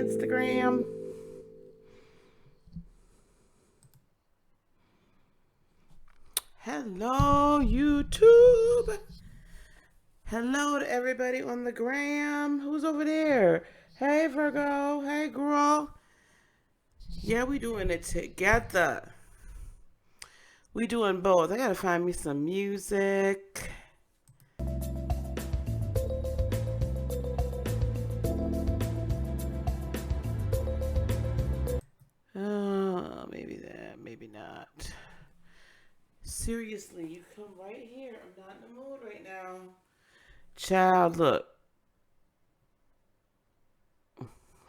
Instagram. Hello, YouTube. Hello to everybody on the gram. Who's over there? Hey, Virgo. Hey, girl. Yeah, we doing it together. We doing both. I gotta find me some music. Maybe that, maybe not. Seriously, you come right here. I'm not in the mood right now. Child, look.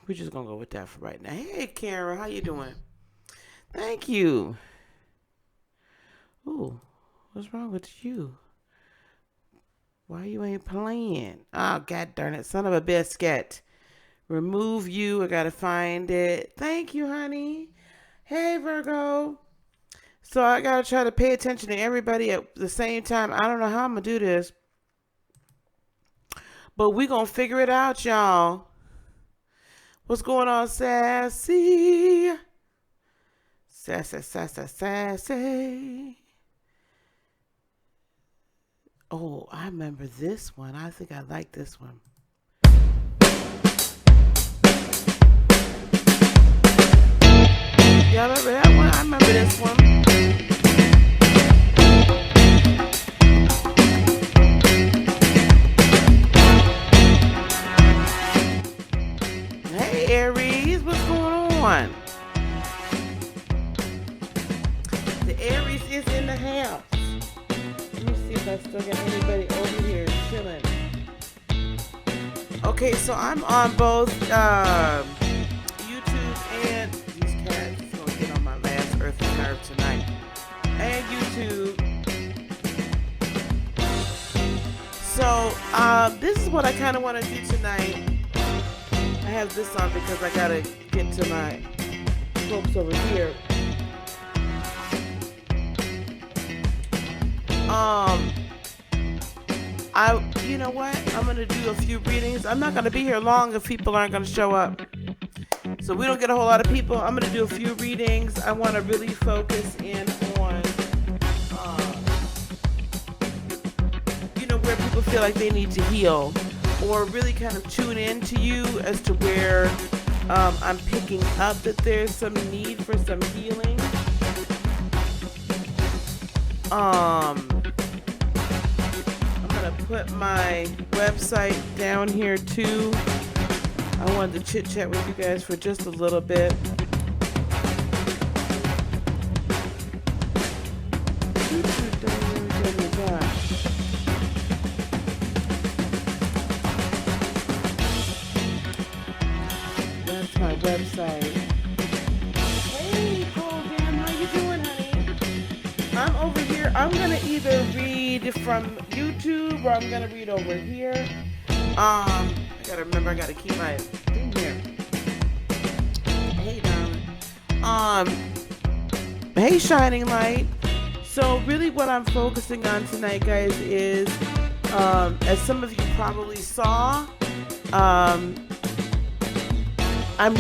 We're just gonna go with that for right now. Hey, Kara, how you doing? Thank you. Ooh, what's wrong with you? Why you ain't playing? Oh, god darn it, son of a biscuit. Remove you. I gotta find it. Thank you, honey. Hey, Virgo. So I gotta try to pay attention to everybody at the same time. I don't know how I'm gonna do this, but we gonna figure it out, y'all. What's going on, Sassy? Sassy, sassy, sassy. Oh, I remember this one. I think I like this one. Y'all remember that one? I remember this one. Hey, Aries, what's going on? The Aries is in the house. Let me see if I still got anybody over here chilling. Okay, so I'm on both YouTube and these cats is gonna get on my last earthly nerve tonight. And YouTube. So this is what I kind of want to do tonight. I have this on because I gotta get to my folks over here. You know what? I'm gonna do a few readings. I'm not gonna be here long if people aren't gonna show up. So we don't get a whole lot of people. I'm gonna do a few readings. I want to really focus in on, where people feel like they need to heal, or really kind of tune in to you as to where I'm picking up that there's some need for some healing. I'm gonna put my website down here too. I wanted to chit chat with you guys for just a little bit. That's my website. Hey, Colgan, how you doing, honey? I'm over here. I'm gonna either read from YouTube or I'm gonna read over here. I gotta remember. I gotta keep my thing here. Hey, darling. Hey, shining light. So really, what I'm focusing on tonight, guys, is as some of you probably saw, I'm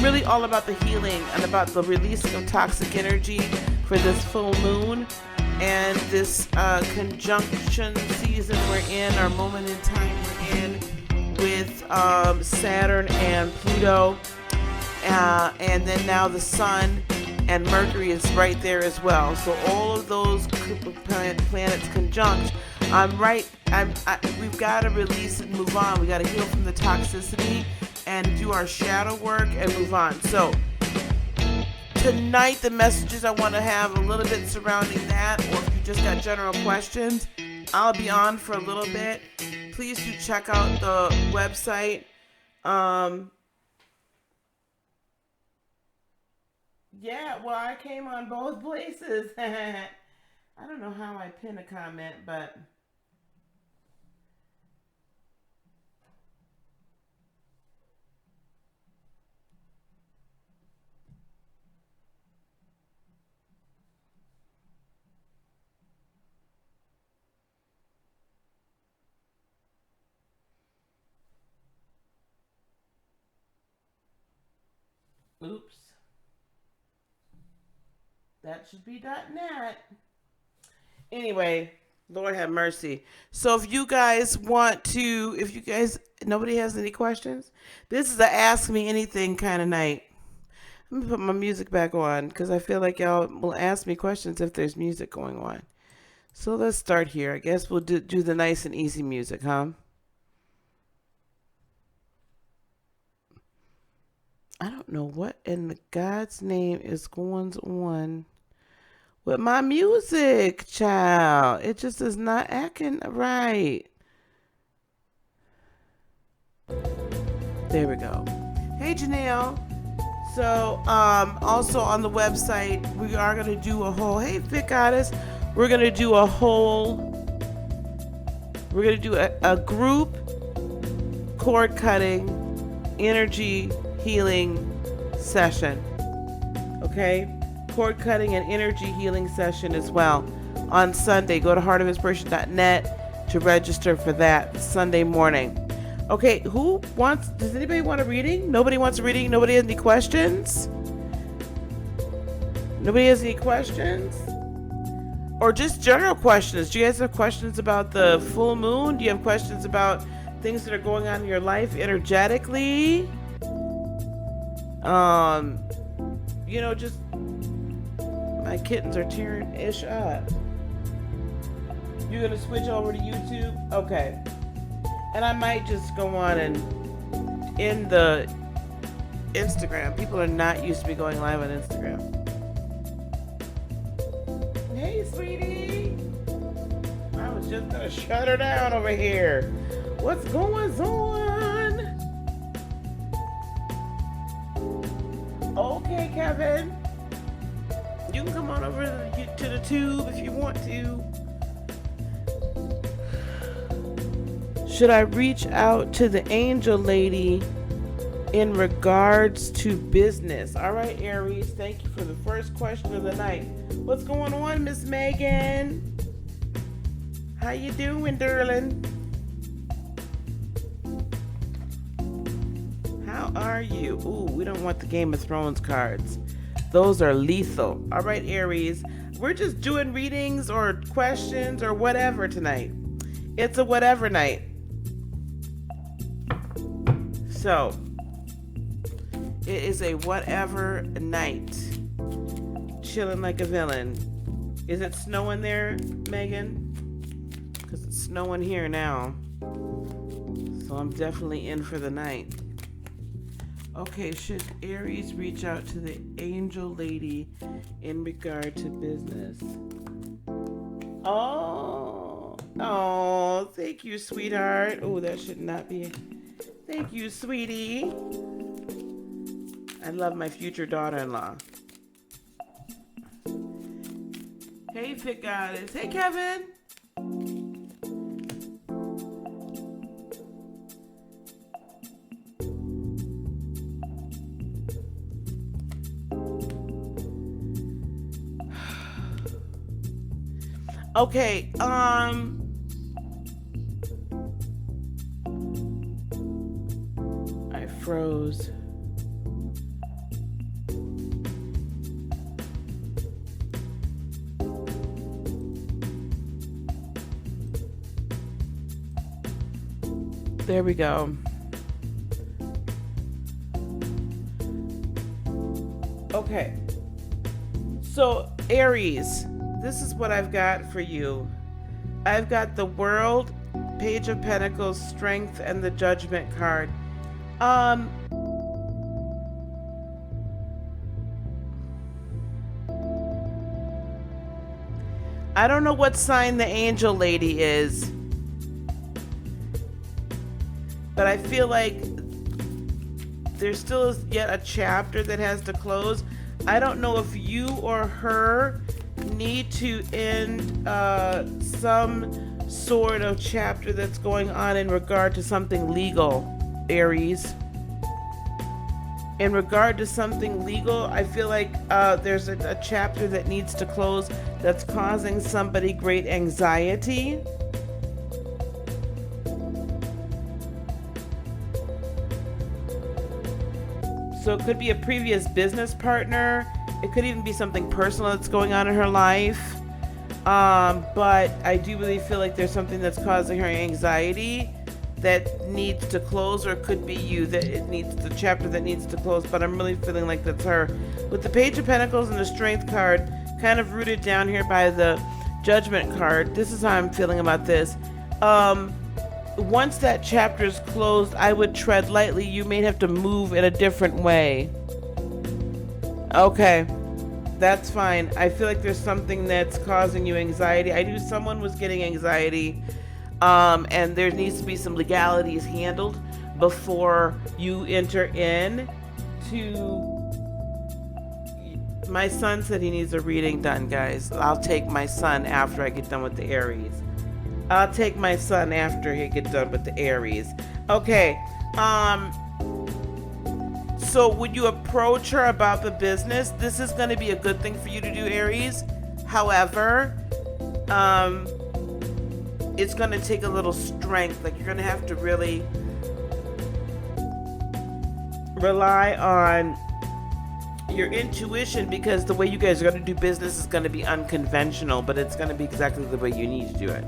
really all about the healing and about the releasing of toxic energy for this full moon and this conjunction season we're in, our moment in time we're in, with Saturn and Pluto, and then now the Sun and Mercury is right there as well. So all of those planets conjunct. We've got to release and move on. We got to heal from the toxicity and do our shadow work and move on. So tonight, the messages I want to have a little bit surrounding that, or if you just got general questions, I'll be on for a little bit. Please do check out the website. Yeah, well, I came on both places. I don't know how I pin a comment, but Oops. That should be .net. Anyway, Lord have mercy. So if you guys want to, nobody has any questions, this is a ask me anything kind of night. Let me put my music back on because I feel like y'all will ask me questions if there's music going on. So let's start here. I guess we'll do the nice and easy music, huh? I don't know what in God's name is going on with my music, child. It just is not acting right. There we go. Hey, Janelle. So, also on the website, we are going to do a whole, hey, Fit Goddess, we're going to do a group cord cutting energy healing session. Okay? Cord cutting and energy healing session as well on Sunday. Go to heartofinspiration.net to register for that Sunday morning. Okay, does anybody want a reading? Nobody wants a reading? Nobody has any questions? Nobody has any questions? Or just general questions. Do you guys have questions about the full moon? Do you have questions about things that are going on in your life energetically? Just my kittens are tearing ish up. You're gonna switch over to YouTube? Okay. And I might just go on and in the Instagram. People are not used to me going live on Instagram. Hey, sweetie. I was just gonna shut her down over here. What's going on? Okay, Kevin. You can come on over to the tube if you want to. Should I reach out to the angel lady in regards to business? All right, Aries, thank you for the first question of the night. What's going on, Miss Megan? How you doing, darling? How are you? Ooh, we don't want the Game of Thrones cards. Those are lethal. All right, Aries, we're just doing readings or questions or whatever tonight. It's a whatever night. So, it is a whatever night. Chilling like a villain. Is it snowing there, Megan? Because it's snowing here now. So I'm definitely in for the night. Okay, should Aries reach out to the angel lady in regard to business? Oh, thank you, sweetheart. Oh, that should not be... Thank you, sweetie. I love my future daughter-in-law. Hey, Fit Goddess. Hey, Kevin. Okay, I froze. There we go. Okay. So, Aries, this is what I've got for you. I've got the World, Page of Pentacles, Strength, and the Judgment card. I don't know what sign the angel lady is, but I feel like there still is yet a chapter that has to close. I don't know if you or her need to end some sort of chapter that's going on in regard to something legal, Aries. In regard to something legal, I feel like there's a chapter that needs to close that's causing somebody great anxiety. So it could be a previous business partner. It could even be something personal that's going on in her life. But I do really feel like there's something that's causing her anxiety that needs to close, or it could be you, that it needs the chapter that needs to close. But I'm really feeling like that's her. With the Page of Pentacles and the Strength card kind of rooted down here by the Judgment card, this is how I'm feeling about this. Once that chapter is closed, I would tread lightly. You may have to move in a different way. Okay, that's fine. I feel like there's something that's causing you anxiety. I knew someone was getting anxiety, and there needs to be some legalities handled before you enter in to... My son said he needs a reading done, guys. I'll take my son after I get done with the Aries. I'll take my son after he gets done with the Aries. Okay. So when you approach her about the business, this is going to be a good thing for you to do, Aries. However, it's going to take a little strength. Like, you're going to have to really rely on your intuition, because the way you guys are going to do business is going to be unconventional, but it's going to be exactly the way you need to do it.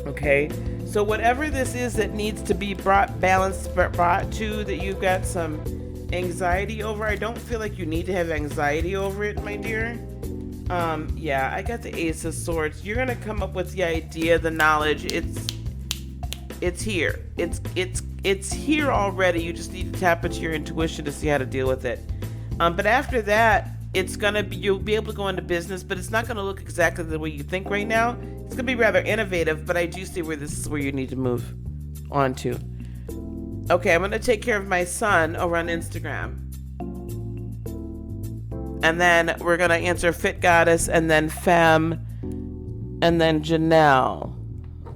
Okay, so whatever this is that needs to be brought to, that you've got some anxiety over, I don't feel like you need to have anxiety over it, my dear. Yeah, I got the Ace of Swords. You're gonna come up with the idea, the knowledge. It's here. It's here already. You just need to tap into your intuition to see how to deal with it. But after that, it's gonna be, you'll be able to go into business, but it's not gonna look exactly the way you think right now. It's gonna be rather innovative, but I do see where this is where you need to move on to. Okay, I'm gonna take care of my son over on Instagram. And then we're gonna answer Fit Goddess, and then Femme, and then Janelle,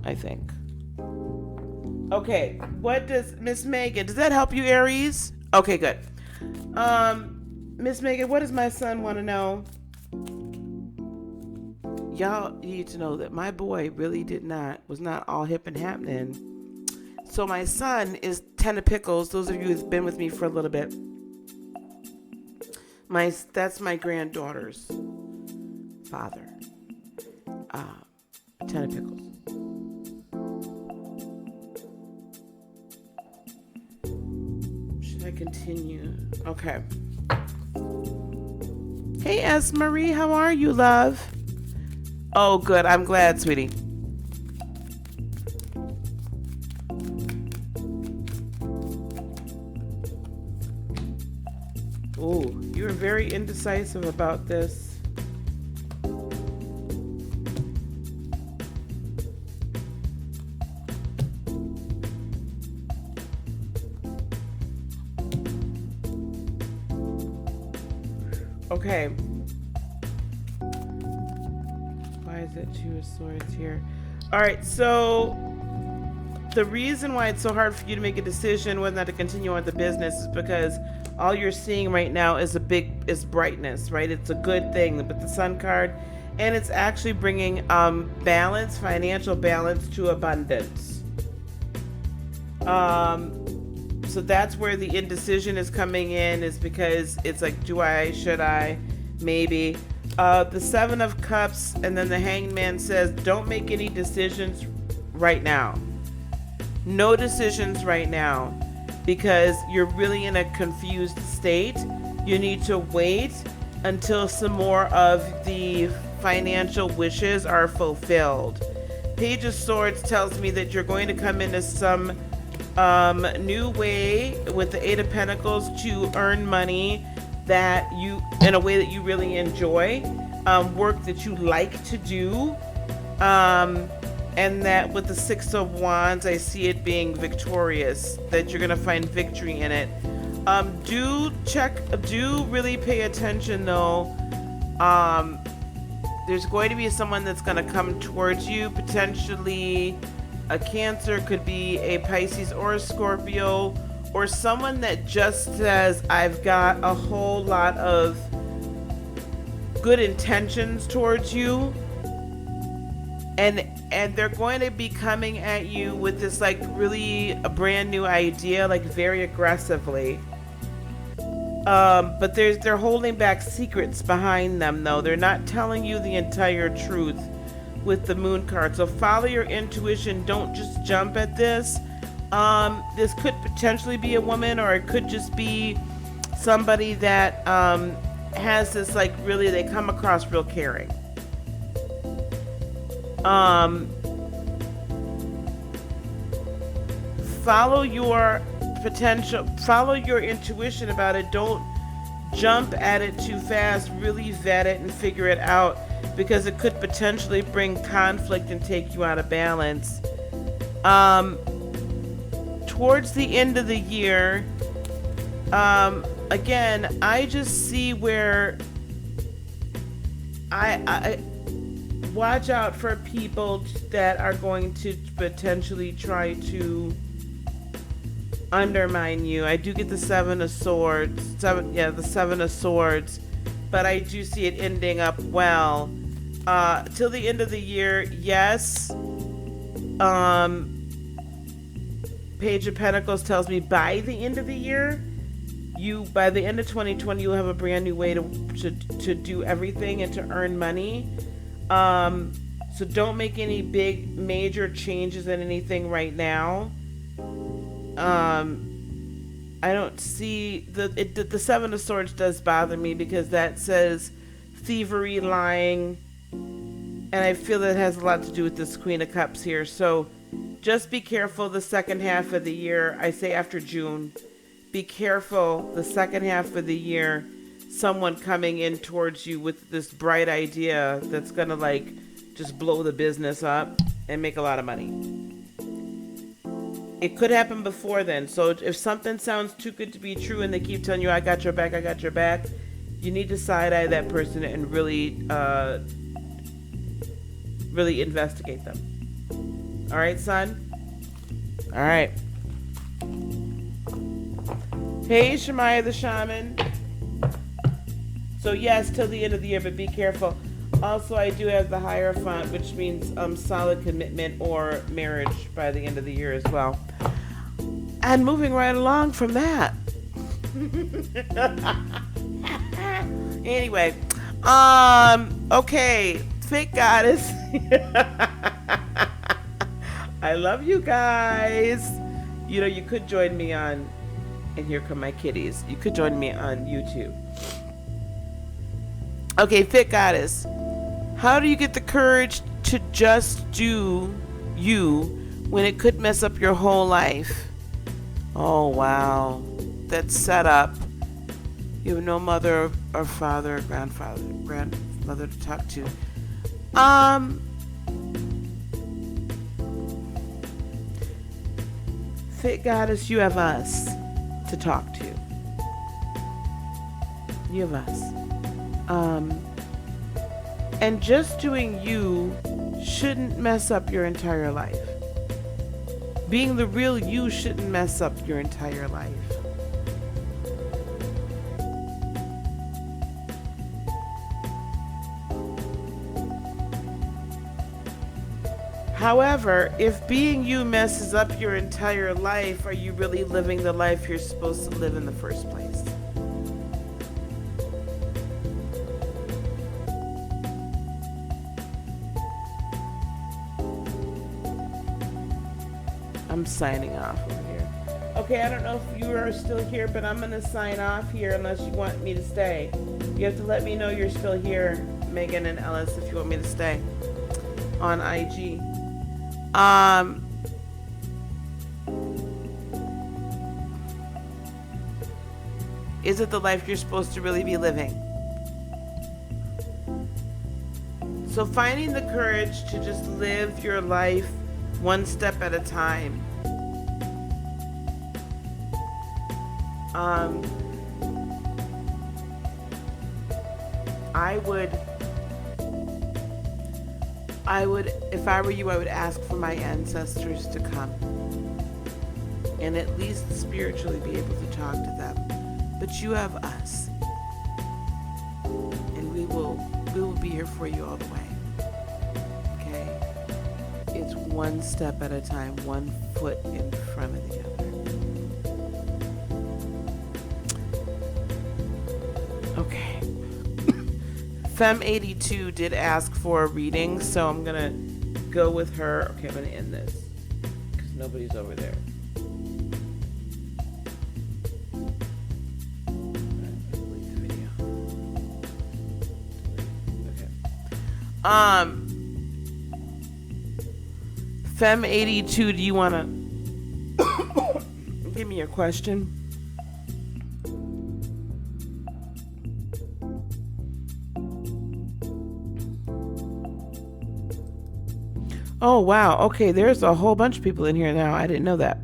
I think. Okay, what does Miss Megan, does that help you, Aries? Okay, good. Miss Megan, what does my son want to know? Y'all need to know that my boy really was not all hip and happening. So my son is 10 of Pickles. Those of you who've been with me for a little bit. That's my granddaughter's father. 10 of Pickles. Should I continue? Okay. Hey, S. Marie, how are you, love? Oh, good. I'm glad, sweetie. Oh, you're very indecisive about this. Okay. Why is it Two of Swords here? All right, so the reason why it's so hard for you to make a decision whether or not to continue on the business is because all you're seeing right now is brightness, right? It's a good thing with the Sun card, and it's actually bringing balance, financial balance to abundance. So that's where the indecision is coming in, is because it's like, should I, maybe. The Seven of Cups, and then the Hanged Man says, don't make any decisions right now. No decisions right now, because you're really in a confused state. You need to wait until some more of the financial wishes are fulfilled. Page of Swords tells me that you're going to come into some new way with the Eight of Pentacles to earn money that you, in a way that you really enjoy, work that you like to do, and that with the Six of Wands, I see it being victorious, that you're gonna find victory in it. Do really pay attention though. There's going to be someone that's gonna come towards you, potentially a Cancer, could be a Pisces or a Scorpio, or someone that just says, I've got a whole lot of good intentions towards you, and they're going to be coming at you with this like really a brand new idea, like very aggressively. But they're holding back secrets behind them, though. They're not telling you the entire truth with the moon card. So follow your intuition. Don't just jump at this. This could potentially be a woman, or it could just be somebody that has this like really, they come across real caring. Follow your potential, follow your intuition about it. Don't jump at it too fast. Really vet it and figure it out, because it could potentially bring conflict and take you out of balance. Towards the end of the year, again, I just see where I watch out for people that are going to potentially try to undermine you. I do get the Seven of Swords, the Seven of Swords, but I do see it ending up well. Till the end of the year, yes. Page of Pentacles tells me by the end of the year, by the end of 2020, you'll have a brand new way to do everything and to earn money. So don't make any big major changes in anything right now. I don't see the Seven of Swords does bother me, because that says thievery, lying, and I feel that has a lot to do with this Queen of Cups here. So just be careful the second half of the year. I say after June, be careful the second half of the year. Someone coming in towards you with this bright idea that's gonna like just blow the business up and make a lot of money. It could happen before then. So if something sounds too good to be true and they keep telling you, I got your back, you need to side-eye that person and really investigate them. All right, son? All right. Hey, Shemaya the Shaman. So yes, till the end of the year, but be careful. Also, I do have the Hierophant, which means solid commitment or marriage by the end of the year as well. And moving right along from that. Anyway, okay, fake goddess. I love you guys. You know, you could join me on, and here come my kitties. You could join me on YouTube. Okay, fake goddess. How do you get the courage to just do you when it could mess up your whole life? Oh, wow. That's set up. You have no mother or father or grandmother to talk to. Fake goddess, you have us to talk to. You have us. And just doing you shouldn't mess up your entire life. Being the real you shouldn't mess up your entire life. However, if being you messes up your entire life, are you really living the life you're supposed to live in the first place? I'm signing off over here. Okay, I don't know if you are still here, but I'm going to sign off here unless you want me to stay. You have to let me know you're still here, Megan and Ellis, if you want me to stay on IG. Is it the life you're supposed to really be living? So finding the courage to just live your life one step at a time. I would, if I were you, I would ask for my ancestors to come and at least spiritually be able to talk to them. But you have us, and we will be here for you all the way. Okay? one step at a time, one foot in front of the other. Okay. Fem82 did ask for a reading, so I'm going to go with her. Okay, I'm going to end this because nobody's over there. Fem82, do you want to give me your question? Oh, wow. Okay, there's a whole bunch of people in here now. I didn't know that.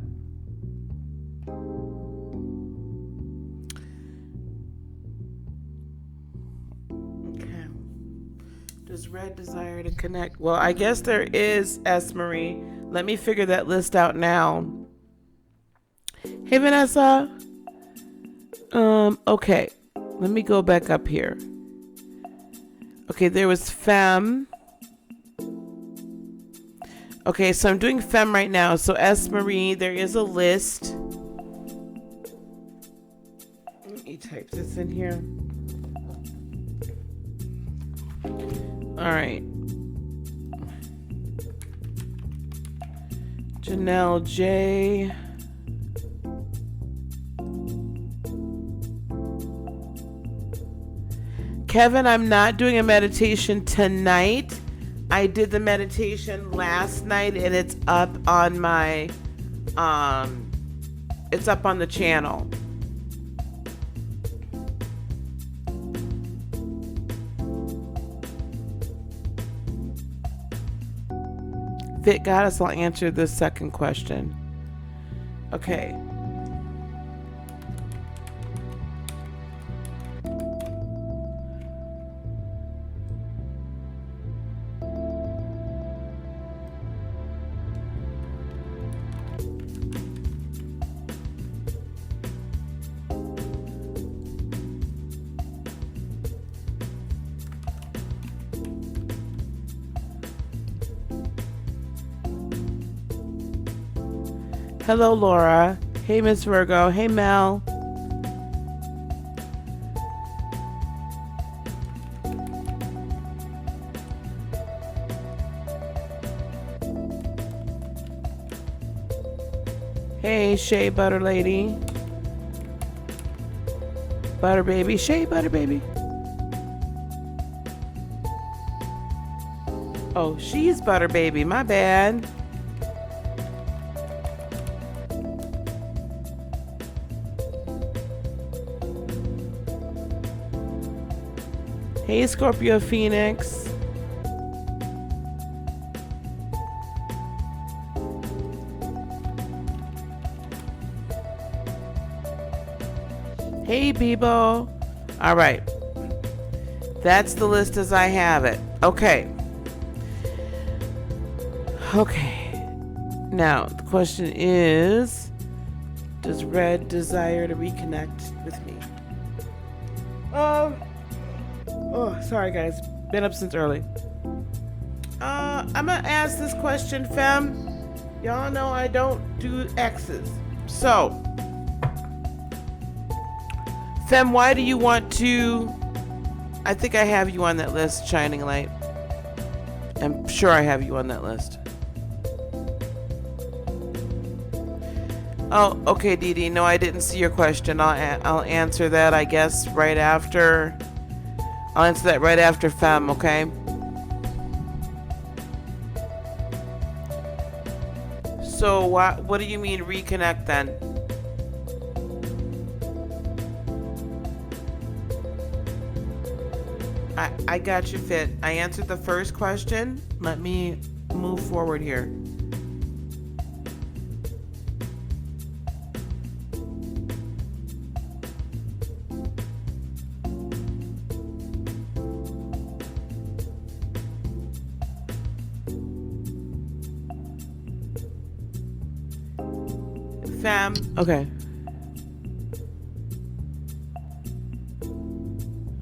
Okay. Does Red desire to connect? Well, I guess there is, S. Marie. Let me figure that list out now. Hey, Vanessa. Okay. Let me go back up here. Okay, there was Fem. Okay, so I'm doing Fem right now. So S. Marie, there is a list. Let me type this in here. All right. Janelle J. Kevin, I'm not doing a meditation tonight. I did the meditation last night and it's up on my it's up on the channel. Fit Goddess, I'll answer the second question. Okay. Hello, Laura. Hey, Miss Virgo. Hey, Mel. Hey, Shea Butter Lady. Butter Baby. Shea Butter Baby. Oh, she's Butter Baby. My bad. Hey, Scorpio Phoenix. Hey, Bebo. All right. That's the list as I have it. Okay. Okay. Now, the question is, does Red desire to reconnect with me? Oh, sorry guys. Been up since early. I'm gonna ask this question, Fem. Y'all know I don't do X's. So, Fem, why do you want to... I think I have you on that list, Shining Light. I'm sure I have you on that list. Oh, okay, Dee Dee. No, I didn't see your question. I'll answer that, I guess, right after... I'll answer that right after Fem, okay? So, what do you mean reconnect then? I got you, Fit. I answered the first question. Let me move forward here. Fam. Okay.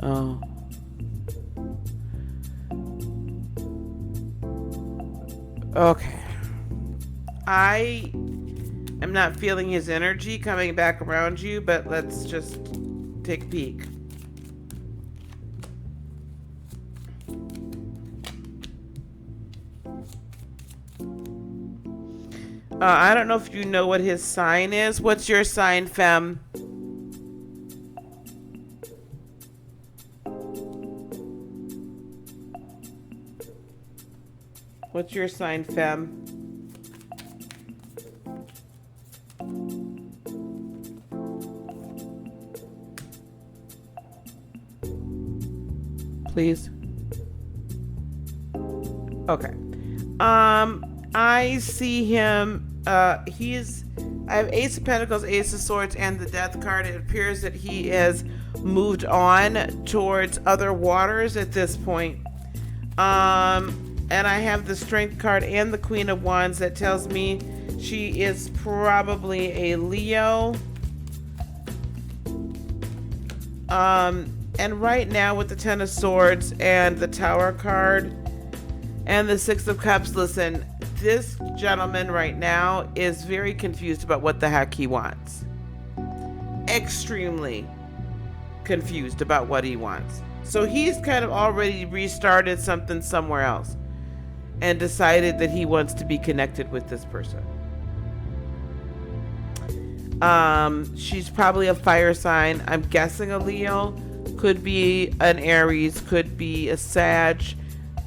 Oh. Okay. I am not feeling his energy coming back around you, but let's just take a peek. I don't know if you know what his sign is. What's your sign, Fem? What's your sign, Fem? Please. Okay. I see him. I have Ace of Pentacles, Ace of Swords, and the Death card. It appears that he has moved on towards other waters at this point. And I have the Strength card and the Queen of Wands that tells me she is probably a Leo. And right now with the Ten of Swords and the Tower card and the Six of Cups, listen, this gentleman right now is very confused about what the heck he wants. Extremely confused about what he wants. So he's kind of already restarted something somewhere else and decided that he wants to be connected with this person. She's probably a fire sign. I'm guessing a Leo. Could be an Aries, could be a Sag,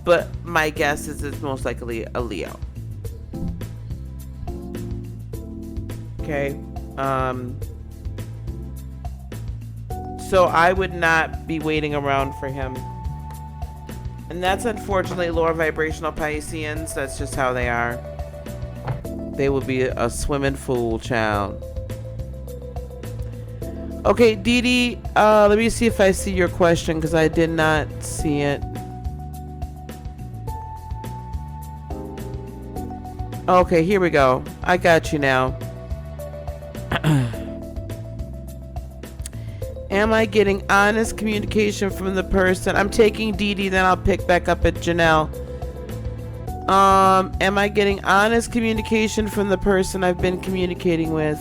but my guess is it's most likely a Leo. Okay. So I would not be waiting around for him. And that's unfortunately lower vibrational Pisceans. That's just how they are. They will be a swimming fool, child. Okay, Dee Dee, let me see if I see your question because I did not see it. Okay, here we go. I got you now. Am I getting honest communication from the person? I'm taking Dee Dee, then I'll pick back up at Janelle. Am I getting honest communication from the person I've been communicating with?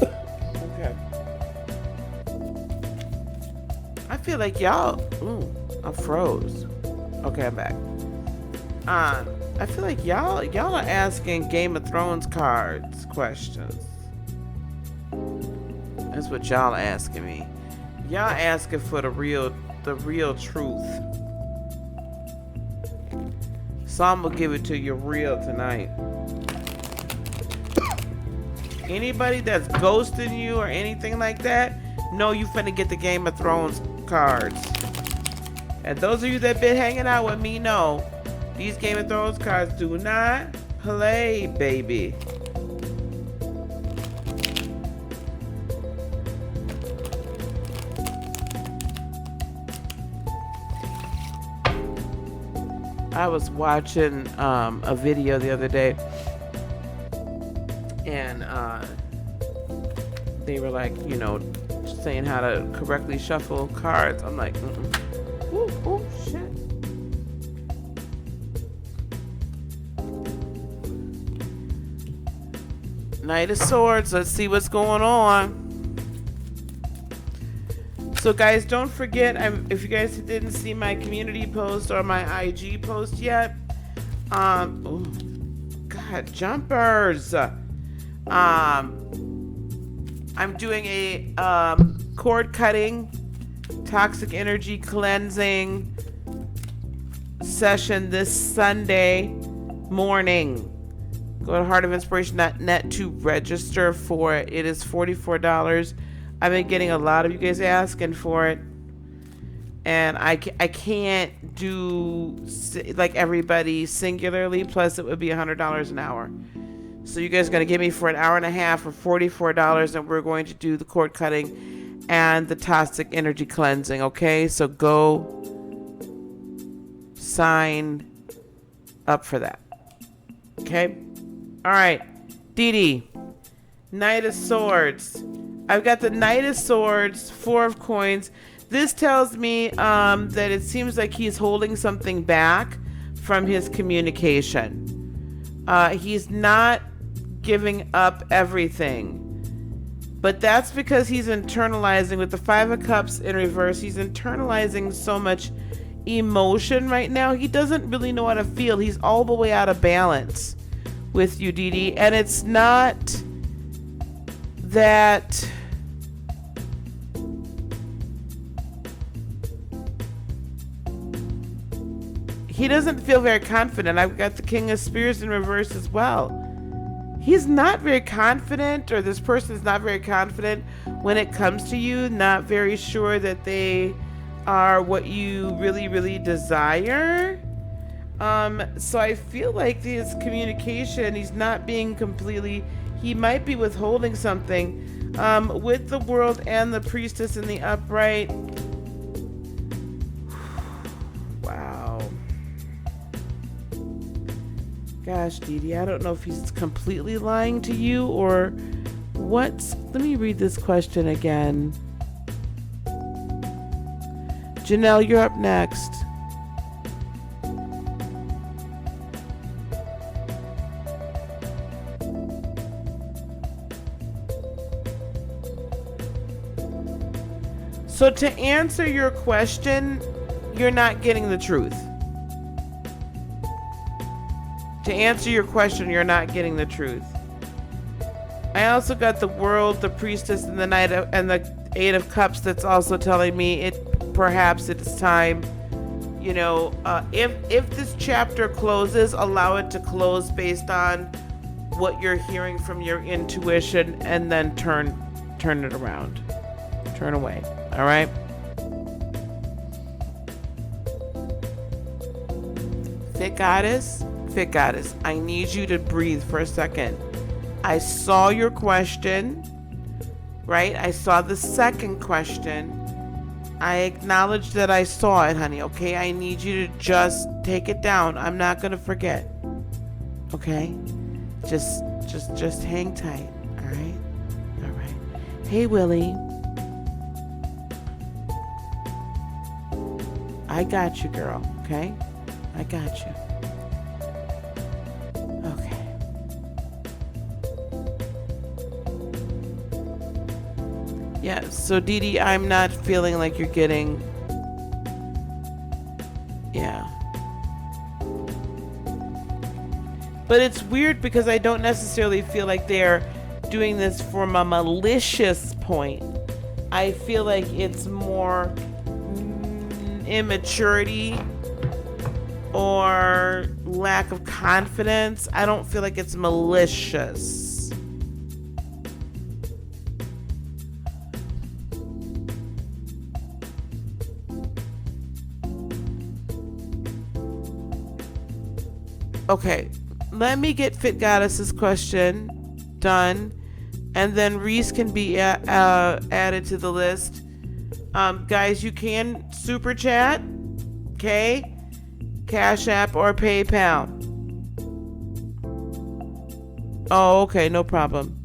Okay. I feel like y'all... Ooh, I froze. Okay, I'm back. I feel like y'all are asking Game of Thrones cards questions. That's what y'all asking me. Y'all asking for the real truth. So I'm gonna give it to you real tonight. Anybody that's ghosting you or anything like that, know you finna get the Game of Thrones cards. And those of you that been hanging out with me know these Game of Thrones cards do not play, baby. I was watching a video the other day, and they were like, you know, saying how to correctly shuffle cards. I'm like, ooh, ooh, shit. Knight of Swords. Let's see what's going on. So guys, don't forget, if you guys didn't see my community post or my IG post yet, oh God, jumpers. I'm doing a cord cutting, toxic energy cleansing session this Sunday morning. Go to heartofinspiration.net to register for it. It is $44. I've been getting a lot of you guys asking for it, and I can't do like everybody singularly, plus it would be $100 an hour. So you guys are going to get me for an hour and a half for $44, and we're going to do the cord cutting and the toxic energy cleansing, okay? So go sign up for that, okay? All right, Dee Dee, Knight of Swords. I've got the Knight of Swords, Four of Coins. This tells me that it seems like he's holding something back from his communication. He's not giving up everything. But that's because he's internalizing with the Five of Cups in reverse. He's internalizing so much emotion right now. He doesn't really know how to feel. He's all the way out of balance with you, Dee Dee. And it's not that he doesn't feel very confident. I've got the King of Spears in reverse as well. He's not very confident, or this person is not very confident when it comes to you, not very sure that they are what you really, really desire. So I feel like his communication, he's not being completely, he might be withholding something. With the World and the Priestess in the upright. Wow. Gosh, Dee Dee, I don't know if he's completely lying to you or what's... Let me read this question again. Janelle, you're up next. So to answer your question, you're not getting the truth. To answer your question, you're not getting the truth. I also got the World, the Priestess, and the Knight of, and the Eight of Cups. That's also telling me perhaps it's time. You know, if this chapter closes, allow it to close based on what you're hearing from your intuition, and then turn it around, turn away. All right. Fit Goddess, I need you to breathe for a second. I saw your question, right? I saw the second question. I acknowledge that I saw it, honey, okay? I need you to just take it down. I'm not going to forget. Okay? Just hang tight, all right? All right. Hey, Willie. I got you, girl, okay? I got you. Yeah, so Dee Dee, I'm not feeling like you're getting... Yeah. But it's weird because I don't necessarily feel like they're doing this from a malicious point. I feel like it's more immaturity or lack of confidence. I don't feel like it's malicious. Okay, let me get Fit Goddess's question done, and then Reese can be added to the list. Guys, you can super chat, okay? Cash App or PayPal. Oh, okay, no problem.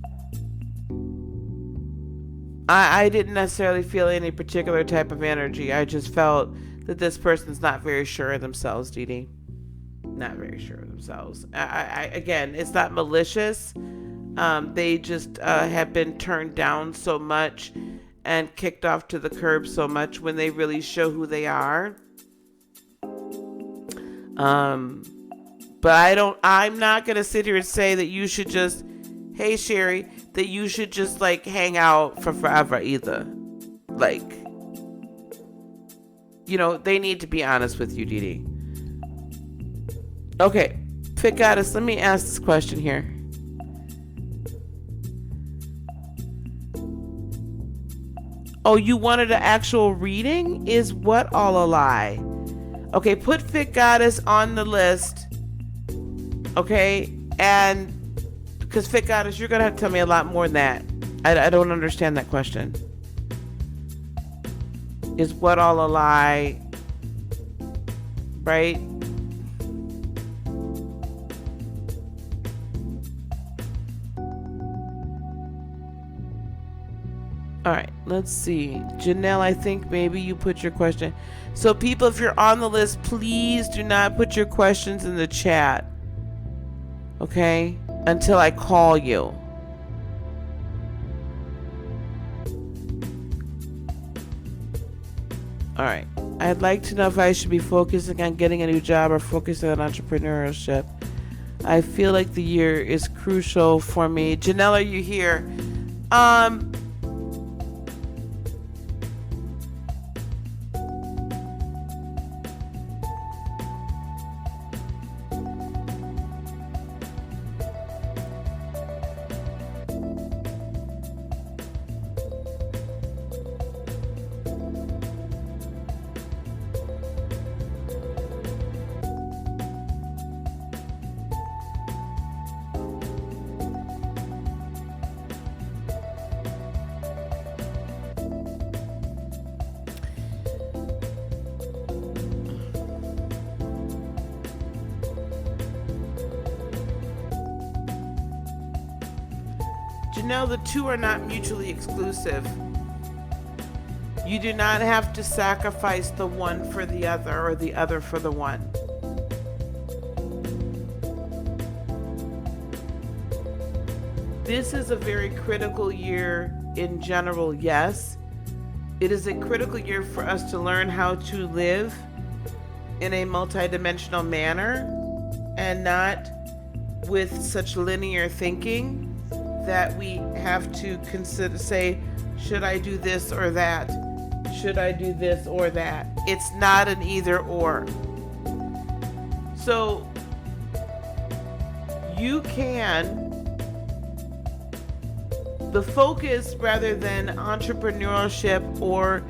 I didn't necessarily feel any particular type of energy. I just felt that this person's not very sure of themselves, Dee Dee. Not very sure of themselves. Again, it's not malicious. They just have been turned down so much and kicked off to the curb so much when they really show who they are. But I'm not going to sit here and say that you should just, hey Sherry, that you should just like hang out for forever either. Like, you know, they need to be honest with you, Dee Dee. Okay, Fit Goddess, let me ask this question here. Oh, you wanted an actual reading? Is what all a lie? Okay, put Fit Goddess on the list. Okay, and because Fit Goddess, you're gonna have to tell me a lot more than that. I don't understand that question. Is what all a lie? Right? All right, let's see. Janelle, I think maybe you put your question. So people, if you're on the list, please do not put your questions in the chat. Okay? Until I call you. Alright. I'd like to know if I should be focusing on getting a new job or focusing on entrepreneurship. I feel like the year is crucial for me. Janelle, are you here? Janelle, the two are not mutually exclusive. You do not have to sacrifice the one for the other or the other for the one. This is a very critical year in general, yes. It is a critical year for us to learn how to live in a multidimensional manner and not with such linear thinking that we have to consider, say, should I do this or that? Should I do this or that? It's not an either or. So you can, the focus rather than entrepreneurship or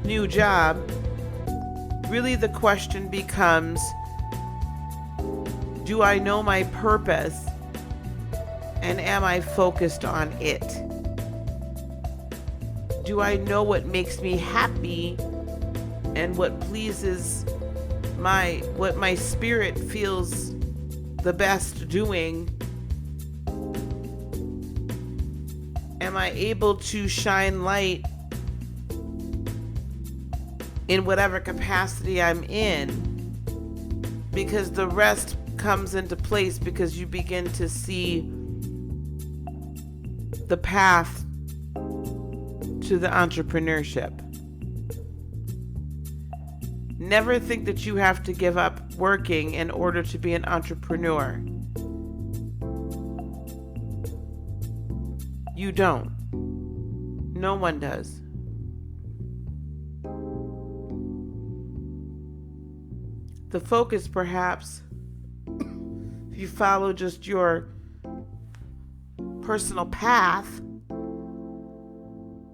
new job, really the question becomes, do I know my purpose? And am I focused on it? Do I know what makes me happy and what pleases what my spirit feels the best doing? Am I able to shine light in whatever capacity I'm in? Because the rest comes into place because you begin to see the path to the entrepreneurship. Never think that you have to give up working in order to be an entrepreneur. You don't. No one does. The focus, perhaps, if you follow just your personal path,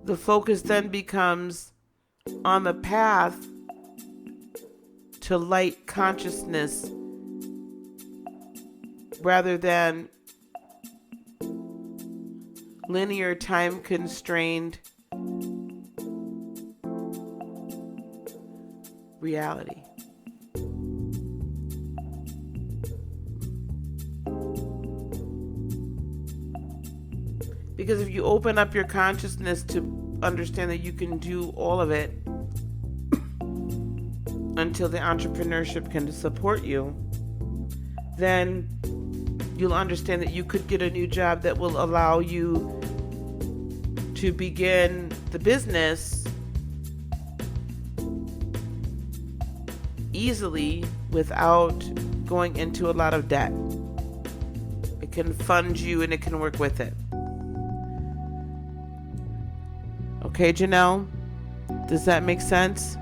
the focus then becomes on the path to light consciousness rather than linear time constrained reality. Because if you open up your consciousness to understand that you can do all of it until the entrepreneurship can support you, then you'll understand that you could get a new job that will allow you to begin the business easily without going into a lot of debt. It can fund you and it can work with it. Okay, Janelle? Does that make sense?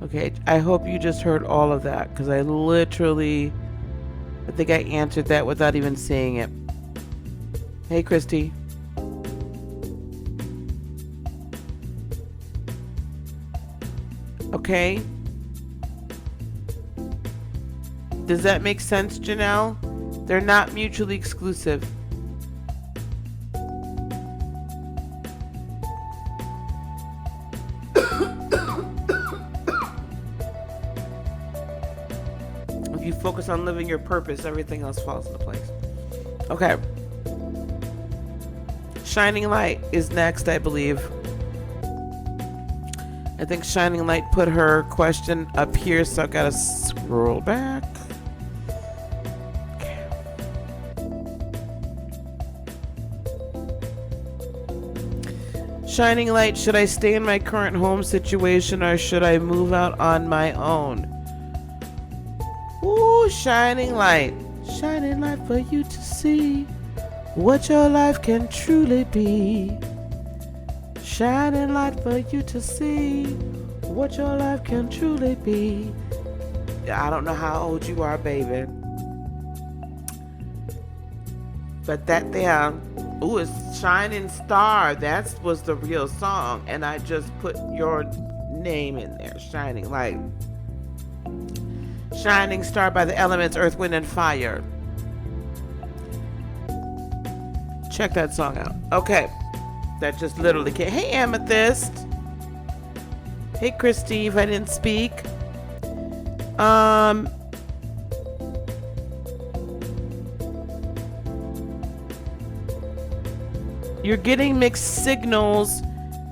Okay, I hope you just heard all of that, because I think I answered that without even seeing it. Hey, Christy. Okay? Does that make sense, Janelle? They're not mutually exclusive. If you focus on living your purpose, everything else falls into place. Okay. Shining light is next, I believe. I think Shining Light put her question up here, so I gotta scroll back. Okay. Shining Light, should I stay in my current home situation or should I move out on my own? Ooh, Shining Light. Shining light for you to see what your life can truly be. Shining light for you to see what your life can truly be. I don't know how old you are, baby, but that there, ooh, it's Shining Star. That was the real song, and I just put your name in there. Shining Light. Shining Star by the Elements, Earth, Wind, and Fire. Check that song out. Okay. That just literally came. Hey, Amethyst. Hey, Christy, if I didn't speak. You're getting mixed signals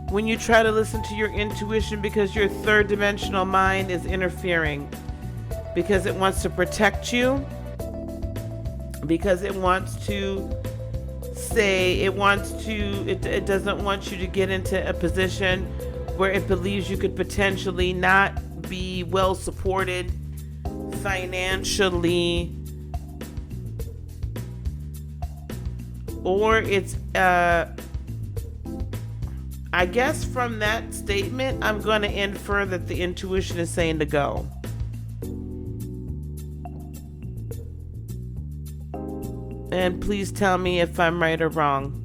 when you try to listen to your intuition because your third dimensional mind is interfering. Because it wants to protect you. Because it wants to say, it doesn't want you to get into a position where it believes you could potentially not be well supported financially, or it's I guess from that statement I'm going to infer that the intuition is saying to go. And please tell me if I'm right or wrong.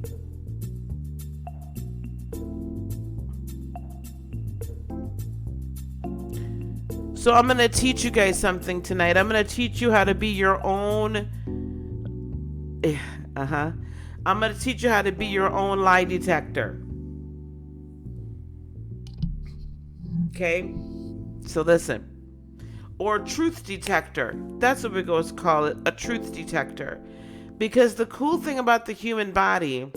So I'm going to teach you guys something tonight. I'm going to teach you how to be your own. I'm going to teach you how to be your own lie detector. Okay? So listen. Or truth detector. That's what we're going to call it. A truth detector. Because the cool thing about the human body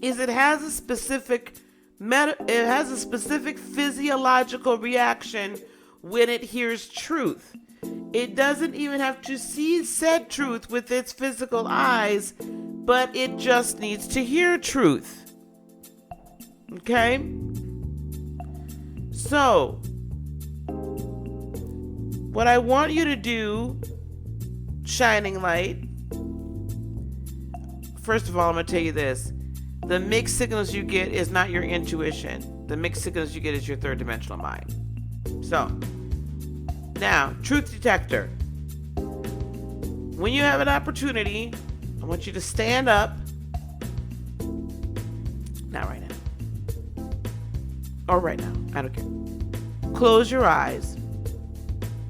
is it has a specific physiological reaction when it hears truth. It doesn't even have to see said truth with its physical eyes, but it just needs to hear truth. Okay? So, what I want you to do, Shining Light, first of all, I'm going to tell you this. The mixed signals you get is not your intuition. The mixed signals you get is your third dimensional mind. So, now, truth detector. When you have an opportunity, I want you to stand up. Not right now. Or right now. I don't care. Close your eyes.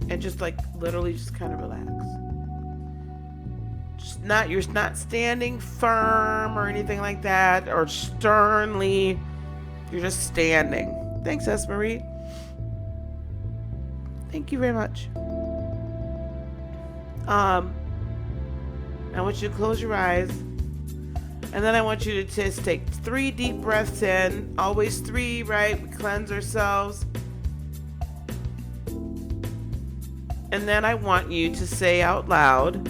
And just literally just kind of relax. You're not standing firm or anything like that, or sternly. You're just standing. Thanks, Esmarie. Thank you very much. I want you to close your eyes, and then I want you to just take 3 deep breaths in. Always 3, right? We cleanse ourselves. And then I want you to say out loud,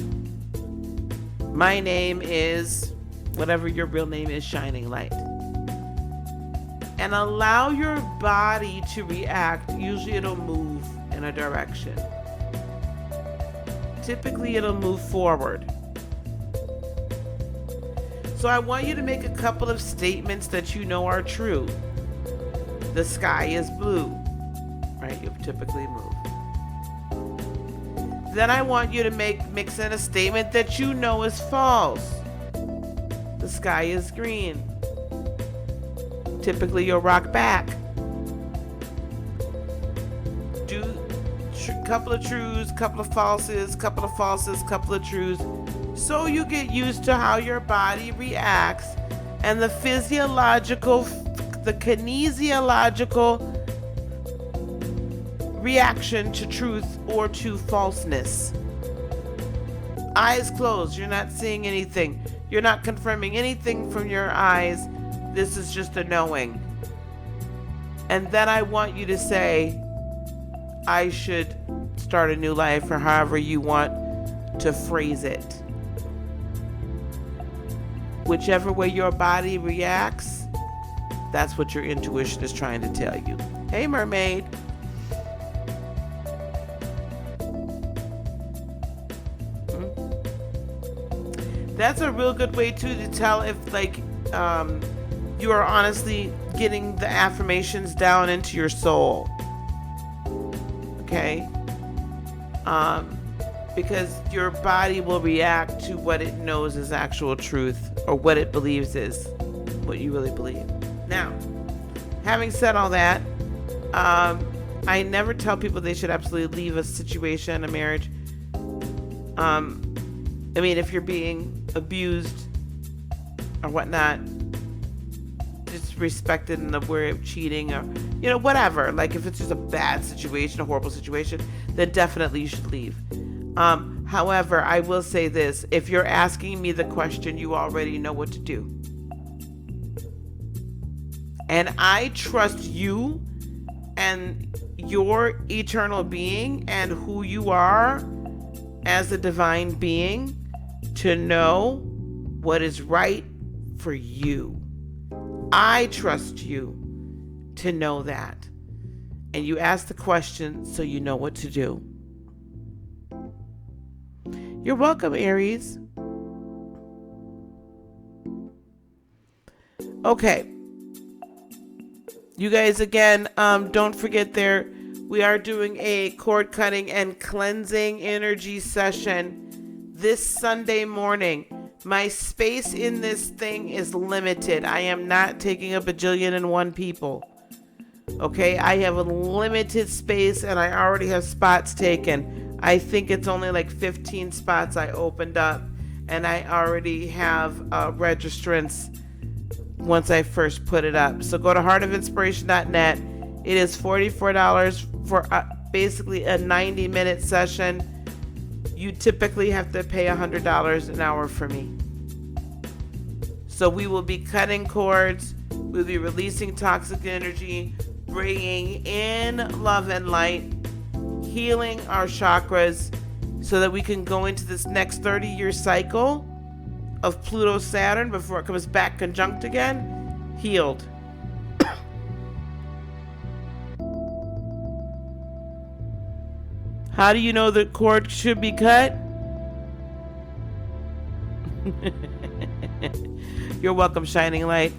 my name is, whatever your real name is, Shining Light. And allow your body to react. Usually it'll move in a direction. Typically it'll move forward. So I want you to make a couple of statements that you know are true. The sky is blue. Right? You typically move. Then I want you to mix in a statement that you know is false. The sky is green. Typically you'll rock back. Do a couple of truths, couple of falses, couple of falses, couple of truths. So you get used to how your body reacts and the physiological, the kinesiological reaction to truth or to falseness. Eyes closed. You're not seeing anything. You're not confirming anything from your eyes. This is just a knowing. And then I want you to say, I should start a new life, or however you want to phrase it. Whichever way your body reacts, that's what your intuition is trying to tell you. Hey, mermaid. That's a real good way too to tell if you are honestly getting the affirmations down into your soul. Okay? Because your body will react to what it knows is actual truth, or what it believes is what you really believe. Now, having said all that, I never tell people they should absolutely leave a situation, a marriage. I mean, if you're being abused or whatnot, disrespected in the way of cheating, or whatever, like if it's just a bad situation, a horrible situation, then definitely you should leave. However, I will say this: if you're asking me the question, you already know what to do, and I trust you and your eternal being and who you are as a divine being to know what is right for you. I trust you to know that. And you ask the question so you know what to do. You're welcome, Aries. Okay. You guys, again, don't forget we are doing a cord cutting and cleansing energy session this Sunday morning. My space in this thing is limited. I am not taking a bajillion and one people. Okay, I have a limited space and I already have spots taken. I think it's only like 15 spots I opened up, and I already have registrants once I first put it up. So go to heartofinspiration.net. It is $44 for basically a 90-minute session. You typically have to pay $100 an hour for me. So we will be cutting cords, we'll be releasing toxic energy, bringing in love and light, healing our chakras so that we can go into this next 30-year cycle of Pluto-Saturn before it comes back conjunct again, healed. How do you know the cord should be cut? You're welcome, Shining Light.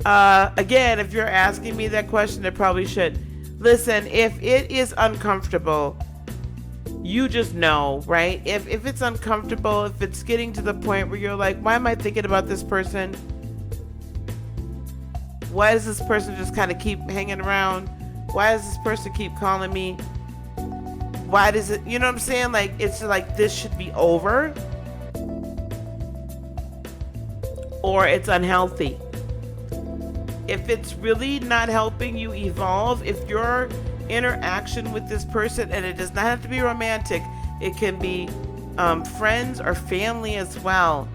Again, if you're asking me that question, it probably should. Listen, if it is uncomfortable, you just know, right? If it's uncomfortable, if it's getting to the point where you're like, why am I thinking about this person? Why does this person just kind of keep hanging around? Why does this person keep calling me? Why does it, you know what I'm saying? Like, it's like, this should be over. Or it's unhealthy. If it's really not helping you evolve, if your interaction with this person, and it does not have to be romantic, it can be friends or family as well.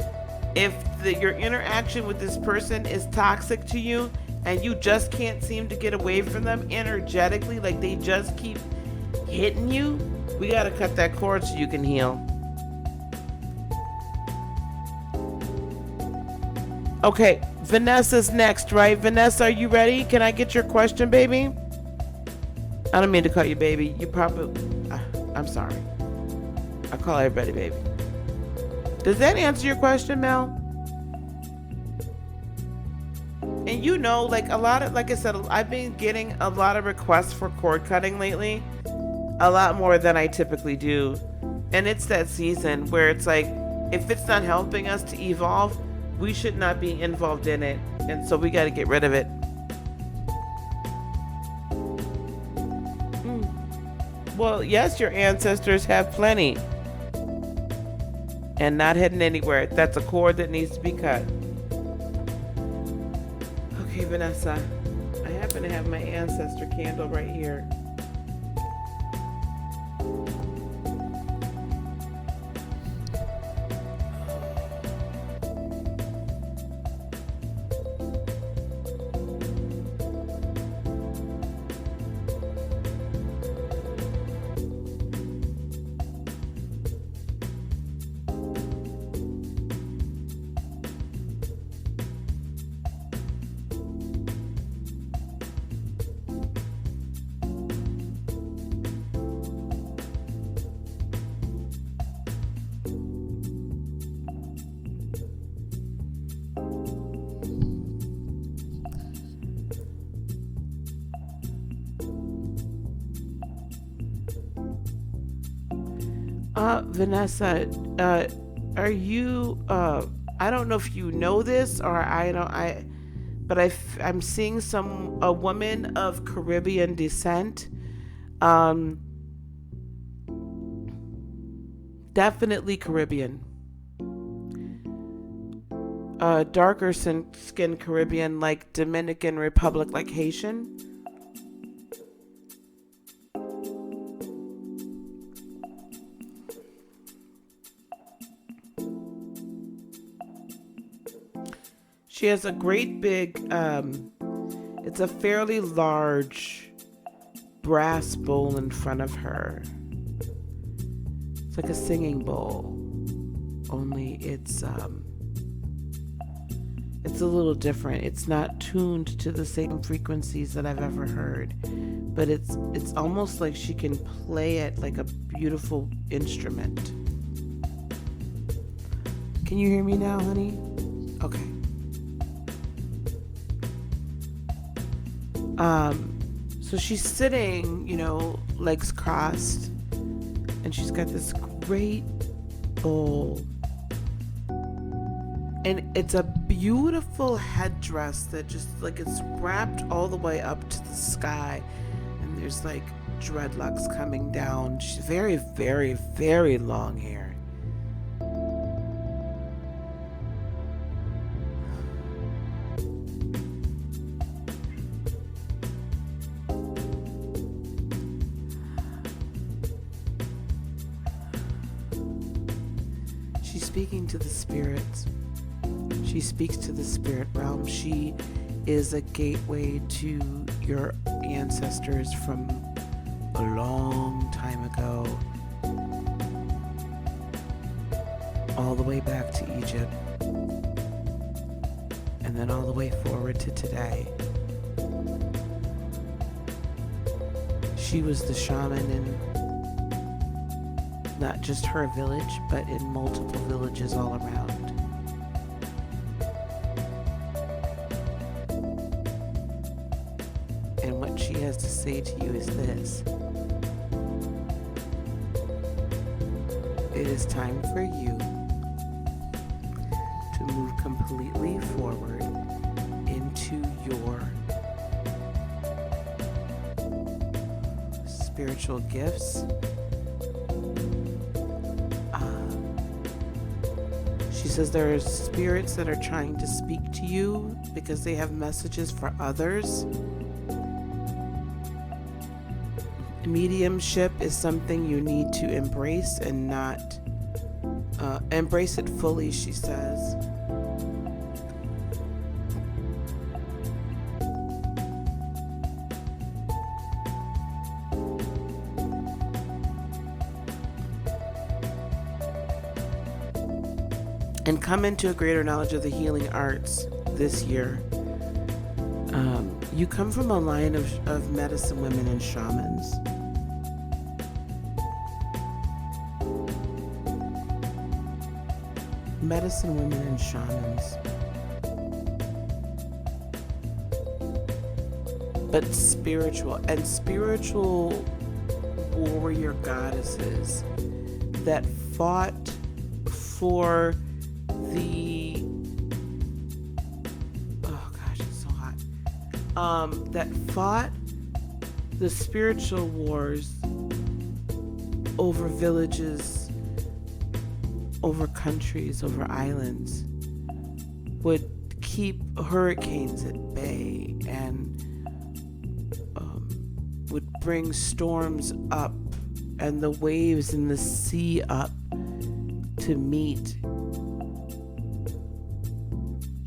If your interaction with this person is toxic to you and you just can't seem to get away from them energetically, like they just keep hitting you, we got to cut that cord so you can heal. Okay, Vanessa's next, right? Vanessa, are you ready? Can I get your question, baby? I don't mean to call you baby. You probably... I'm sorry. I call everybody baby. Does that answer your question, Mel? And you know, like I said, I've been getting a lot of requests for cord cutting lately. A lot more than I typically do. And it's that season where it's like, if it's not helping us to evolve, we should not be involved in it. And so we got to get rid of it. Well, yes, your ancestors have plenty. And not heading anywhere. That's a cord that needs to be cut. Okay, Vanessa. I happen to have my ancestor candle right here. Vanessa, are you, I don't know if you know this, or but I'm seeing a woman of Caribbean descent. Um, Definitely Caribbean. Darker skin Caribbean, like Dominican Republic, like Haitian. She has a great big, it's a fairly large brass bowl in front of her. It's like a singing bowl, only it's a little different. It's not tuned to the same frequencies that I've ever heard, but it's almost like she can play it like a beautiful instrument. Can you hear me now, honey? Okay. So she's sitting, legs crossed, and she's got this great bowl. And it's a beautiful headdress that just like it's wrapped all the way up to the sky. And there's like dreadlocks coming down. She's very, very, very long hair. She's speaking to the spirits. She speaks to the spirit realm. She is a gateway to your ancestors from a long time ago, all the way back to Egypt, and then all the way forward to today. She was the shaman in not just her village, but in multiple villages all around. And what she has to say to you is this: it is time for you to move completely forward into your spiritual gifts. She says there are spirits that are trying to speak to you because they have messages for others. Mediumship is something you need to embrace and not embrace it fully, she says. And come into a greater knowledge of the healing arts this year. You come from a line of medicine women and shamans. Medicine women and shamans. But spiritual warrior goddesses that fought for that fought the spiritual wars over villages, over countries, over islands, would keep hurricanes at bay and would bring storms up and the waves in the sea up to meet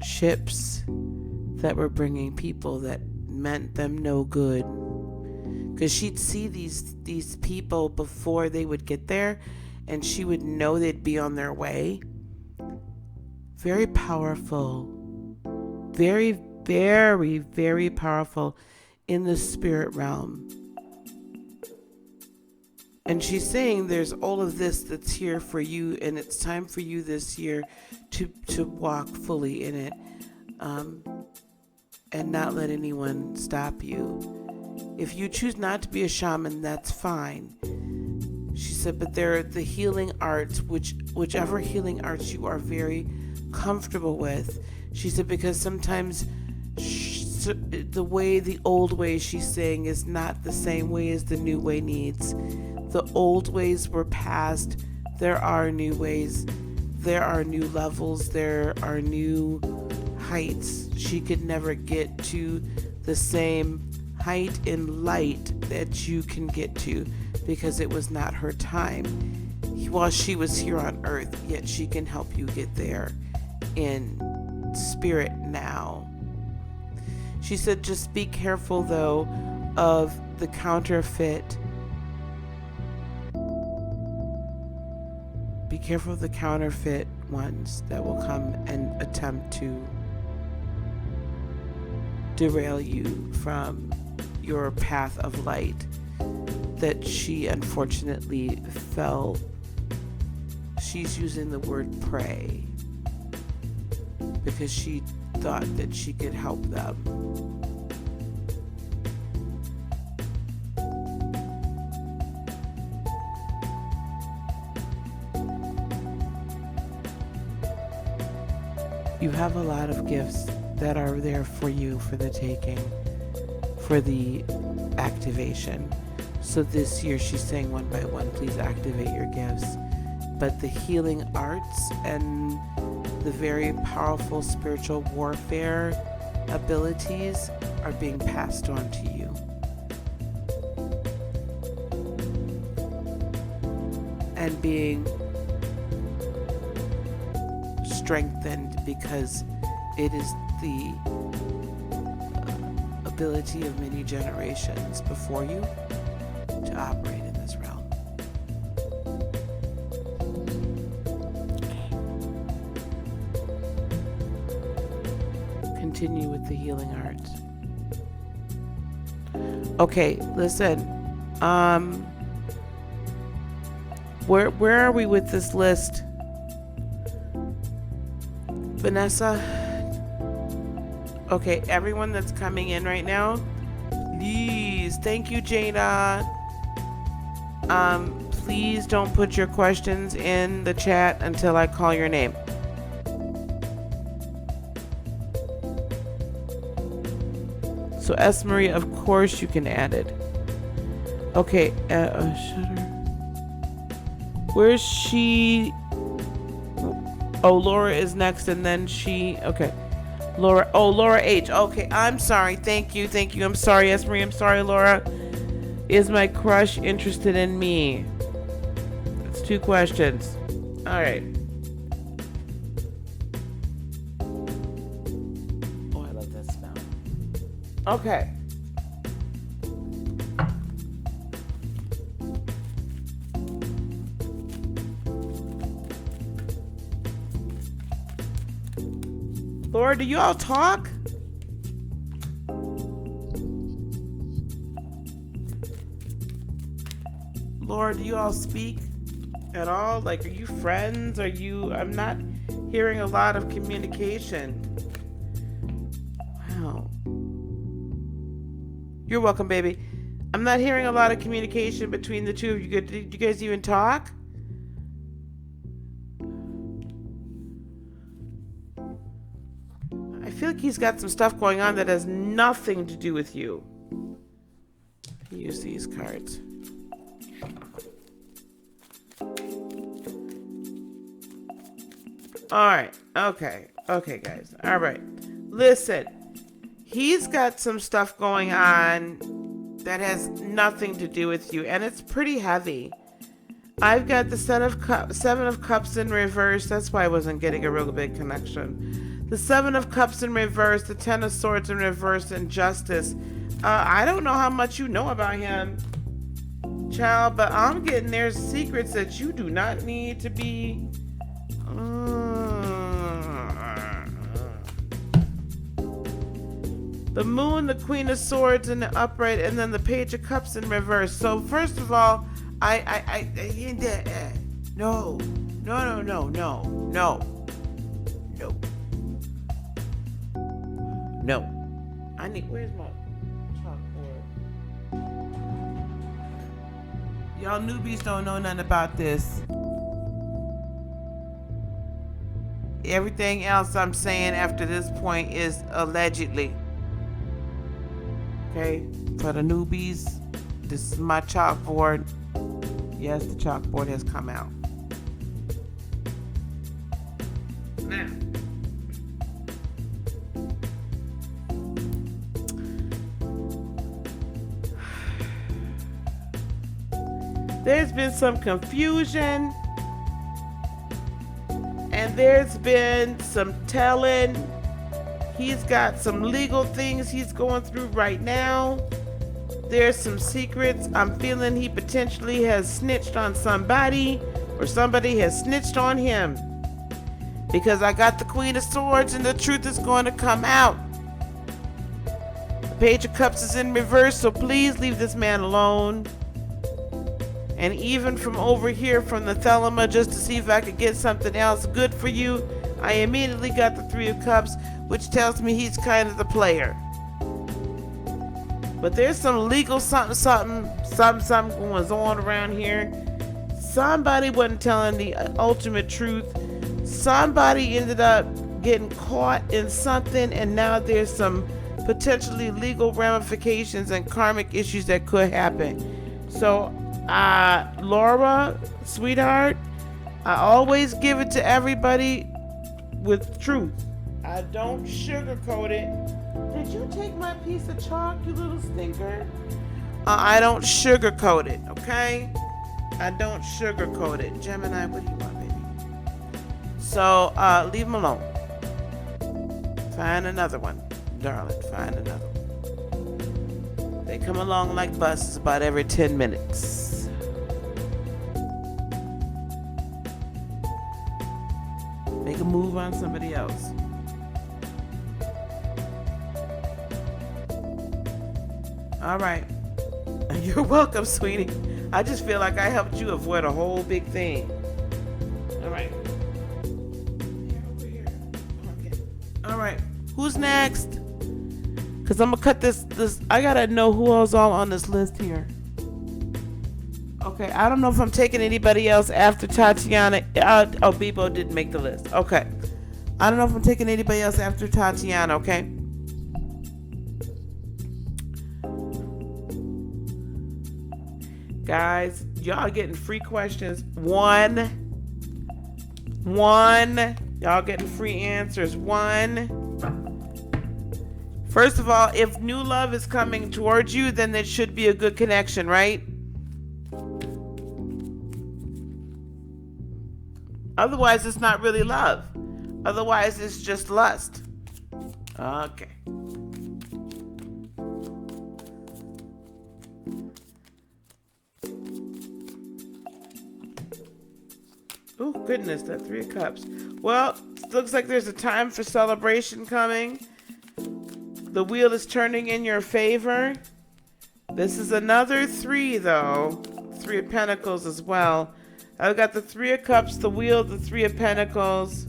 ships that were bringing people that meant them no good. Because she'd see these people before they would get there, and she would know they'd be on their way. Very powerful. Very, very, very powerful in the spirit realm. And she's saying there's all of this that's here for you, and it's time for you this year to walk fully in it. And not let anyone stop you. If you choose not to be a shaman, that's fine. She said, but they're the healing arts, whichever healing arts you are very comfortable with. She said, because sometimes the way, the old way, she's saying, is not the same way as the new way needs. The old ways were past. There are new ways. There are new levels. There are new heights. She could never get to the same height in light that you can get to, because it was not her time while she was here on earth, yet she can help you get there in spirit now. She said, just be careful though of the counterfeit. Be careful of the counterfeit ones that will come and attempt to derail you from your path of light that she unfortunately fell. She's using the word prey because she thought that she could help them. You have a lot of gifts that are there for you for the taking, for the activation. So this year she's saying one by one, please activate your gifts. But the healing arts and the very powerful spiritual warfare abilities are being passed on to you. And being strengthened, because it is the ability of many generations before you to operate in this realm. Continue with the healing arts. Okay, listen. Where are we with this list? Vanessa? Okay, everyone that's coming in right now, please, thank you, Jada. Please don't put your questions in the chat until I call your name. So S. Marie, of course you can add it. Okay, Shutter. Where's she? Oh, Laura is next, and then she. Okay, Laura. Oh, Laura H. Okay, I'm sorry. Thank you. I'm sorry, S. Marie. I'm sorry, Laura. Is my crush interested in me? That's 2 questions. All right. Oh, I love that smell. Okay. Laura, do you all talk? Laura, do you all speak at all? Like, are you friends? I'm not hearing a lot of communication. Wow. You're welcome, baby. I'm not hearing a lot of communication between the two of you. Did you guys even talk? I feel like he's got some stuff going on that has nothing to do with you. Use these cards. Alright. Okay, guys. Alright. Listen. He's got some stuff going on that has nothing to do with you, and it's pretty heavy. I've got the Seven of Cups in reverse. That's why I wasn't getting a real big connection. The Seven of Cups in reverse, the Ten of Swords in reverse, and Justice. I don't know how much you know about him, child, but I'm getting there's secrets that you do not need to be. The Moon, the Queen of Swords in the upright, and then the Page of Cups in reverse. So first of all, no. Where's my chalkboard? Y'all newbies don't know nothing about this. Everything else I'm saying after this point is allegedly. Okay? For the newbies, this is my chalkboard. Yes, the chalkboard has come out. Now, there's been some confusion, and there's been some telling. He's got some legal things he's going through right now. There's some secrets. I'm feeling he potentially has snitched on somebody, or somebody has snitched on him. Because I got the Queen of Swords and the truth is going to come out. The Page of Cups is in reverse, so please leave this man alone. And even from over here from the Thelema, just to see if I could get something else good for you, I immediately got the Three of Cups, which tells me he's kind of the player. But there's some legal something going on around here. Somebody wasn't telling the ultimate truth. Somebody ended up getting caught in something, and now there's some potentially legal ramifications and karmic issues that could happen. So, Laura, sweetheart, I always give it to everybody with truth. I don't sugarcoat it. Did you take my piece of chalk, you little stinker? I don't sugarcoat it, okay? I don't sugarcoat it. Gemini, what do you want, baby? So, leave him alone. Find another one, darling. Find another one. They come along like buses about every 10 minutes. Make a move on somebody else. All right. You're welcome, sweetie. I just feel like I helped you avoid a whole big thing. All right. Over here. Okay. All right. Who's next? Because I'm going to cut this. I got to know who else all on this list here. Okay. I don't know if I'm taking anybody else after Tatiana. Oh, Bebo didn't make the list. Okay. I don't know if I'm taking anybody else after Tatiana, okay? Guys, y'all getting free questions. One. Y'all getting free answers. One. First of all, if new love is coming towards you, then there should be a good connection, right? Otherwise, it's not really love. Otherwise, it's just lust. Okay. Oh, goodness, that Three of Cups. Well, looks like there's a time for celebration coming. The wheel is turning in your favor. This is another three, though. Three of Pentacles as well. I've got the Three of Cups, the wheel, the Three of Pentacles.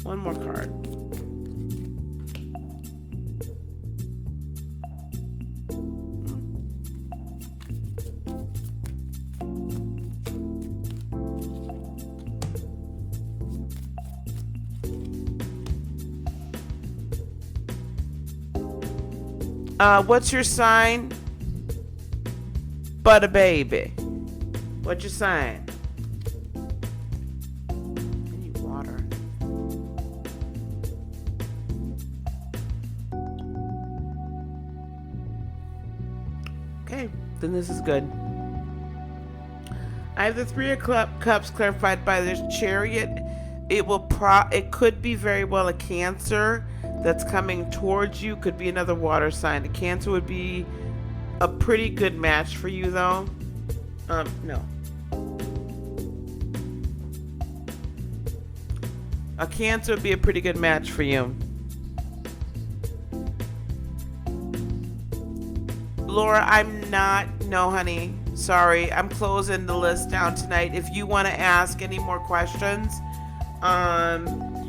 One more card. What's your sign? But a baby. What's your sign? I need water. Okay, then this is good. I have the Three of Cups clarified by this Chariot. It could be very well a Cancer that's coming towards you. Could be another water sign. A Cancer would be a pretty good match for you, though. No. A Cancer would be a pretty good match for you. Laura, no, honey. Sorry, I'm closing the list down tonight. If you want to ask any more questions,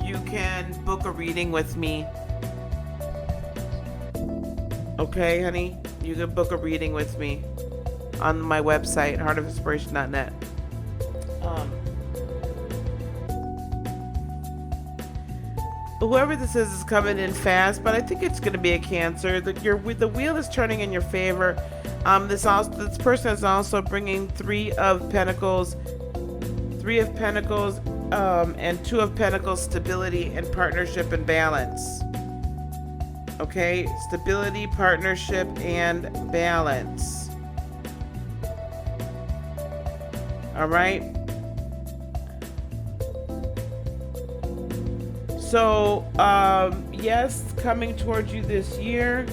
you can book a reading with me. Okay, honey? You can book a reading with me. on my website, heartofinspiration.net. Whoever this is coming in fast, but I think it's going to be a Cancer. The wheel is turning in your favor. This person is also bringing Three of Pentacles, and Two of Pentacles, stability and partnership and balance. Okay, stability, partnership, and balance. All right. So, yes, coming towards you this year.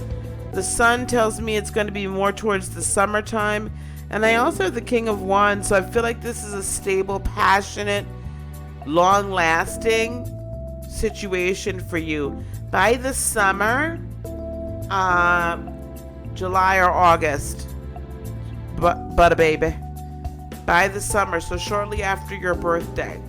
The sun tells me it's going to be more towards the summertime. And I also have the King of Wands, so I feel like this is a stable, passionate, long-lasting situation for you. By the summer, July or August, but a baby. By the summer, so shortly after your birthday,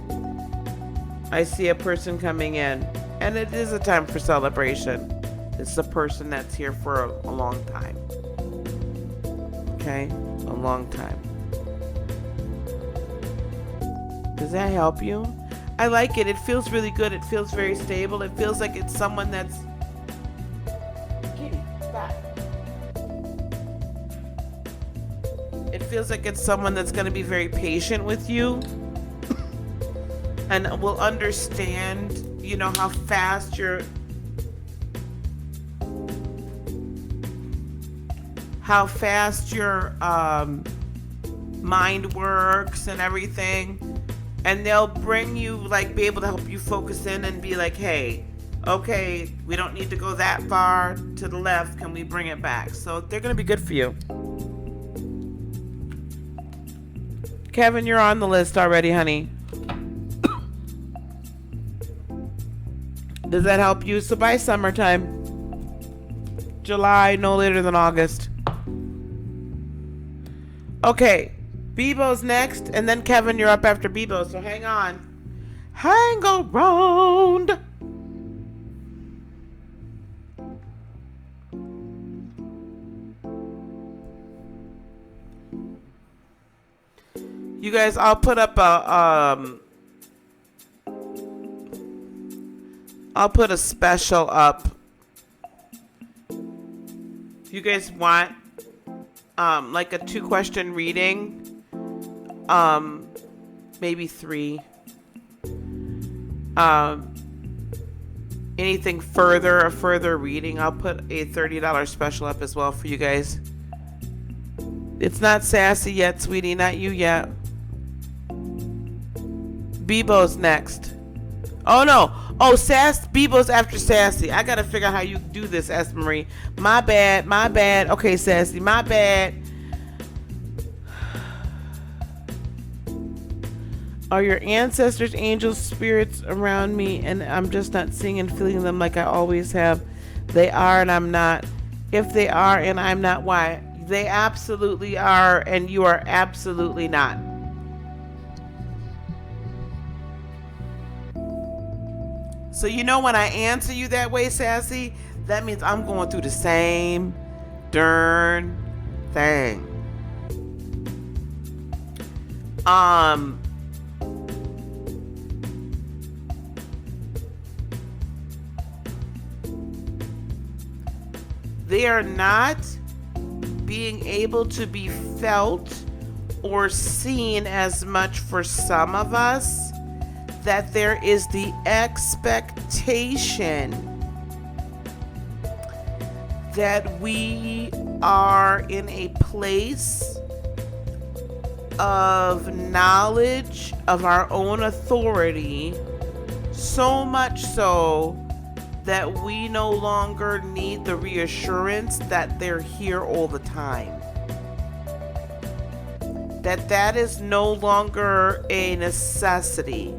I see a person coming in, and it is a time for celebration. It's a person that's here for a long time. Okay? A long time. Does that help you? I like it. It feels really good. It feels very stable. It feels like it's someone that's... Kitty, stop. It feels like it's someone that's going to be very patient with you and will understand, you know, how fast your mind works and everything. And they'll bring you, like, be able to help you focus in and be like, hey, okay, we don't need to go that far to the left. Can we bring it back? So they're going to be good for you. Kevin, you're on the list already, honey. Does that help you? So by summertime, July, no later than August. Okay, Bebo's next, and then Kevin, you're up after Bebo, so hang on. Hang around. You guys, I'll put up I'll put a special up. If you guys want like a 2-question reading, maybe 3. Anything further, a further reading, I'll put a $30 special up as well for you guys. It's not sassy yet, sweetie, not you yet. Bebo's next. Oh no. Oh, Bebo's after Sassy. I gotta figure out how you do this, S. Marie. My bad. Okay, Sassy, my bad. Are your ancestors, angels, spirits around me, and I'm just not seeing and feeling them like I always have? They are and I'm not. If they are and I'm not, why? They absolutely are, and you are absolutely not. So you know, when I answer you that way, Sassy, that means I'm going through the same darn thing. They are not being able to be felt or seen as much for some of us, that there is the expectation that we are in a place of knowledge of our own authority, so much so that we no longer need the reassurance that they're here all the time. That is no longer a necessity.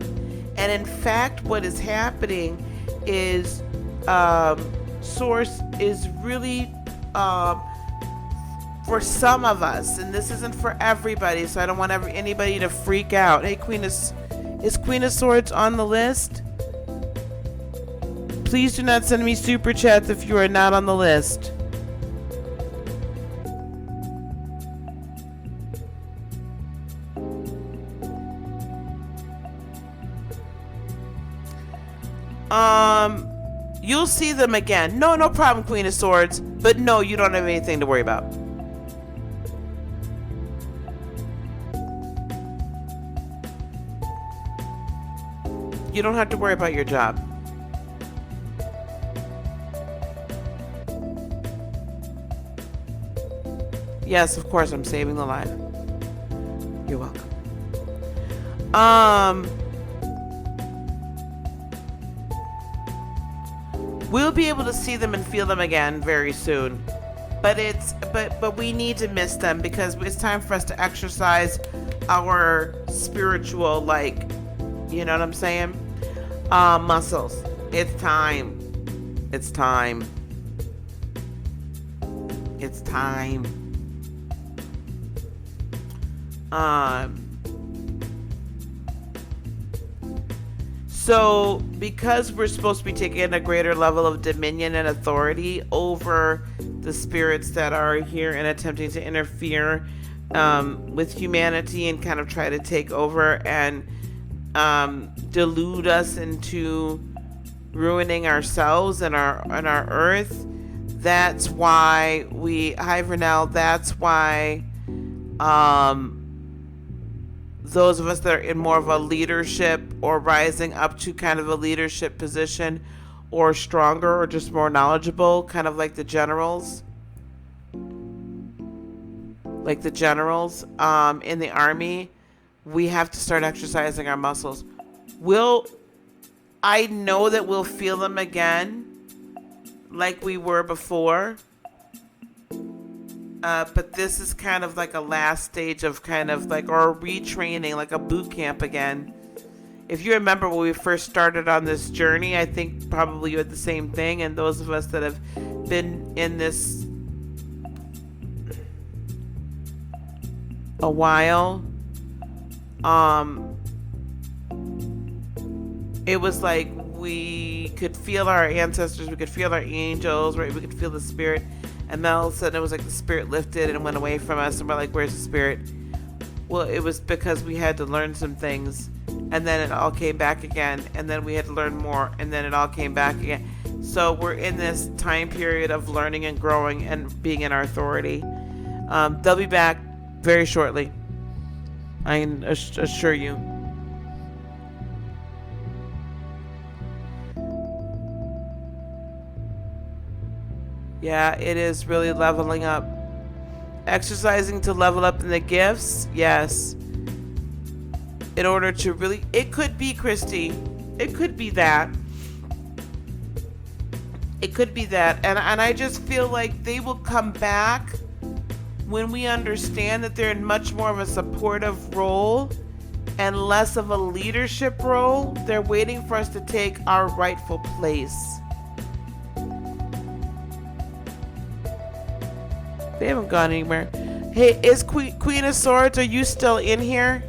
And in fact, what is happening is Source is really, for some of us, and this isn't for everybody, so I don't want anybody to freak out. Hey, is Queen of Swords on the list? Please do not send me super chats if you are not on the list. You'll see them again. No, no problem, Queen of Swords. But no, you don't have anything to worry about. You don't have to worry about your job. Yes, of course, I'm saving the life. You're welcome. We'll be able to see them and feel them again very soon. But we need to miss them because it's time for us to exercise our spiritual, like, you know what I'm saying? Muscles. It's time. It's time. It's time. So because we're supposed to be taking a greater level of dominion and authority over the spirits that are here and attempting to interfere with humanity and kind of try to take over and delude us into ruining ourselves and our earth. That's why hi Vernell, that's why those of us that are in more of a leadership or rising up to kind of a leadership position or stronger or just more knowledgeable, kind of like the generals. Like the generals in the army, we have to start exercising our muscles. I know that we'll feel them again like we were before. But this is kind of like a last stage of kind of like, or a retraining, like a boot camp again. If you remember when we first started on this journey, I think probably you had the same thing. And those of us that have been in this a while, it was like we could feel our ancestors, we could feel our angels, right? We could feel the spirit. And then all of a sudden it was like the spirit lifted and went away from us. And we're like, where's the spirit? Well, it was because we had to learn some things. And then it all came back again. And then we had to learn more. And then it all came back again. So we're in this time period of learning and growing and being in our authority. They'll be back very shortly. I can assure you. Yeah, it is really leveling up. Exercising to level up in the gifts, yes. In order to really, it could be, Christy. It could be that. It could be that. And I just feel like they will come back when we understand that they're in much more of a supportive role and less of a leadership role. They're waiting for us to take our rightful place. They haven't gone anywhere. Hey, is Queen of Swords, are you still in here?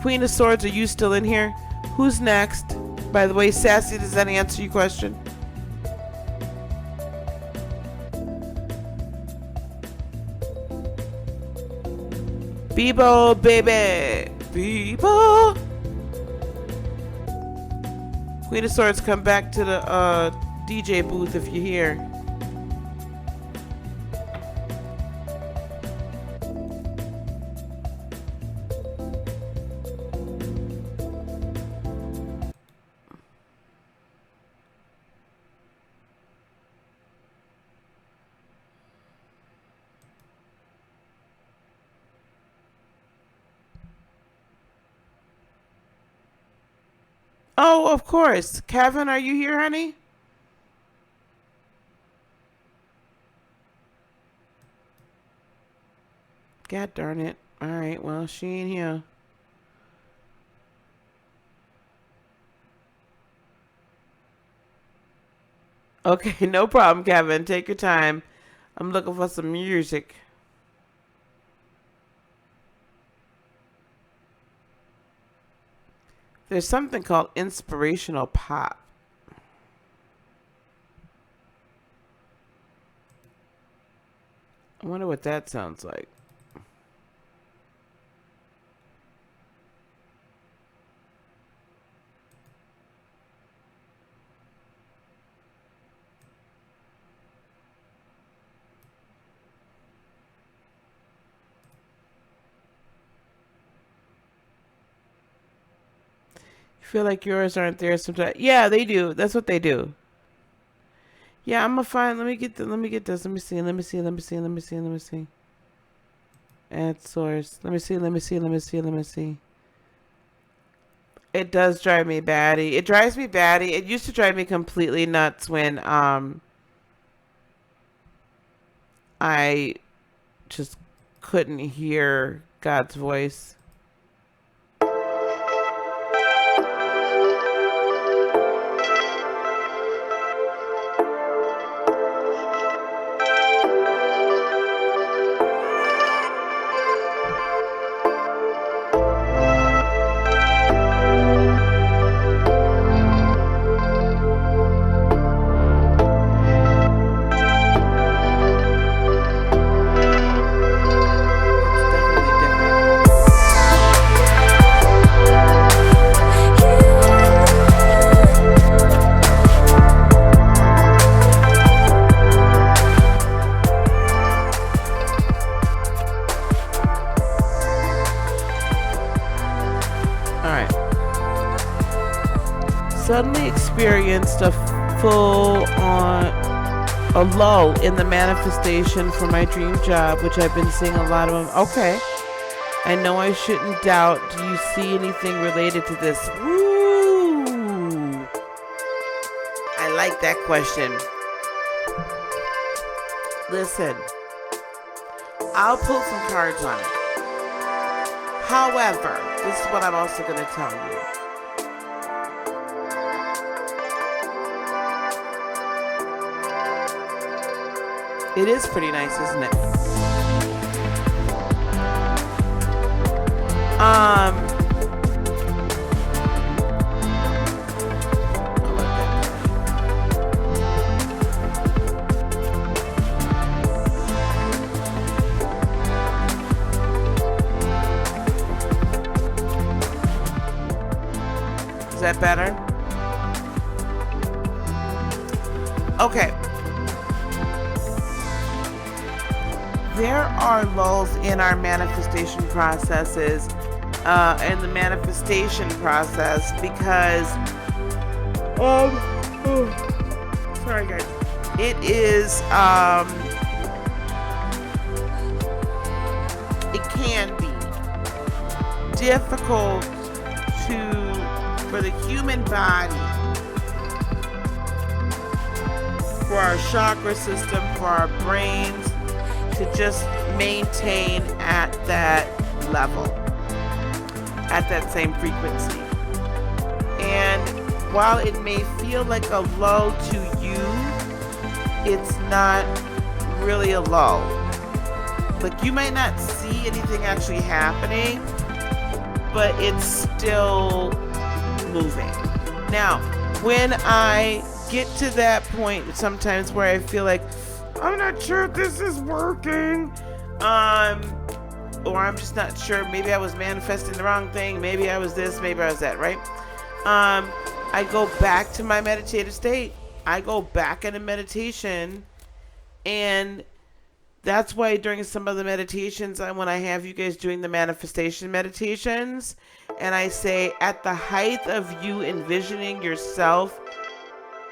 Queen of Swords, are you still in here? Who's next? By the way, Sassy, does that answer your question? Bebo, baby. Bebo. Queen of Swords, come back to the DJ booth if you're here. Oh, of course. Kevin, are you here, honey? God darn it. All right, well, she ain't here. Okay, no problem, Kevin. Take your time. I'm looking for some music. There's something called inspirational pop. I wonder what that sounds like. Feel like yours aren't there sometimes. Yeah, they do. That's what they do. Yeah, I'm gonna find. Let me get this. Let me see. Let me see. Add source. Let me see. It does drive me batty. It drives me batty. It used to drive me completely nuts when I just couldn't hear God's voice. Suddenly experienced a a lull in the manifestation for my dream job, which I've been seeing a lot of them. Okay. I know I shouldn't doubt. Do you see anything related to this? Woo! I like that question. Listen, I'll pull some cards on it. However, this is what I'm also going to tell you. It is pretty nice, isn't it? Is that better? Okay. There are lulls in our manifestation processes, and the manifestation process because, sorry guys, it is, it can be difficult for the human body, for our chakra system, for our brains, to just maintain at that level, at that same frequency. And while it may feel like a lull to you, it's not really a lull. Like, you might not see anything actually happening, but it's still moving. Now, when I get to that point sometimes where I feel like I'm not sure if this is working, or I'm just not sure, maybe I was manifesting the wrong thing, maybe I was this, maybe I was that, right? I go back to my meditative state. I go back into meditation, and that's why during some of the meditations, when I have you guys doing the manifestation meditations, and I say, at the height of you envisioning yourself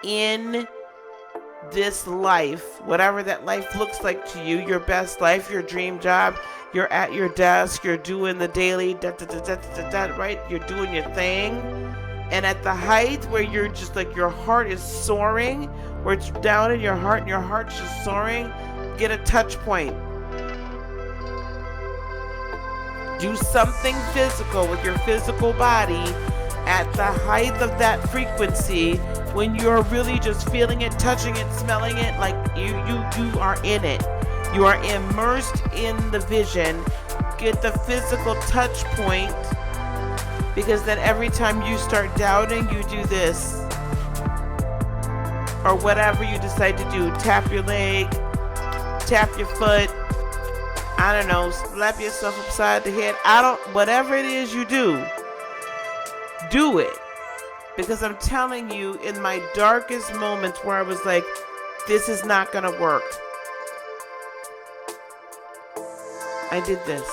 in this life, whatever that life looks like to you, your best life, your dream job, you're at your desk, you're doing the daily right? You're doing your thing. And at the height where you're just like, your heart is soaring, where it's down in your heart and your heart's just soaring, get a touch point. Do something physical with your physical body at the height of that frequency, when you're really just feeling it, touching it, smelling it, like you are in it. You are immersed in the vision. Get the physical touch point, because then every time you start doubting, you do this. Or whatever you decide to do. Tap your leg, tap your foot, I don't know, slap yourself upside the head. Whatever it is you do it. Because I'm telling you, in my darkest moments where I was like, this is not gonna work, I did this.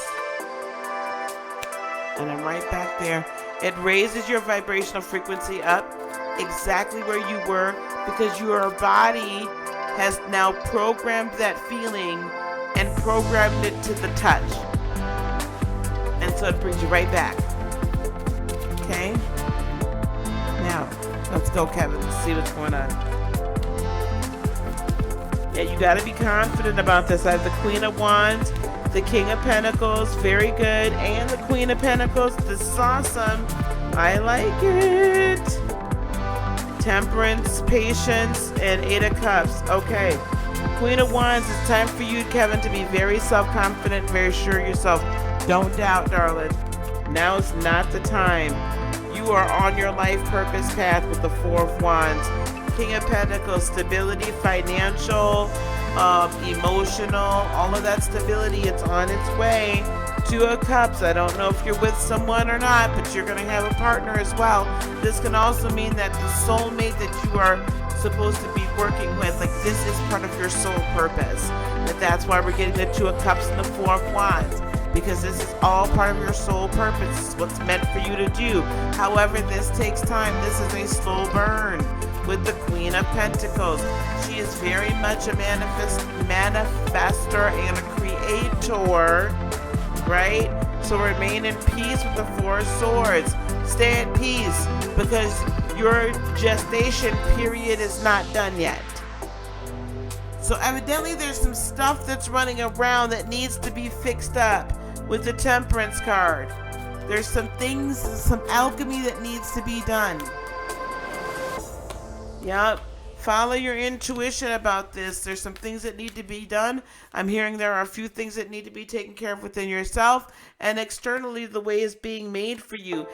And I'm right back there. It raises your vibrational frequency up exactly where you were, because your body has now programmed that feeling and programmed it to the touch. And so it brings you right back. Okay? Now, let's go, Kevin. Let's see what's going on. Yeah, you got to be confident about this. I have the Queen of Wands, the King of Pentacles, very good, and the Queen of Pentacles. This is awesome. I like it. Temperance, patience, and Eight of Cups. Okay. Queen of Wands, it's time for you, Kevin, to be very self-confident, very sure of yourself. Don't doubt, darling. Now is not the time. You are on your life purpose path with the Four of Wands. King of Pentacles, stability, financial, emotional, all of that stability, it's on its way. Two of Cups, I don't know if you're with someone or not, but you're going to have a partner as well. This can also mean that the soulmate that you are supposed to be working with, like, this is part of your soul purpose. But that's why we're getting the Two of Cups and the Four of Wands, because this is all part of your soul purpose. This is what's meant for you to do. However, this takes time. This is a slow burn. With the Queen of Pentacles, she is very much a manifestor and a creator, right? So remain in peace with the Four of Swords. Stay at peace, because your gestation period is not done yet. So evidently there's some stuff that's running around that needs to be fixed up with the Temperance card. There's some things, some alchemy that needs to be done. Yep. Follow your intuition about this. There's some things that need to be done. I'm hearing there are a few things that need to be taken care of within yourself, and externally the way is being made for you.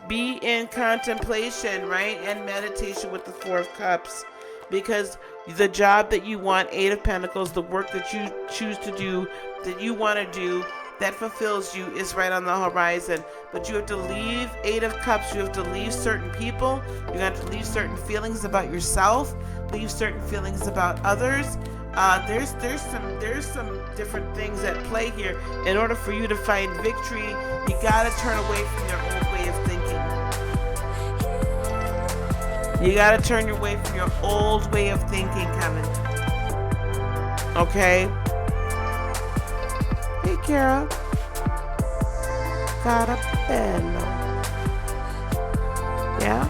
Be in contemplation, right? And meditation with the Four of Cups, because the job that you want, Eight of Pentacles, the work that you choose to do, that you want to do, that fulfills you, is right on the horizon. But you have to leave, Eight of Cups, you have to leave certain people, you have to leave certain feelings about yourself, leave certain feelings about others. There's some different things at play here. In order for you to find victory, you gotta turn away from your old way of thinking. You gotta turn your way from your old way of thinking, Kevin. Okay? Hey, Kara. Cara bello. Yeah?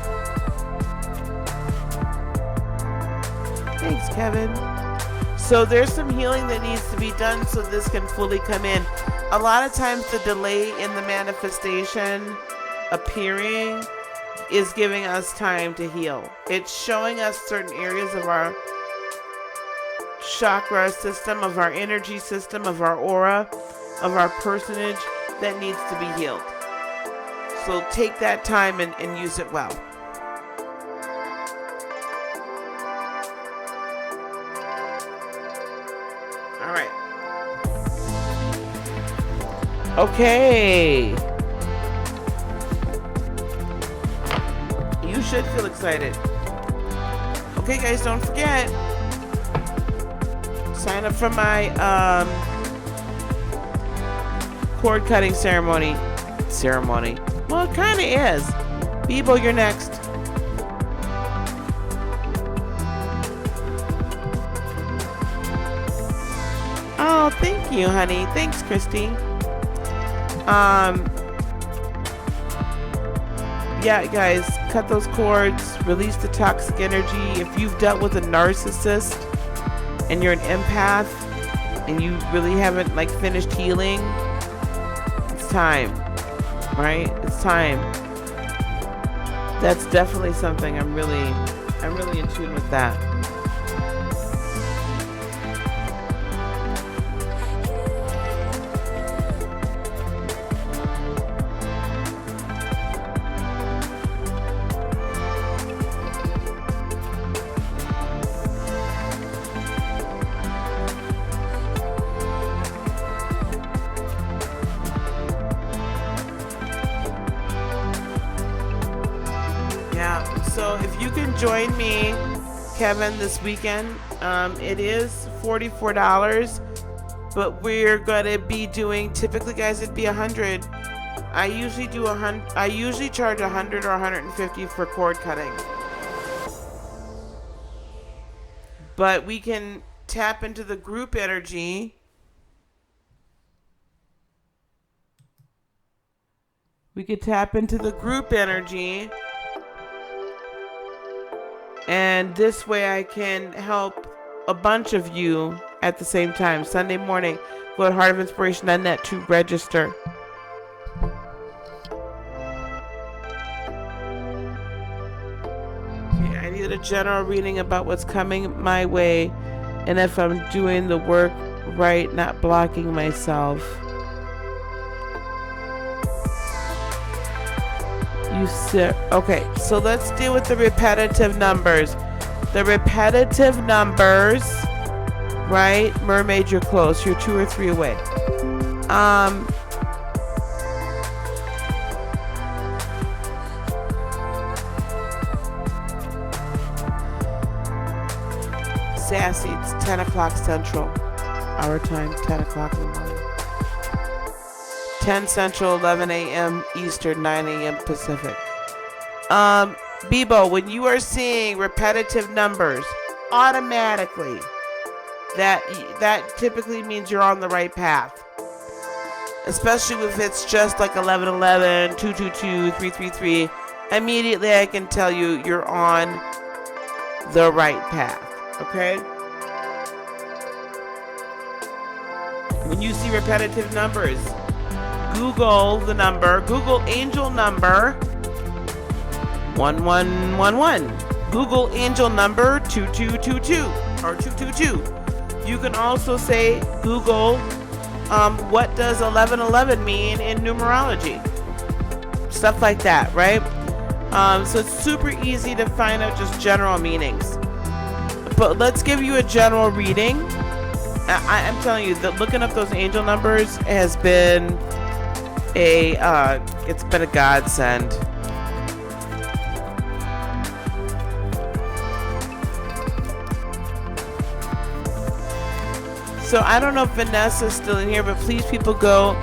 Thanks, Kevin. So there's some healing that needs to be done so this can fully come in. A lot of times the delay in the manifestation appearing is giving us time to heal. It's showing us certain areas of our chakra system, of our energy system, of our aura, of our personage that needs to be healed. So take that time and use it well. All right. Okay. You should feel excited. Okay, guys, don't forget. Sign up for my cord cutting ceremony. Well, it kind of is. Bebo, you're next. Oh, thank you, honey. Thanks, Christy. Yeah, guys, cut those cords, release the toxic energy. If you've dealt with a narcissist and you're an empath and you really haven't finished healing, it's time, right? It's time. That's definitely something I'm really in tune with that. So if you can join me, Kevin, this weekend, it is $44, but we're going to be doing, typically, guys, it'd be $100. I usually do I usually charge 100 or 150 for cord cutting. But we can tap into the group energy. We could tap into the group energy. And this way I can help a bunch of you at the same time. Sunday morning, go at heartofinspiration.net to register. Okay, I need a general reading about what's coming my way and if I'm doing the work right, not blocking myself. Okay, so let's deal with the repetitive numbers. The repetitive numbers, right? Mermaid, you're close. You're 2 or 3 away. Sassy, it's 10 o'clock Central. Our time, 10 o'clock in the morning. 10 Central, 11 a.m. Eastern, 9 a.m. Pacific. Bebo, when you are seeing repetitive numbers, automatically, that typically means you're on the right path. Especially if it's just like 1111, 222, 333. Immediately I can tell you you're on the right path. Okay? When you see repetitive numbers, Google the number, Google angel number 1111. Google angel number 2222 or 222. You can also say Google what does 1111 mean in numerology? Stuff like that, right? So it's super easy to find out just general meanings. But let's give you a general reading. I'm telling you that looking up those angel numbers has been it's been a godsend. So I don't know if Vanessa's still in here, but please people go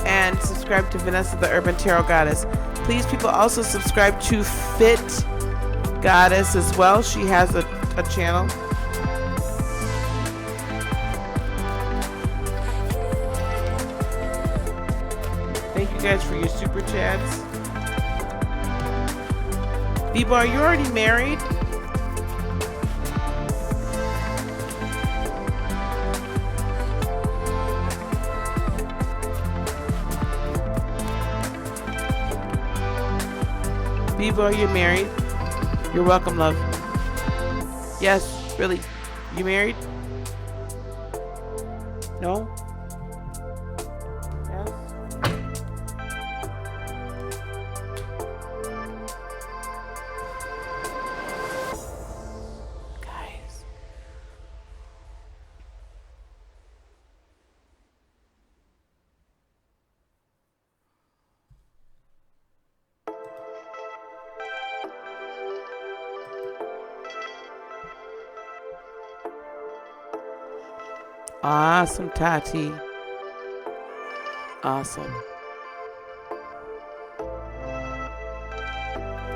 and subscribe to Vanessa the Urban Tarot Goddess. Please people also subscribe to Fit Goddess as well. She has a channel. Thank you guys for your super chats. Bebo, are you already married? Bebo, are you married? You're welcome, love. Yes, really. You married? No? Yes? Guys. Awesome, Tati. Awesome.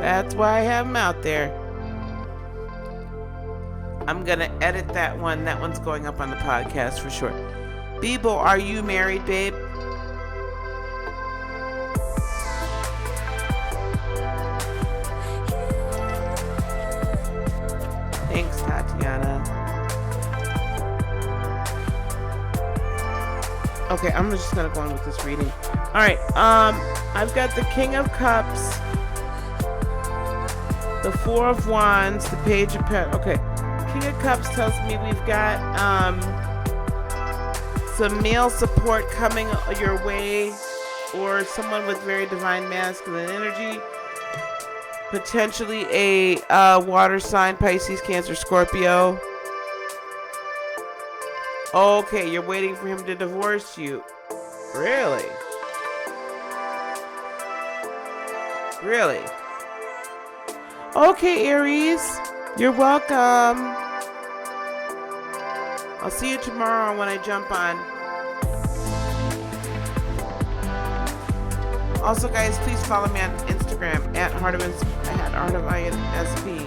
That's why I have them out there. I'm going to edit that one. That one's going up on the podcast for sure. Bebo, are you married, babe? Thanks, Tatiana. Okay, I'm just gonna go on with this reading. All right, I've got the King of Cups, the Four of Wands, the Page of Pentacles. Okay, King of Cups tells me we've got some male support coming your way, or someone with very divine masculine energy. Potentially a water sign, Pisces, Cancer, Scorpio. Okay, you're waiting for him to divorce you. Really? Really? Okay, Aries. You're welcome. I'll see you tomorrow when I jump on. Also, guys, please follow me on Instagram at Heart of INSP.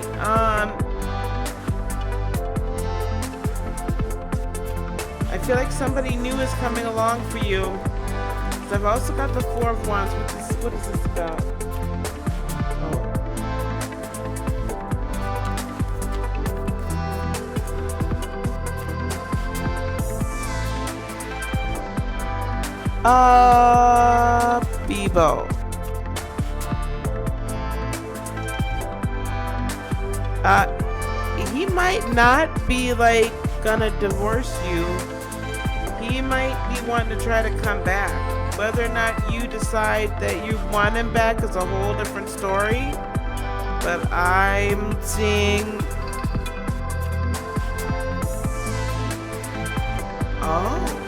I feel like somebody new is coming along for you. So I've also got the Four of Wands. What is this about? Bebo. He might not be like gonna divorce you. He might be wanting to try to come back. Whether or not you decide that you want him back is a whole different story. But I'm seeing... Oh.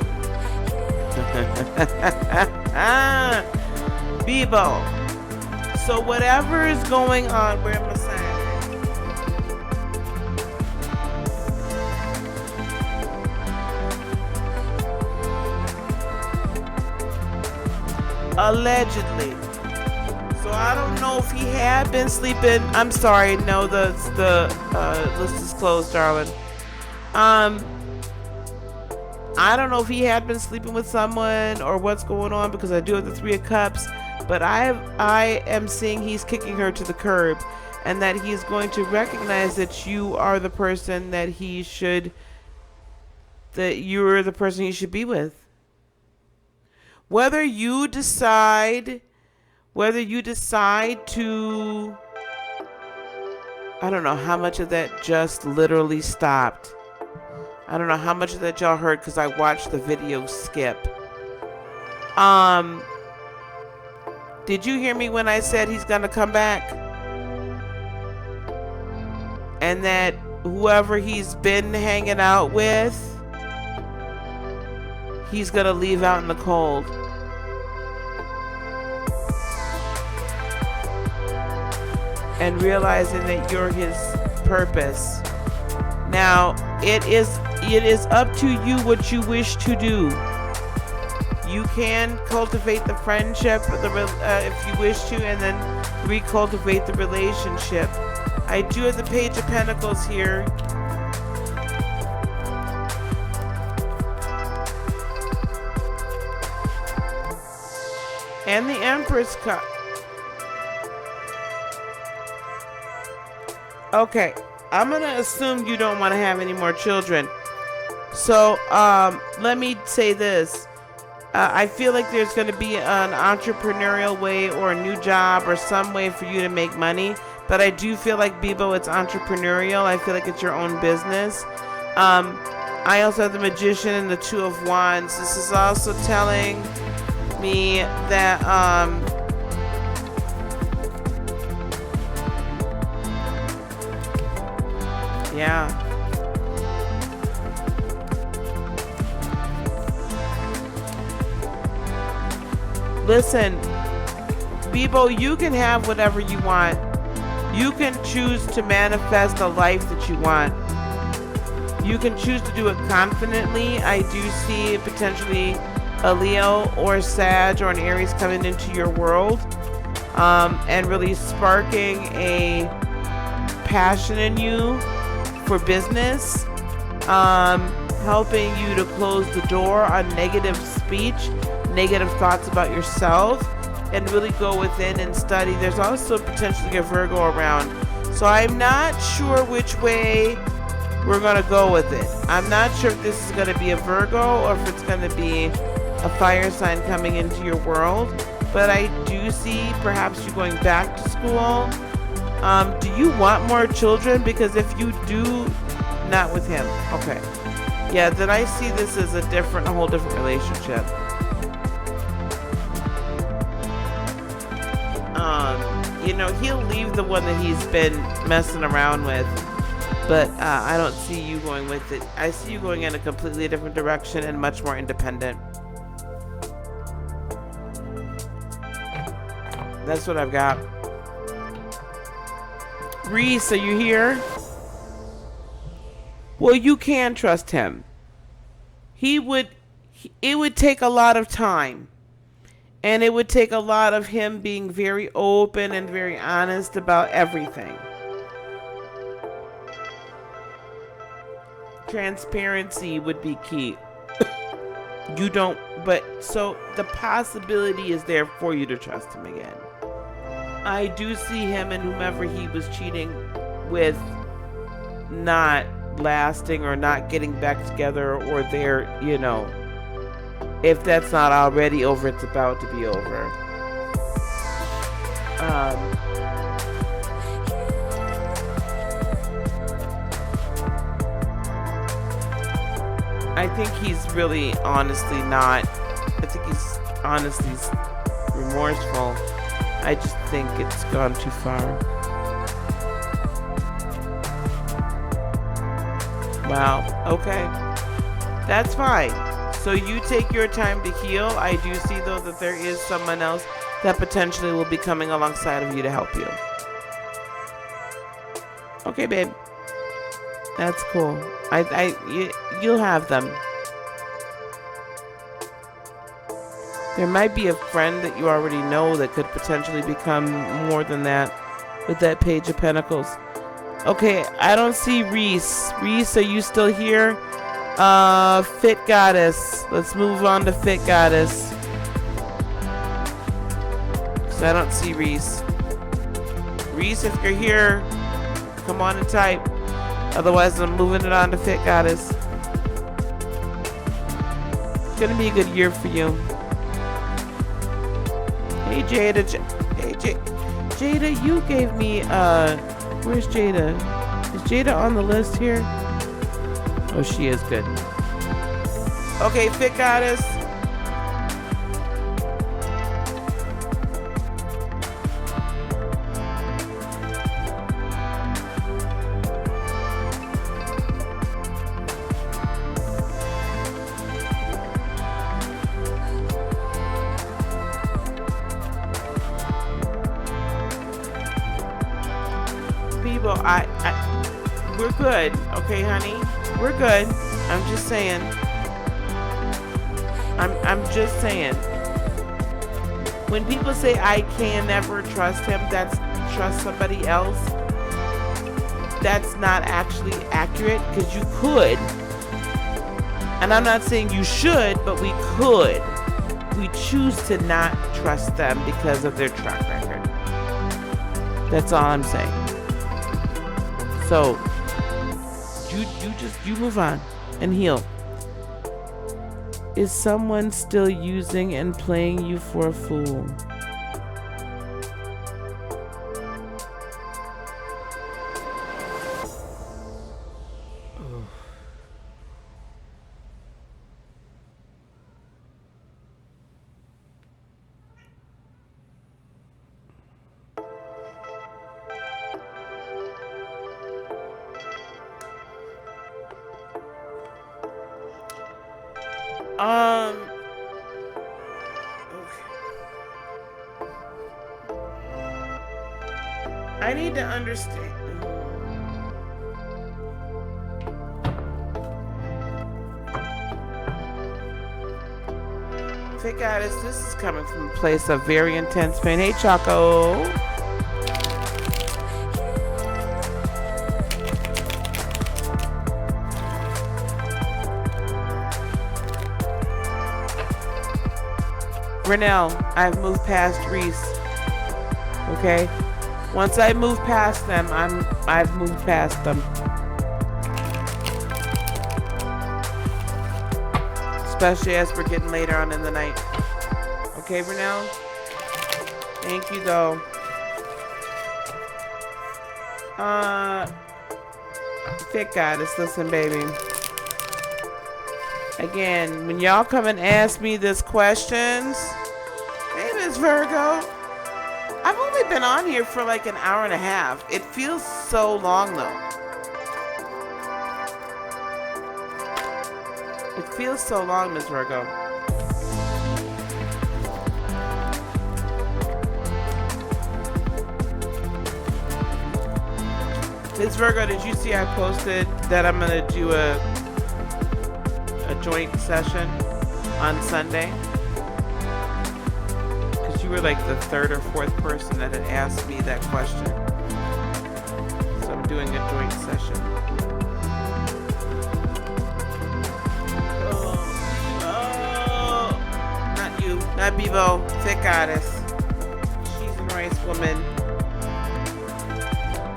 Bebo. So whatever is going on, where am I saying? Allegedly. So I don't know if he had been sleeping. I'm sorry. No, the list is closed, darling. I don't know if he had been sleeping with someone or what's going on, because I do have the Three of Cups, but I am seeing he's kicking her to the curb, and that he's going to recognize that you are the person that you're the person he should be with. Whether you decide to, I don't know how much of that just literally stopped. I don't know how much of that y'all heard, because I watched the video skip. Did you hear me when I said he's gonna come back? And that whoever he's been hanging out with, he's gonna leave out in the cold. And realizing that you're his purpose. Now, it is up to you what you wish to do. You can cultivate the friendship if you wish to, and then recultivate the relationship. I do have the Page of Pentacles here. And the Empress card. Okay, I'm gonna assume you don't want to have any more children. So, let me say this. I feel like there's going to be an entrepreneurial way or a new job or some way for you to make money. But I do feel like, Bebo, it's entrepreneurial. I feel like it's your own business. I also have the Magician and the Two of Wands. This is also telling me that, yeah. Listen, Bebo, you can have whatever you want. You can choose to manifest a life that you want. You can choose to do it confidently. I do see potentially a Leo or Sag or an Aries coming into your world, and really sparking a passion in you for business, helping you to close the door on negative speech, negative thoughts about yourself, and really go within and study. There's also potentially a Virgo around, so I'm not sure which way we're gonna go with it. I'm not sure if this is gonna be a Virgo or if it's gonna be a fire sign coming into your world, but I do see perhaps you going back to school. Do you want more children? Because if you do, not with him. Okay, yeah, then I see this as a whole different relationship. You know, he'll leave the one that he's been messing around with, but I don't see you going with it. I see you going in a completely different direction and much more independent. That's what I've got. Reese, are you here? Well, you can trust him. It would take a lot of time. And it would take a lot of him being very open and very honest about everything. Transparency would be key. You don't, but so the possibility is there for you to trust him again. I do see him and whomever he was cheating with not lasting or not getting back together, or they're, you know, if that's not already over, it's about to be over. I think he's really honestly not. I think he's honestly remorseful. I just think it's gone too far. Wow. Okay. That's fine. So you take your time to heal. I do see, though, that there is someone else that potentially will be coming alongside of you to help you. Okay, babe. That's cool. You'll have them. There might be a friend that you already know that could potentially become more than that with that Page of Pentacles. Okay, I don't see Reese. Reese, are you still here? Fit Goddess. Let's move on to Fit Goddess. Because I don't see Reese. Reese, if you're here, come on and type. Otherwise, I'm moving it on to Fit Goddess. It's going to be a good year for you. Hey, Jada. Jada, you gave me, where's Jada? Is Jada on the list here? Oh, she is good. Okay, Fit Goddess. People, we're good. Okay, honey? We're good. I'm just saying. I'm just saying. When people say I can never trust him, that's trust somebody else. That's not actually accurate, because you could. And I'm not saying you should, but we could. We choose to not trust them because of their track record. That's all I'm saying. So you move on and heal. Is someone still using and playing you for a fool? I need to understand. Fit Goddess, this is coming from a place of very intense pain. Hey, Choco. Renelle, I've moved past Reese. Okay? Once I move past them, I've moved past them. Especially as we're getting later on in the night. Okay, Renelle? Thank you, though. Fit Goddess, listen, baby. Again, when y'all come and ask me these questions, hey, Miss Virgo, I've only been on here for like an hour and a half. It feels so long, though. It feels so long, Miss Virgo. Miss Virgo, did you see I posted that I'm going to do a joint session on Sunday? were like the third or fourth person that had asked me that question. So I'm doing a joint session. Not you, not Bebo, Thick Goddess. She's a nice woman.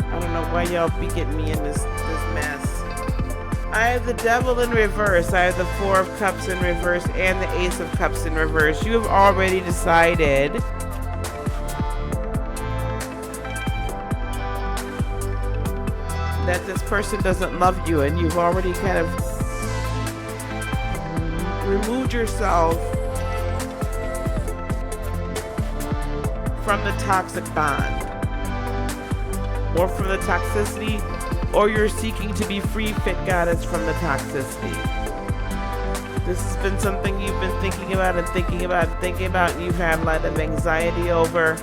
I don't know why y'all be getting me in this mess. I have the Devil in reverse. I have the Four of Cups in reverse and the Ace of Cups in reverse. You have already decided that this person doesn't love you, and you've already kind of removed yourself from the toxic bond or from the toxicity, or you're seeking to be free, Fit Goddess, from the toxicity. This has been something you've been thinking about and thinking about and thinking about, and you've had a lot of anxiety over,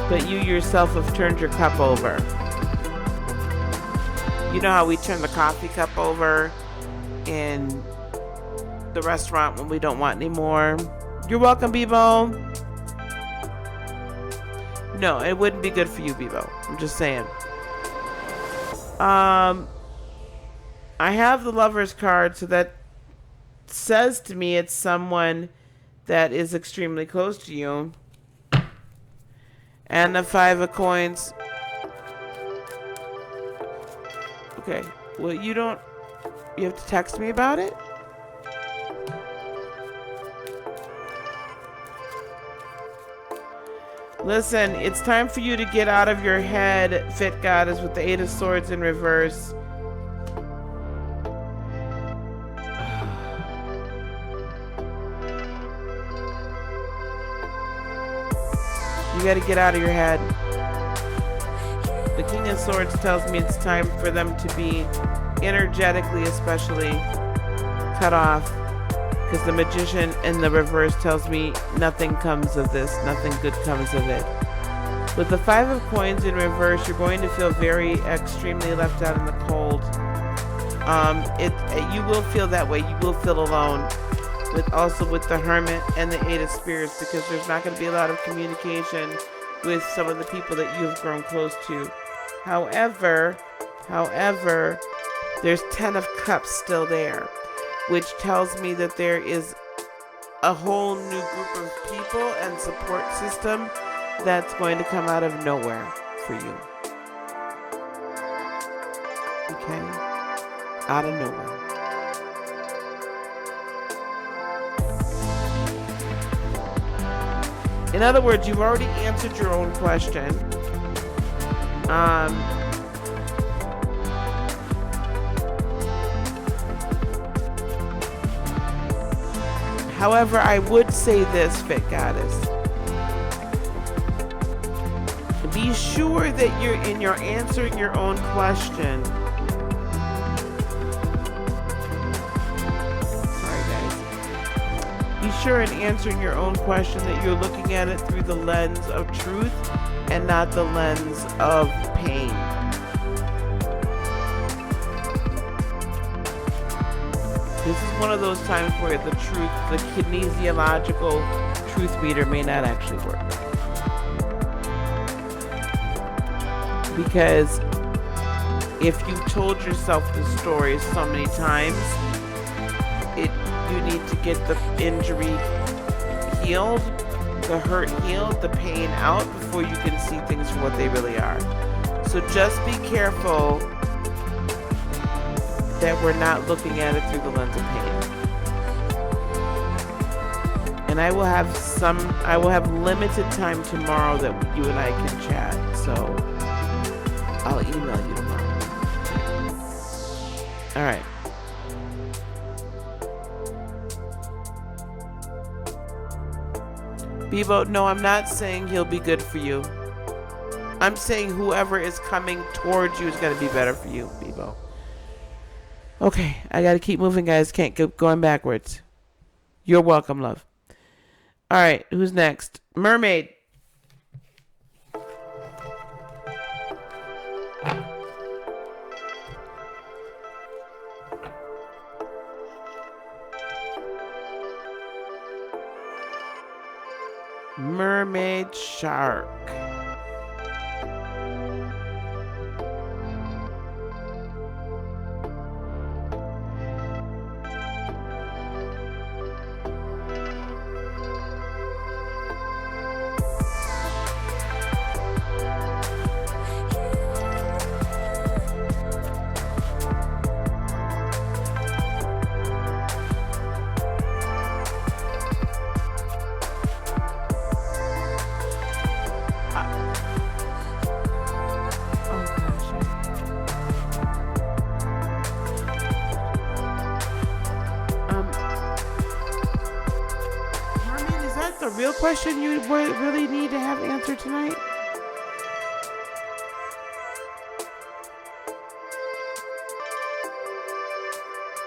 but you yourself have turned your cup over. You know how we turn the coffee cup over in the restaurant when we don't want any more? You're welcome, Bebo. No, it wouldn't be good for you, Bebo. I'm just saying. I have the Lover's card, so that says to me it's someone that is extremely close to you. And the Five of Coins. Okay. Well, you have to text me about it? Listen, it's time for you to get out of your head, Fit Goddess, with the Eight of Swords in reverse. You gotta get out of your head. The King of Swords tells me it's time for them to be energetically, especially, cut off. Because the Magician in the reverse tells me nothing comes of this. Nothing good comes of it. With the Five of Coins in reverse, you're going to feel very extremely left out in the cold. You will feel that way. You will feel alone. Also with the Hermit and the Eight of Spears, because there's not going to be a lot of communication with some of the people that you have grown close to. However, there's 10 of Cups still there, which tells me that there is a whole new group of people and support system that's going to come out of nowhere for you. Okay? Out of nowhere. In other words, you've already answered your own question. However, I would say this, Fit Goddess. Be sure that you're answering your own question. Sorry, guys. Be sure in answering your own question that you're looking at it through the lens of truth and not the lens of pain. This is one of those times where the kinesiological truth meter may not actually work. Because if you've told yourself the story so many times, you need to get the injury healed, the hurt healed, the pain out before you can see things for what they really are. So just be careful that we're not looking at it through the lens of pain. And I will have limited time tomorrow that you and I can chat. So I'll email you tomorrow. All right. Bebo, no, I'm not saying he'll be good for you. I'm saying whoever is coming towards you is going to be better for you, Bebo. Okay, I got to keep moving, guys. Can't keep going backwards. You're welcome, love. All right, who's next? Mermaid. mermaid shark. The real question you really need to have answered tonight?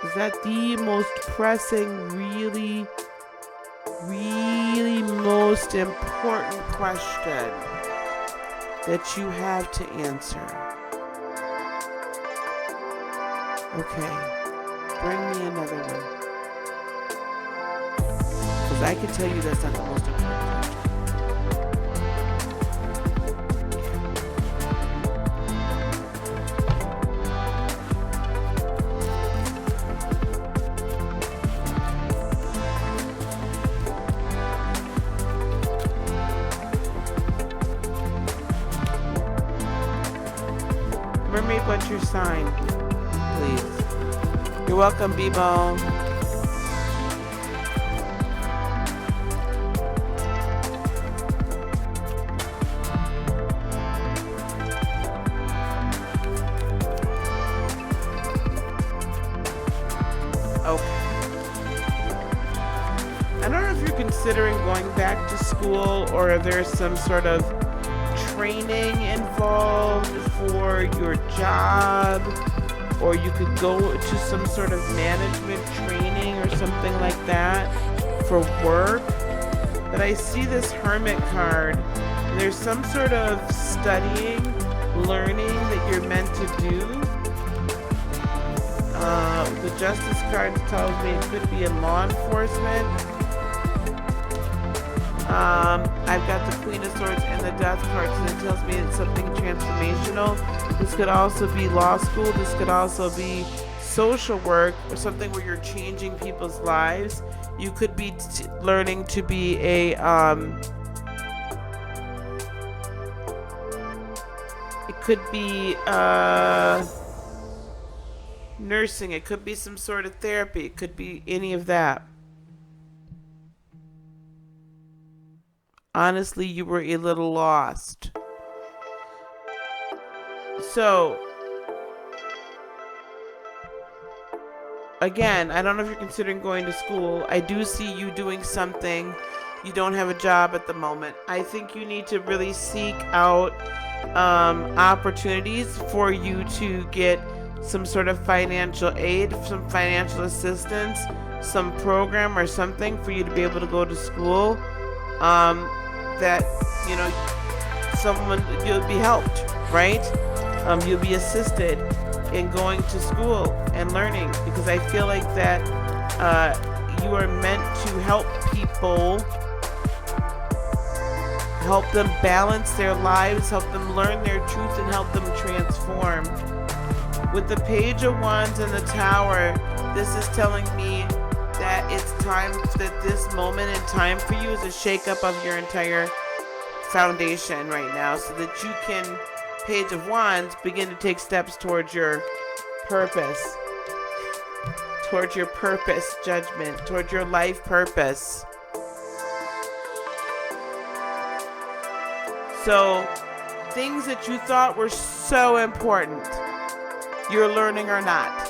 Is that the most pressing, really, really most important question that you have to answer? Okay, bring me another one. I can tell you that's not the most important question. Mermaid, what's your sign, please? You're welcome, Bebo. Considering going back to school, or there's some sort of training involved for your job, or you could go to some sort of management training or something like that for work. But I see this Hermit card. There's some sort of studying, learning that you're meant to do. The Justice card tells me it could be in law enforcement. I've got the Queen of Swords and the Death cards, and it tells me it's something transformational. This could also be law school. This could also be social work, or something where you're changing people's lives. You could be learning to be a it could be nursing. It could be some sort of therapy. It could be any of that. Honestly, you were a little lost. So, again, I don't know if you're considering going to school. I do see you doing something. You don't have a job at the moment. I think you need to really seek out opportunities for you to get some sort of financial aid, some financial assistance, some program or something for you to be able to go to school. That, you know, you'll be helped, right? You'll be assisted in going to school and learning, because I feel like that you are meant to help people, help them balance their lives, help them learn their truth, and help them transform. With the Page of Wands and the Tower, this is telling me that it's time, that this moment in time for you is a shakeup of your entire foundation right now, so that you can, Page of Wands, begin to take steps towards your purpose, judgment, towards your life purpose. So, things that you thought were so important, you're learning are not.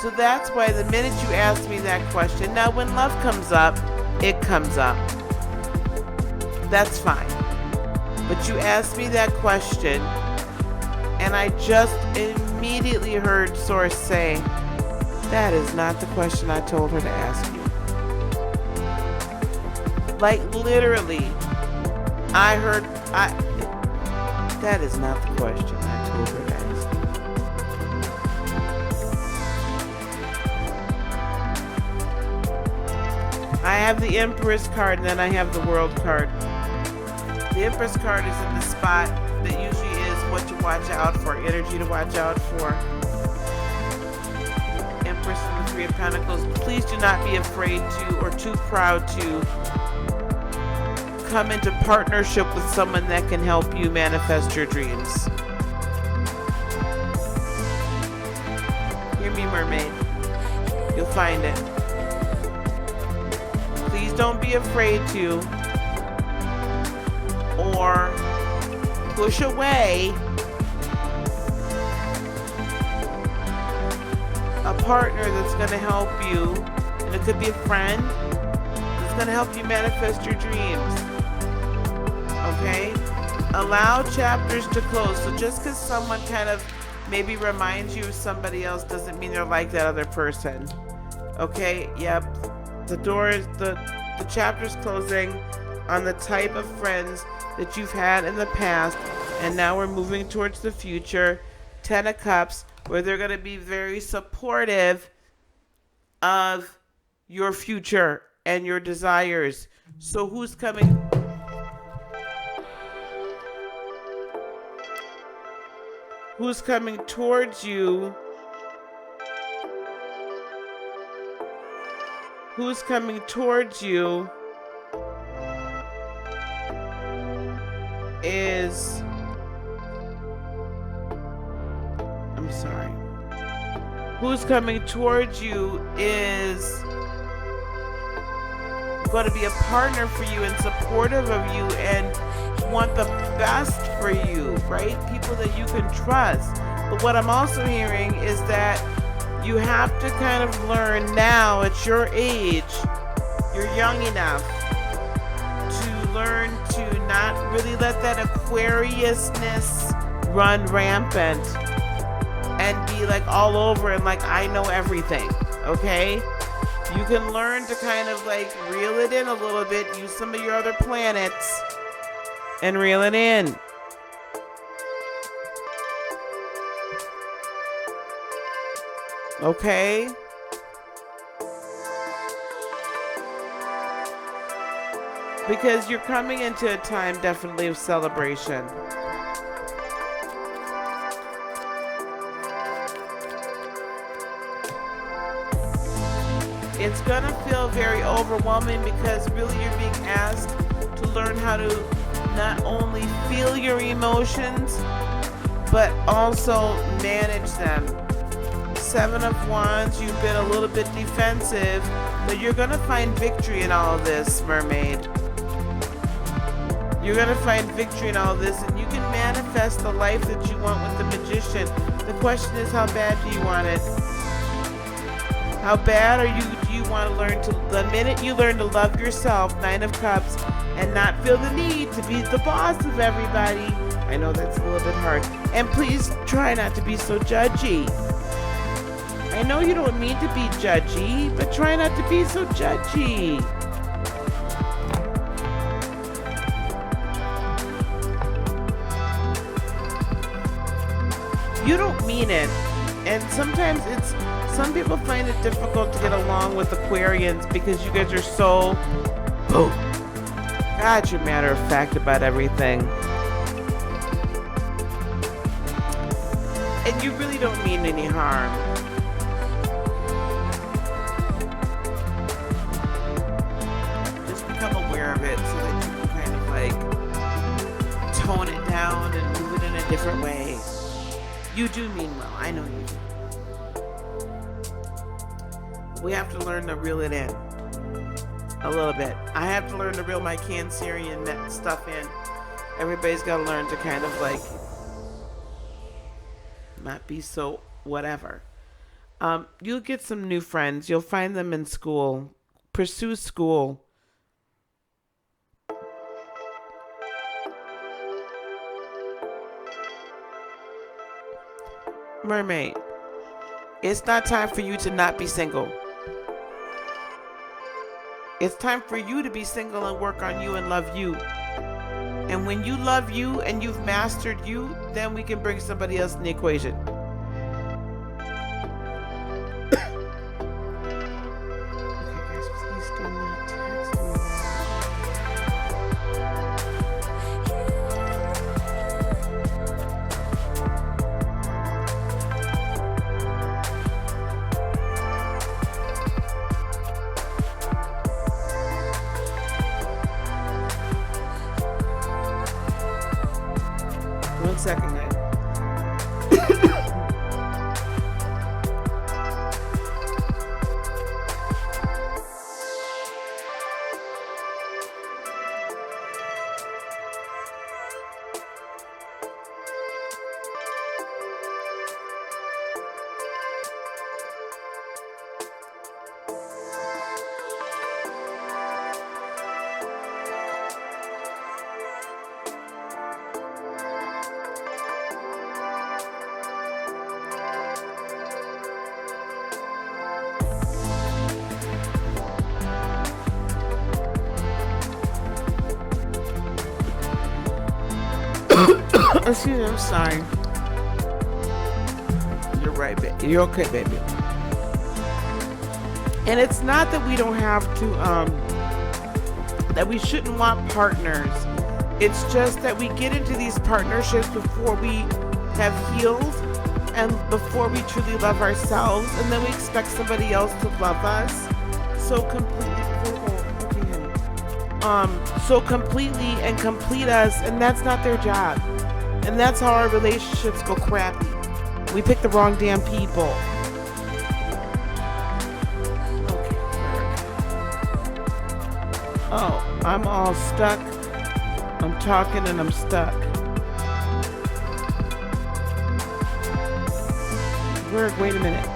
So that's why the minute you asked me that question, now when love comes up, it comes up. That's fine. But you asked me that question, and I just immediately heard Source say, that is not the question I told her to ask you. Like literally, that is not the question I told her to ask you. I have the Empress card, and then I have the World card. The Empress card is in the spot that usually is what to watch out for, energy to watch out for. Empress and the Three of Pentacles. Please do not be afraid to or too proud to come into partnership with someone that can help you manifest your dreams. Hear me, mermaid. You'll find it. Please don't be afraid to or push away a partner that's going to help you, and it could be a friend that's going to help you manifest your dreams. Okay? Allow chapters to close. So just because someone kind of maybe reminds you of somebody else doesn't mean they're like that other person. Okay? Yep. The door is the chapter's closing on the type of friends that you've had in the past, and now we're moving towards the future. 10 of Cups, where they're going to be very supportive of your future and your desires. So who's coming? Who's coming towards you? Who's coming towards you is, I'm sorry. Who's coming towards you is going to be a partner for you and supportive of you and want the best for you, right? People that you can trust. But what I'm also hearing is that you have to kind of learn now at your age, you're young enough to learn to not really let that Aquariusness run rampant and be like all over and like, I know everything, okay? You can learn to kind of like reel it in a little bit, use some of your other planets and reel it in. Okay? Because you're coming into a time definitely of celebration. It's gonna feel very overwhelming because really you're being asked to learn how to not only feel your emotions, but also manage them. 7 of Wands, you've been a little bit defensive, but you're gonna find victory in all of this, mermaid. You're gonna find victory in all of this, and you can manifest the life that you want with the Magician. The question is, how bad do you want it? How bad do you want to learn to, the minute you learn to love yourself, 9 of Cups, and not feel the need to be the boss of everybody. I know that's a little bit hard. And please try not to be so judgy. I know you don't mean to be judgy, but try not to be so judgy. You don't mean it. And sometimes some people find it difficult to get along with Aquarians because you guys are so, God, you're matter of fact about everything. And you really don't mean any harm. Just become aware of it so that you can kind of like tone it down and move it in a different way. You do mean well. I know you do. We have to learn to reel it in a little bit. I have to learn to reel my Cancerian stuff in. Everybody's got to learn to kind of like not be so whatever. You'll get some new friends. You'll find them in school. Pursue school. Mermaid, it's not time for you to not be single. It's time for you to be single and work on you and love you. And when you love you and you've mastered you, then we can bring somebody else in the equation. Okay, guys, please do not. second, guys. Excuse me, I'm sorry. You're right, baby. You're okay, baby. And it's not that we don't have to, that we shouldn't want partners. It's just that we get into these partnerships before we have healed and before we truly love ourselves, and then we expect somebody else to love us so completely. So completely and complete us, and that's not their job. And that's how our relationships go crappy. We pick the wrong damn people. Okay. Oh, I'm all stuck. I'm talking and I'm stuck. Wait a minute.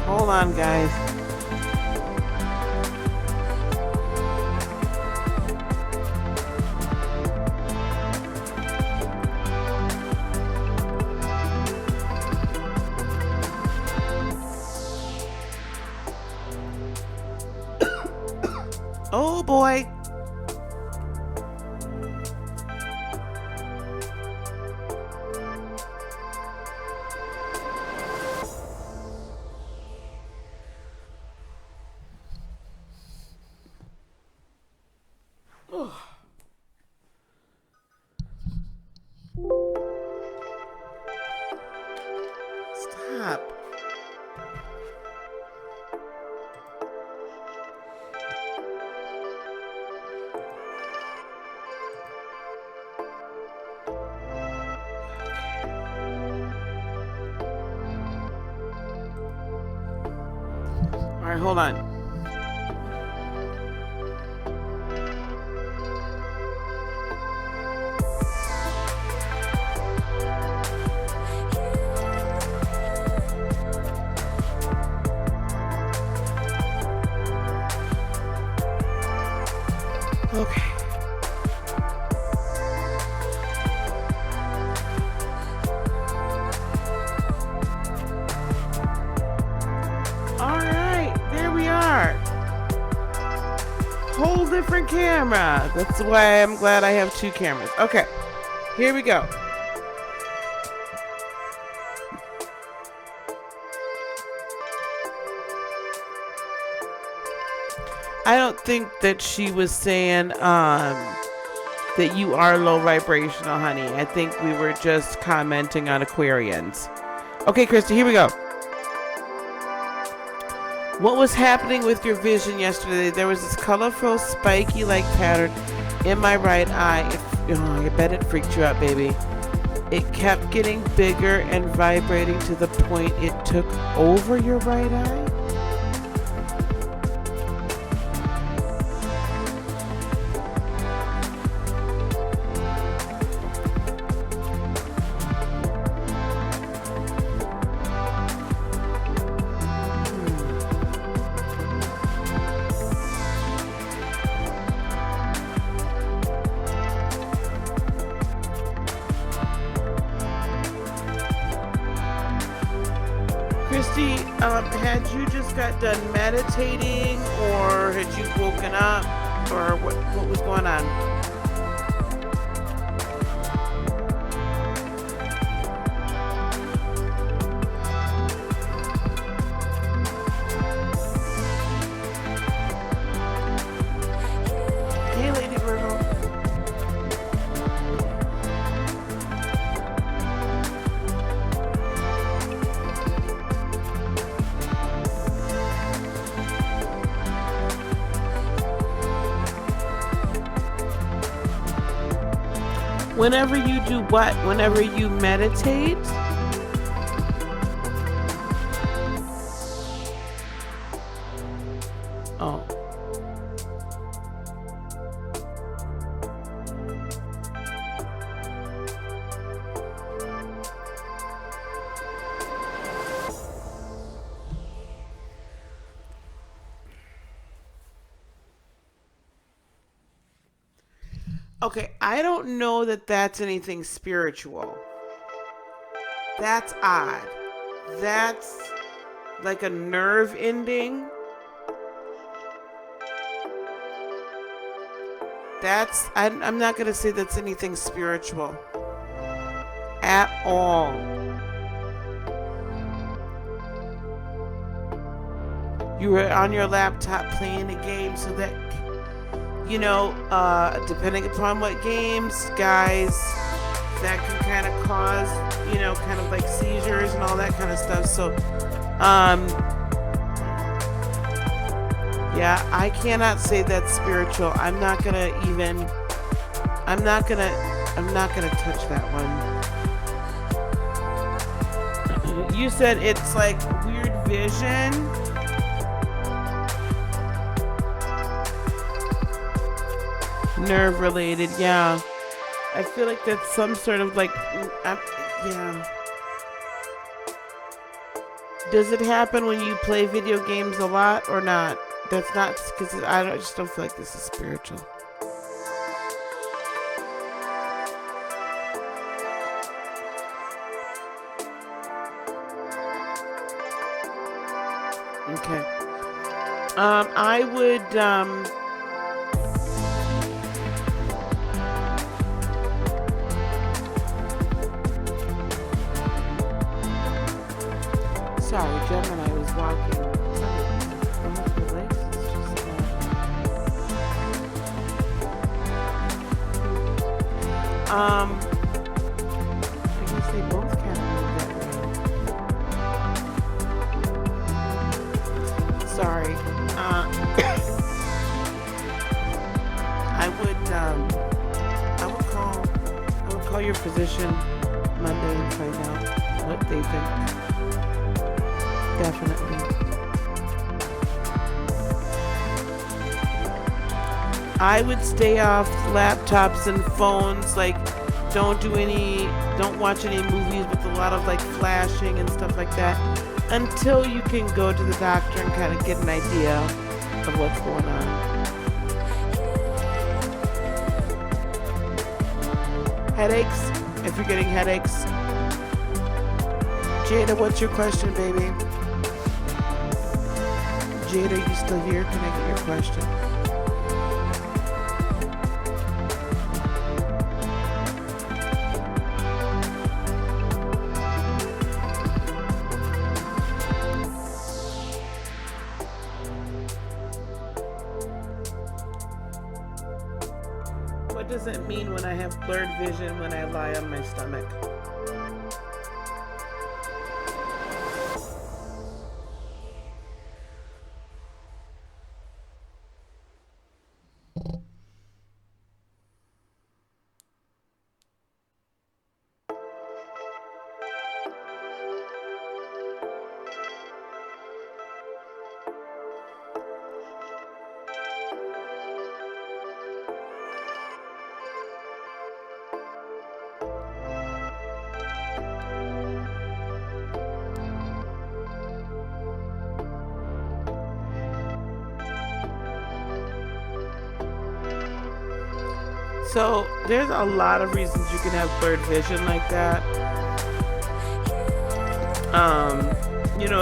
Hold on, guys. Oh boy. Stop. All right, hold on. Okay. All right, there we are. Whole different camera. That's why I'm glad I have two cameras. Okay, here we go. I don't think that she was saying that you are low vibrational, honey. I think we were just commenting on Aquarians. Okay, Christy, here we go. What was happening with your vision yesterday? There was this colorful, spiky-like pattern in my right eye. I bet it freaked you out, baby. It kept getting bigger and vibrating to the point it took over your right eye. Christy, had you just got done meditating, or had you woken up, or what was going on? Hey, Lady Virgo. Whenever you do what? Whenever you meditate? Oh. Okay, I don't know that that's anything spiritual. That's odd. That's like a nerve ending. I'm not going to say that's anything spiritual at all. You were on your laptop playing a game, so that, depending upon what games, guys, that can kind of cause, kind of like seizures and all that kind of stuff. So, yeah, I cannot say that's spiritual. I'm not gonna touch that one. You said it's like weird vision. Nerve related, yeah. I feel like that's some sort of like, yeah. Does it happen when you play video games a lot or not? That's not, because I just don't feel like this is spiritual. Okay. I would, sorry, Gemini was walking. I guess they both kind of move that way. Sorry. I would call your physician Monday and find out what they think. Definitely. I would stay off laptops and phones. Like, don't watch any movies with a lot of like flashing and stuff like that until you can go to the doctor and kind of get an idea of what's going on. Headaches, if you're getting headaches. Jada, what's your question, baby? Jada, you still here? Can I get your question? What does it mean when I have blurred vision when I lie on my stomach? So there's a lot of reasons you can have blurred vision like that.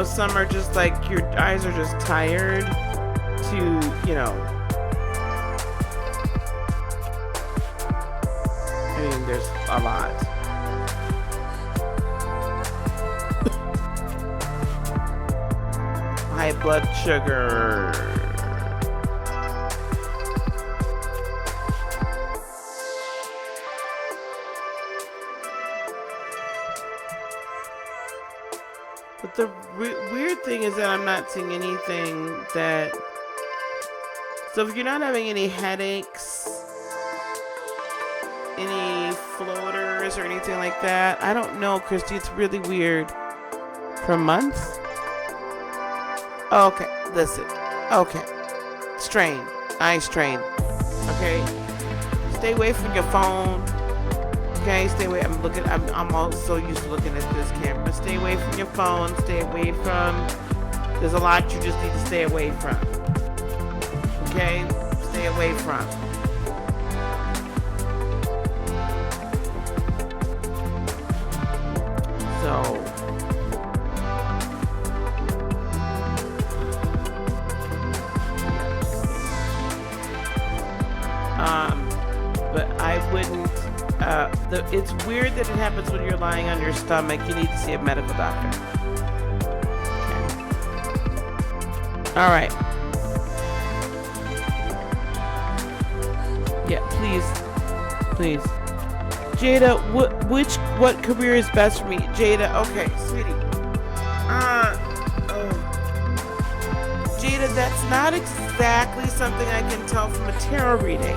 Some are just like your eyes are just tired to, there's a lot. High blood sugar. But the weird thing is that I'm not seeing anything that... So if you're not having any headaches, any floating Mars or anything like that. I don't know, Christy. It's really weird. For months? Okay, listen. Okay. Strain. Eye strain. Okay? Stay away from your phone. Okay? Stay away. I'm also used to looking at this camera. Stay away from your phone. Stay away from... There's a lot you just need to stay away from. Okay? Stay away from. So... but I wouldn't, it's weird that it happens when you're lying on your stomach. You need to see a medical doctor. Okay. All right. Yeah, please. Jada, what career is best for me? Jada, okay, sweetie. Jada, that's not exactly something I can tell from a tarot reading.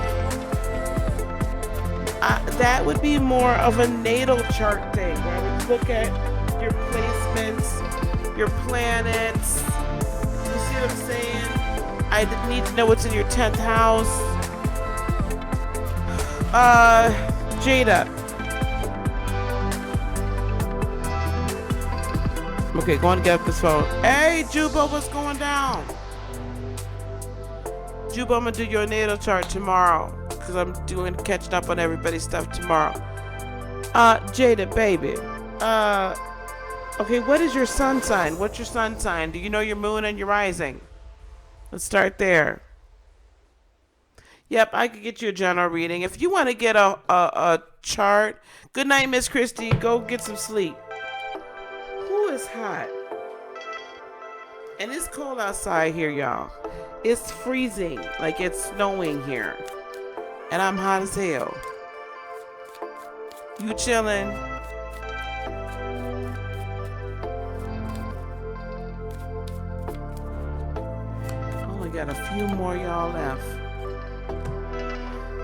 That would be more of a natal chart thing, where I would look at your placements, your planets. You see what I'm saying? I need to know what's in your 10th house. Jada. Okay, go on and get up this phone. Hey, Juba, what's going down? Juba, I'm gonna do your natal chart tomorrow, because I'm catching up on everybody's stuff tomorrow. Jada, baby. Okay, what is your sun sign? What's your sun sign? Do you know your moon and your rising? Let's start there. Yep, I could get you a general reading. If you want to get a chart, good night, Miss Christie. Go get some sleep. Who is hot? And it's cold outside here, y'all. It's freezing, like it's snowing here. And I'm hot as hell. You chilling? Only got a few more y'all left.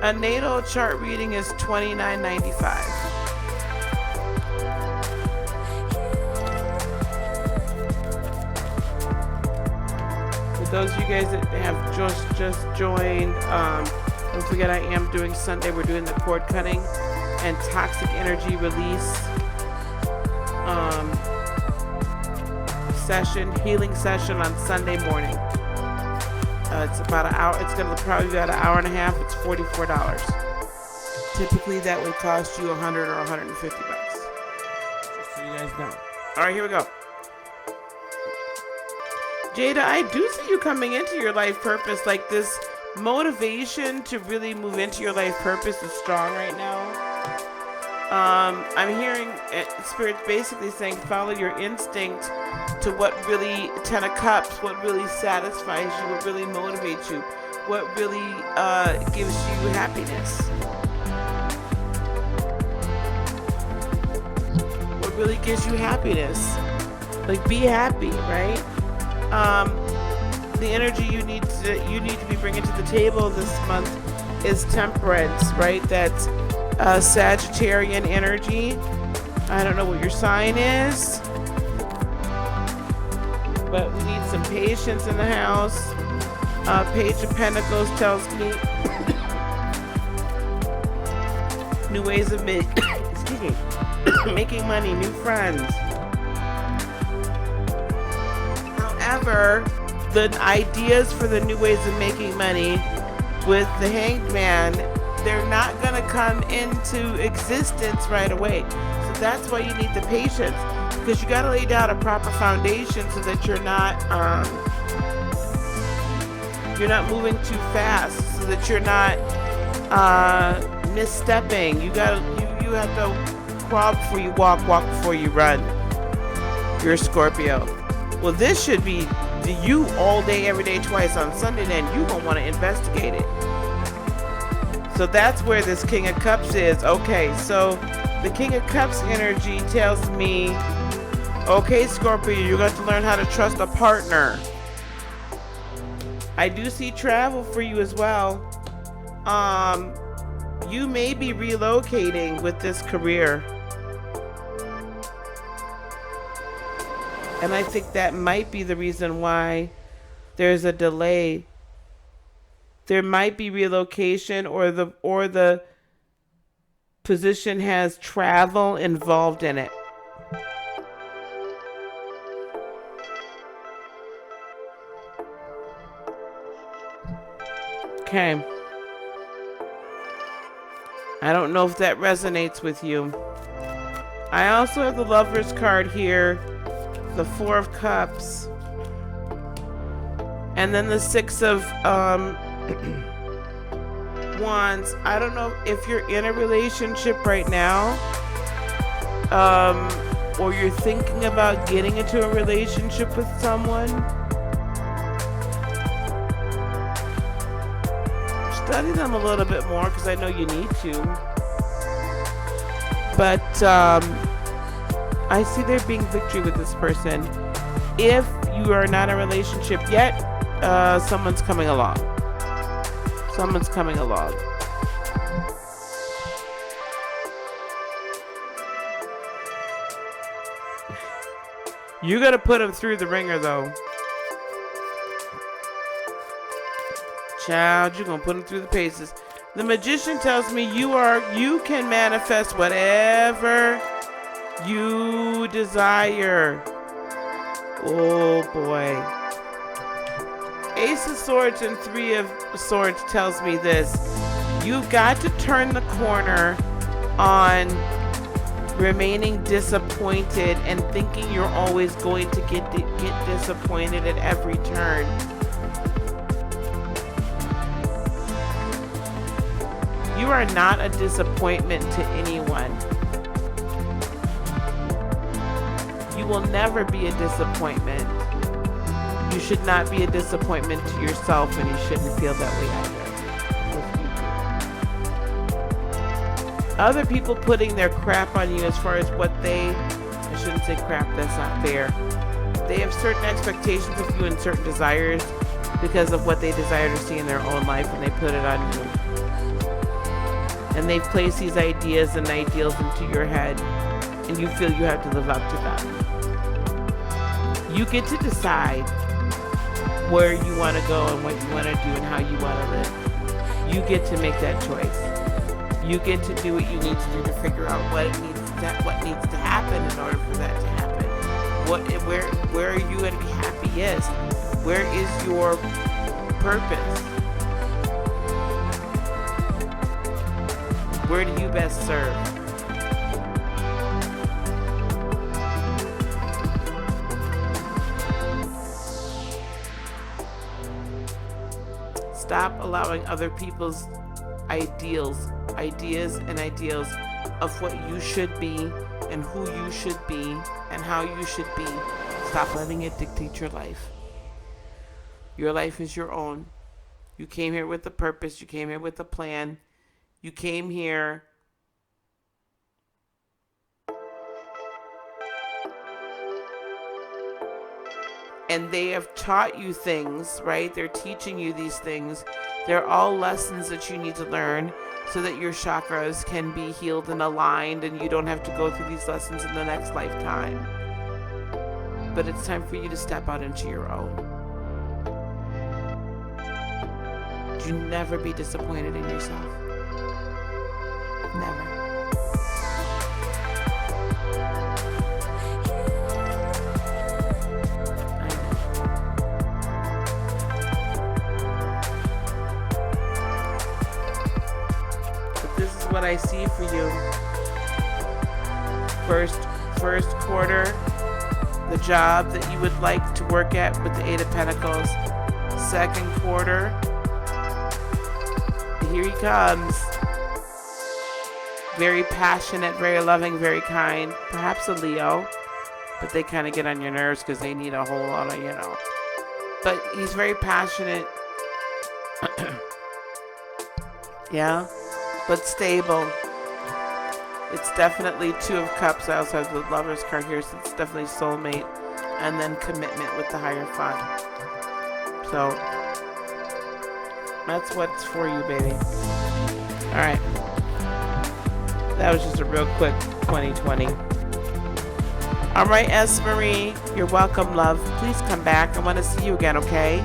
A natal chart reading is $29.95. For those of you guys that have just joined, don't forget I am doing Sunday. We're doing the cord cutting and toxic energy release healing session on Sunday morning. It's about an hour. It's going to probably be about an hour and a half. It's $44. Typically, that would cost you $100 or $150. Just so you guys know. All right, here we go. Jada, I do see you coming into your life purpose. Like, this motivation to really move into your life purpose is strong right now. I'm hearing Spirit's basically saying follow your instinct to what really, 10 of Cups, what really satisfies you, what really motivates you, what really gives you happiness. What really gives you happiness. Like, be happy, right? The energy you need to be bringing to the table this month is temperance, right? That's Sagittarian energy. I don't know what your sign is, but we need some patience in the house. Page of Pentacles tells me new ways of making money, new friends. However, the ideas for the new ways of making money with the Hanged Man, they're not going to come into existence right away. So that's why you need the patience, because you got to lay down a proper foundation so that you're not moving too fast, so that you're not misstepping. You have to crawl before you walk before you run. You're a Scorpio. Well, this should be you all day, every day, twice on Sunday, then you gonna want to investigate it. So that's where this King of Cups is. Okay, so the King of Cups energy tells me, okay, Scorpio, you're going to learn how to trust a partner. I do see travel for you as well. You may be relocating with this career. And I think that might be the reason why there's a delay. There might be relocation, or the position has travel involved in it. Okay. I don't know if that resonates with you. I also have the Lover's card here, the Four of Cups, and then the Six of Wands. I don't know if you're in a relationship right now, or you're thinking about getting into a relationship with someone. Study them a little bit more, because I know you need to. But I see there being victory with this person. If you are not in a relationship yet, someone's coming along. Someone's coming along. You gotta put them through the ringer, though. Child, you're gonna put them through the paces. The Magician tells me you can manifest whatever you desire. Oh boy. Ace of Swords and Three of Swords tells me this. You've got to turn the corner on remaining disappointed and thinking you're always going to get disappointed at every turn. You are not a disappointment to anyone. You will never be a disappointment. You should not be a disappointment to yourself, and you shouldn't feel that way either. Other people putting their crap on you as far as what I shouldn't say crap, that's not fair. They have certain expectations of you and certain desires because of what they desire to see in their own life, and they put it on you. And they've placed these ideas and ideals into your head, and you feel you have to live up to them. You get to decide where you want to go and what you want to do and how you want to live. You get to make that choice. You get to do what you need to do to figure out what needs to happen in order for that to happen. Where are you going to be happiest? Where is your purpose? Where do you best serve? Stop allowing other people's ideas of what you should be and who you should be and how you should be. Stop letting it dictate your life. Your life is your own. You came here with a purpose. You came here with a plan. You came here and they have taught you things, right? They're teaching you these things. They're all lessons that you need to learn so that your chakras can be healed and aligned, and you don't have to go through these lessons in the next lifetime. But it's time for you to step out into your own. Do never be disappointed in yourself. Never. What I see for you. First quarter, the job that you would like to work at with the Eight of Pentacles. Second quarter, here he comes. Very passionate, very loving, very kind. Perhaps a Leo, but they kind of get on your nerves because they need a whole lot of, But he's very passionate. Yeah. But stable. It's definitely Two of Cups. I also have the Lover's card here, so it's definitely soulmate. And then commitment with the Hierophant. So, that's what's for you, baby. Alright. That was just a real quick 2020. All right, S. Marie, you're welcome, love. Please come back. I want to see you again, okay?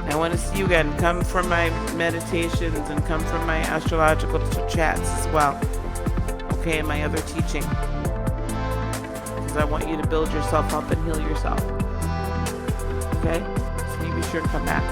I want to see you again. Come for my meditations and come for my astrological chats as well. Okay, and my other teaching. Because I want you to build yourself up and heal yourself. Okay? So you be sure to come back.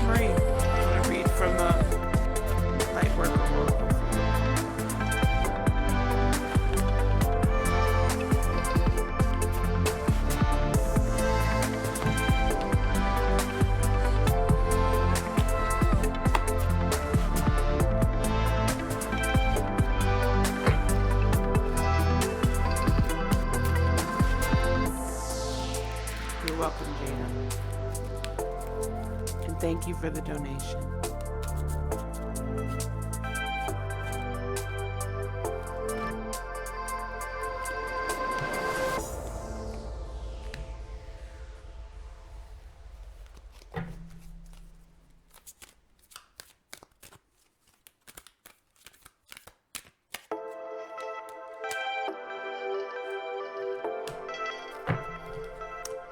Marie, I'm going to read from the Lightworker Oracle. You're welcome, Jana. Thank you for the donation.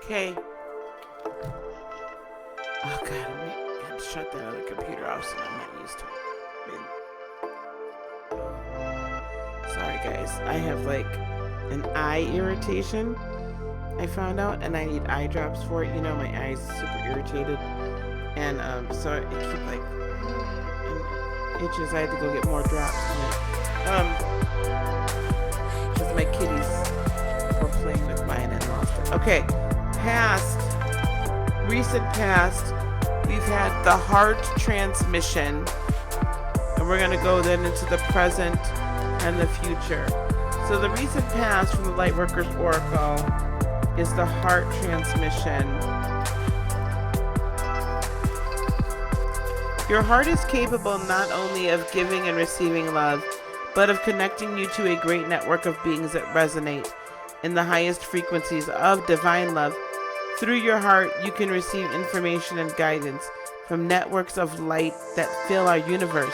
Okay. Oh God, I had to shut that other computer off so I'm not used to it. Sorry guys, I have like an eye irritation I found out, and I need eye drops for it. You know, my eyes super irritated, and so it keep like itches. I had to go get more drops because my kitties were playing with mine and lost it. Okay, recent past, we've had the heart transmission, and we're going to go then into the present and the future. So the recent past from the Lightworkers Oracle is the heart transmission. Your heart is capable not only of giving and receiving love, but of connecting you to a great network of beings that resonate in the highest frequencies of divine love. Through your heart, you can receive information and guidance from networks of light that fill our universe.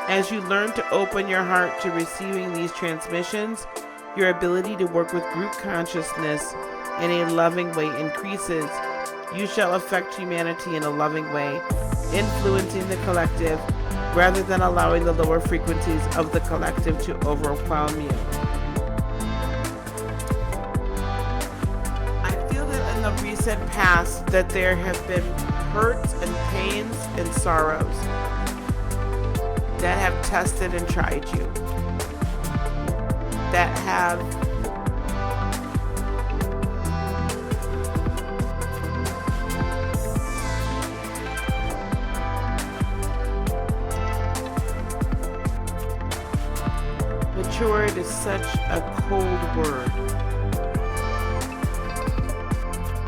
As you learn to open your heart to receiving these transmissions, your ability to work with group consciousness in a loving way increases. You shall affect humanity in a loving way, influencing the collective rather than allowing the lower frequencies of the collective to overwhelm you. The recent past that there have been hurts and pains and sorrows that have tested and tried you, that have matured is such a cold word.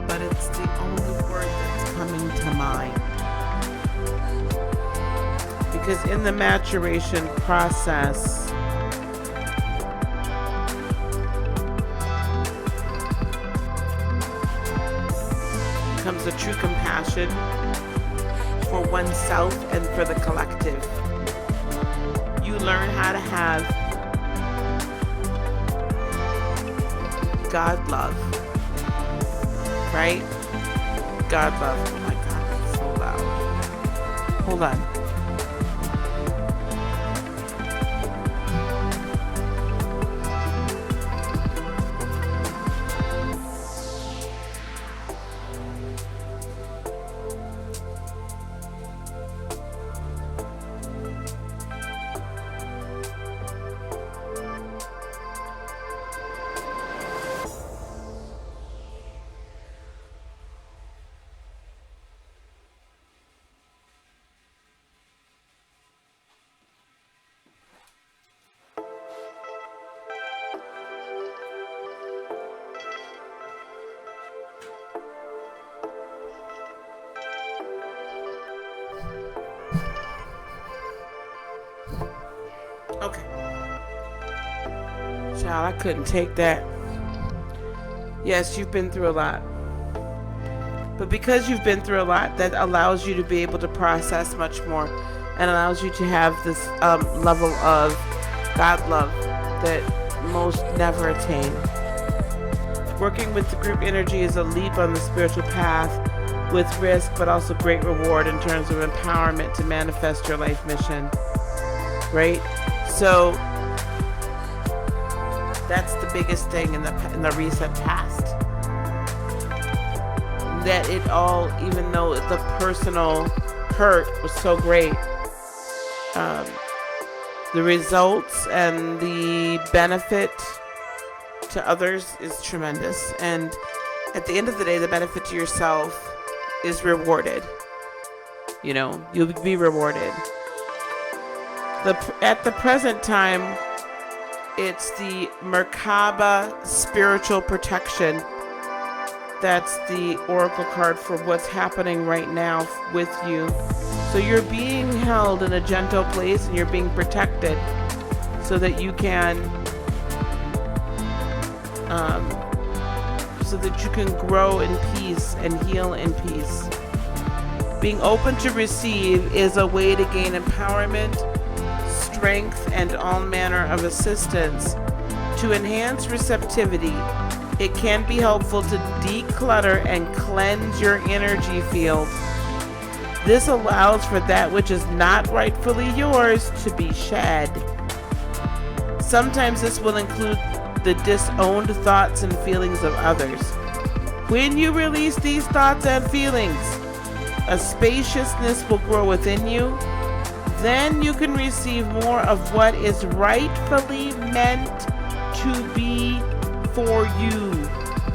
But it's the only word that's coming to mind. Because in the maturation process, comes a true compassion for oneself and for the collective. You learn how to have God love. Right? God love. Oh my God, it's so loud. Hold on. Child, I couldn't take that. Yes, you've been through a lot. But because you've been through a lot, that allows you to be able to process much more and allows you to have this level of God love that most never attain. Working with the group energy is a leap on the spiritual path with risk, but also great reward in terms of empowerment to manifest your life mission. Right? So that's the biggest thing in the recent past. That it all, even though the personal hurt was so great, the results and the benefit to others is tremendous. And at the end of the day, the benefit to yourself is rewarded. You know, you'll be rewarded. At the present time, it's the Merkaba spiritual protection. That's the oracle card for what's happening right now with you. So you're being held in a gentle place and you're being protected so that you can grow in peace and heal in peace. Being open to receive is a way to gain empowerment, strength, and all manner of assistance. To enhance receptivity, it can be helpful to declutter and cleanse your energy field. This allows for that which is not rightfully yours to be shed. Sometimes this will include the disowned thoughts and feelings of others. When you release these thoughts and feelings, a spaciousness will grow within you. Then you can receive more of what is rightfully meant to be for you,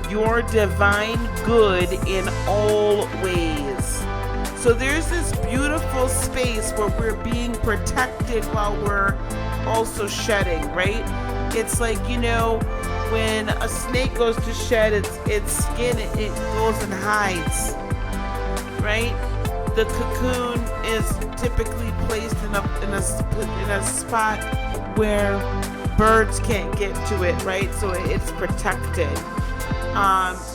your divine good in all ways. So there's this beautiful space where we're being protected while we're also shedding, right? It's like, you know, when a snake goes to shed its skin, it goes and hides, right? The cocoon is typically placed in a spot where birds can't get to it, right? So it's protected.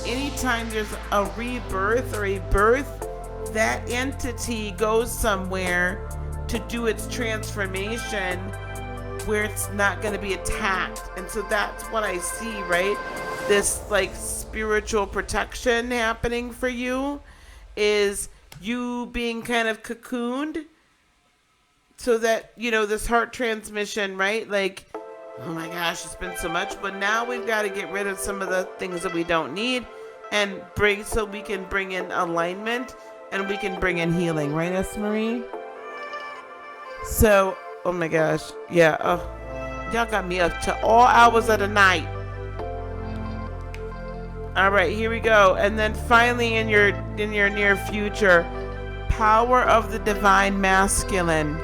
Anytime there's a rebirth or a birth, that entity goes somewhere to do its transformation where it's not going to be attacked. And so that's what I see, right? This like spiritual protection happening for you is you being kind of cocooned so that, you know, this heart transmission, right? Like, oh my gosh, it's been so much, but now we've got to get rid of some of the things that we don't need and so we can bring in alignment and we can bring in healing, right, S. Marie? So, oh my gosh, yeah, y'all got me up to all hours of the night. All right, here we go. And then finally in your near future, power of the divine masculine.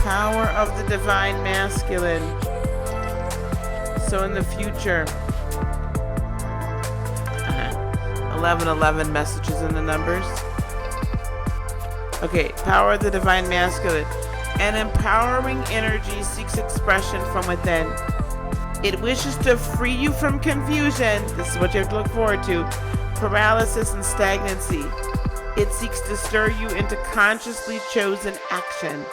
Power of the divine masculine. So in the future, 1111 messages in the numbers. Okay, power of the divine masculine. An empowering energy seeks expression from within. It wishes to free you from confusion. This is what you have to look forward to. Paralysis and stagnancy. It seeks to stir you into consciously chosen action,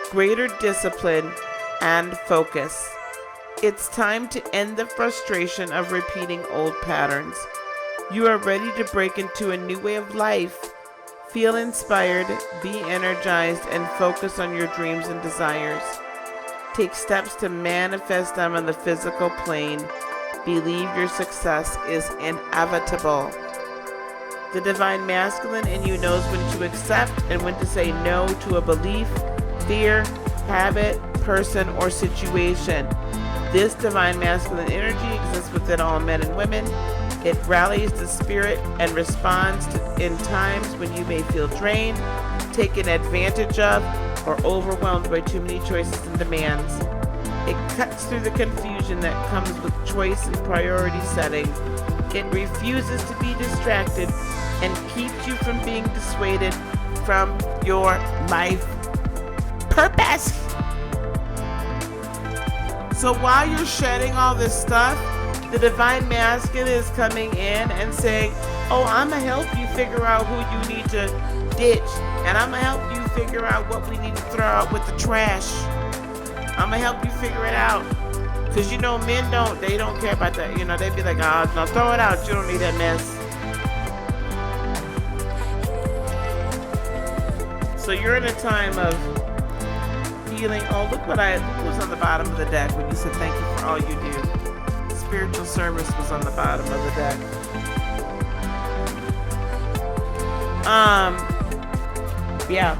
greater discipline, and focus. It's time to end the frustration of repeating old patterns. You are ready to break into a new way of life. Feel inspired, be energized, and focus on your dreams and desires. Take steps to manifest them on the physical plane. Believe your success is inevitable. The divine masculine in you knows when to accept and when to say no to a belief, fear, habit, person, or situation. This divine masculine energy exists within all men and women. It rallies the spirit and responds in times when you may feel drained, taken advantage of, or overwhelmed by too many choices and demands. It cuts through the confusion that comes with choice and priority setting. It refuses to be distracted and keeps you from being dissuaded from your life purpose. So while you're shedding all this stuff, the divine masculine is coming in and saying, oh, I'm going to help you figure out who you need to ditch. And I'm going to help you figure out what we need to throw out with the trash. I'm going to help you figure it out. Because, you know, men they don't care about that. You know, they'd be like, oh, no, throw it out. You don't need that mess. So you're in a time of healing. Oh, look what was on the bottom of the deck when you said thank you for all you do. Spiritual service was on the bottom of the deck. Yeah.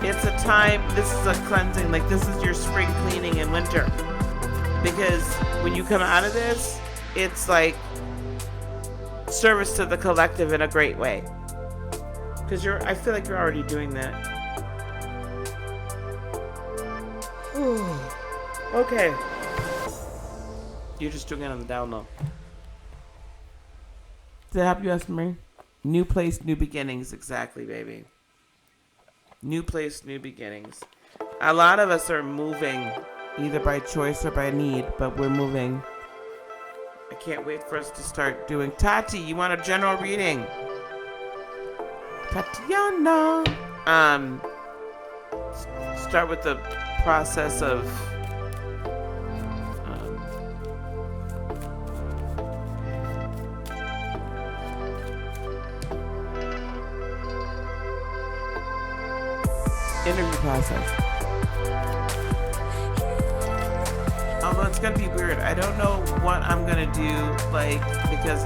It's a time, this is a cleansing, like this is your spring cleaning in winter. Because when you come out of this, it's like service to the collective in a great way. Because I feel like you're already doing that. Okay. You're just doing it on the down low. Does that help you, Esme? New place, new beginnings. Exactly, baby. New place, new beginnings. A lot of us are moving, either by choice or by need, but we're moving. I can't wait for us to start doing. Tati, you want a general reading? Tatiana. Start with the process of interview process. Although it's gonna be weird. I don't know what I'm gonna do, like, because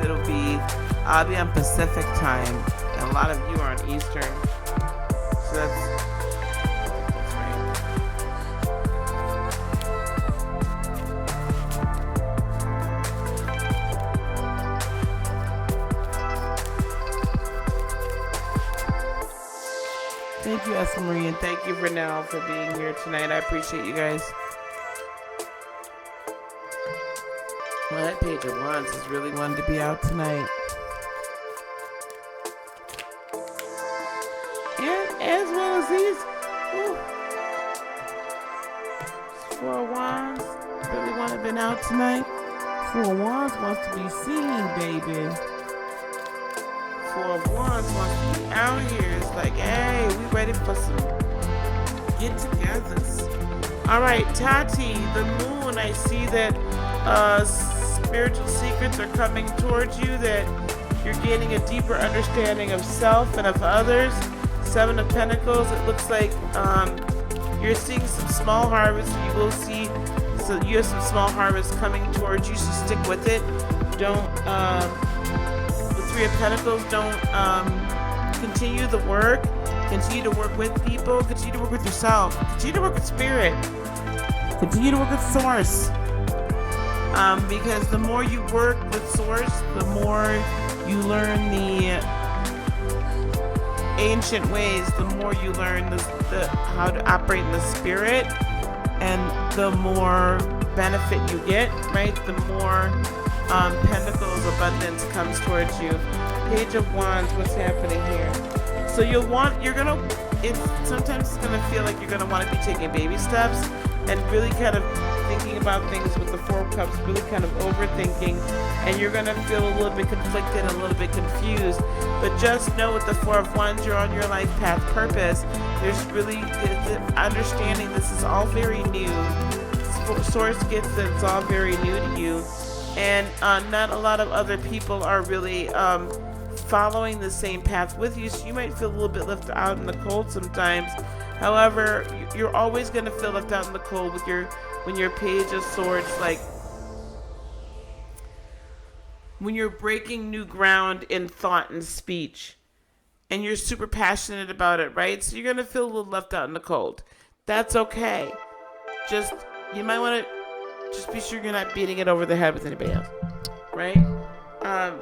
I'll be on Pacific time, and a lot of you are on Eastern. So that's right. Thank you, Esa Marie, and thank you, Vernell, for being here tonight. I appreciate you guys. Well, that Page of Wands is really one to be out tonight. And as well as these. Four of Wands really want to have been out tonight. Four of Wands wants to be seen, baby. Four of Wands wants to be out here. It's like, hey, we ready for some get-togethers. All right, Tati, the moon. I see that spiritual secrets are coming towards you. That you're gaining a deeper understanding of self and of others. Seven of Pentacles. It looks like you're seeing some small harvests. You will see. So you have some small harvests coming towards you. So stick with it. Don't. Three of Pentacles, don't continue the work. Continue to work with people. Continue to work with yourself. Continue to work with spirit. Continue to work with source. Because the more you work with source, the more you learn the ancient ways, the more you learn how to operate in the spirit, and the more benefit you get, right? The more Pentacles abundance comes towards you. Page of Wands, what's happening here? So sometimes it's gonna feel like you're gonna want to be taking baby steps and really kind of thinking about things with the Four of Cups, really kind of overthinking, and you're gonna feel a little bit conflicted and a little bit confused. But just know with the Four of Wands, you're on your life path purpose. There's really the understanding this is all very new. Source gets that it's all very new to you. And not a lot of other people are really following the same path with you, so you might feel a little bit left out in the cold sometimes. However, you're always going to feel left out in the cold when your Page of Swords, like when you're breaking new ground in thought and speech, and you're super passionate about it, right? So you're going to feel a little left out in the cold. That's okay. You might want to just be sure you're not beating it over the head with anybody else, right?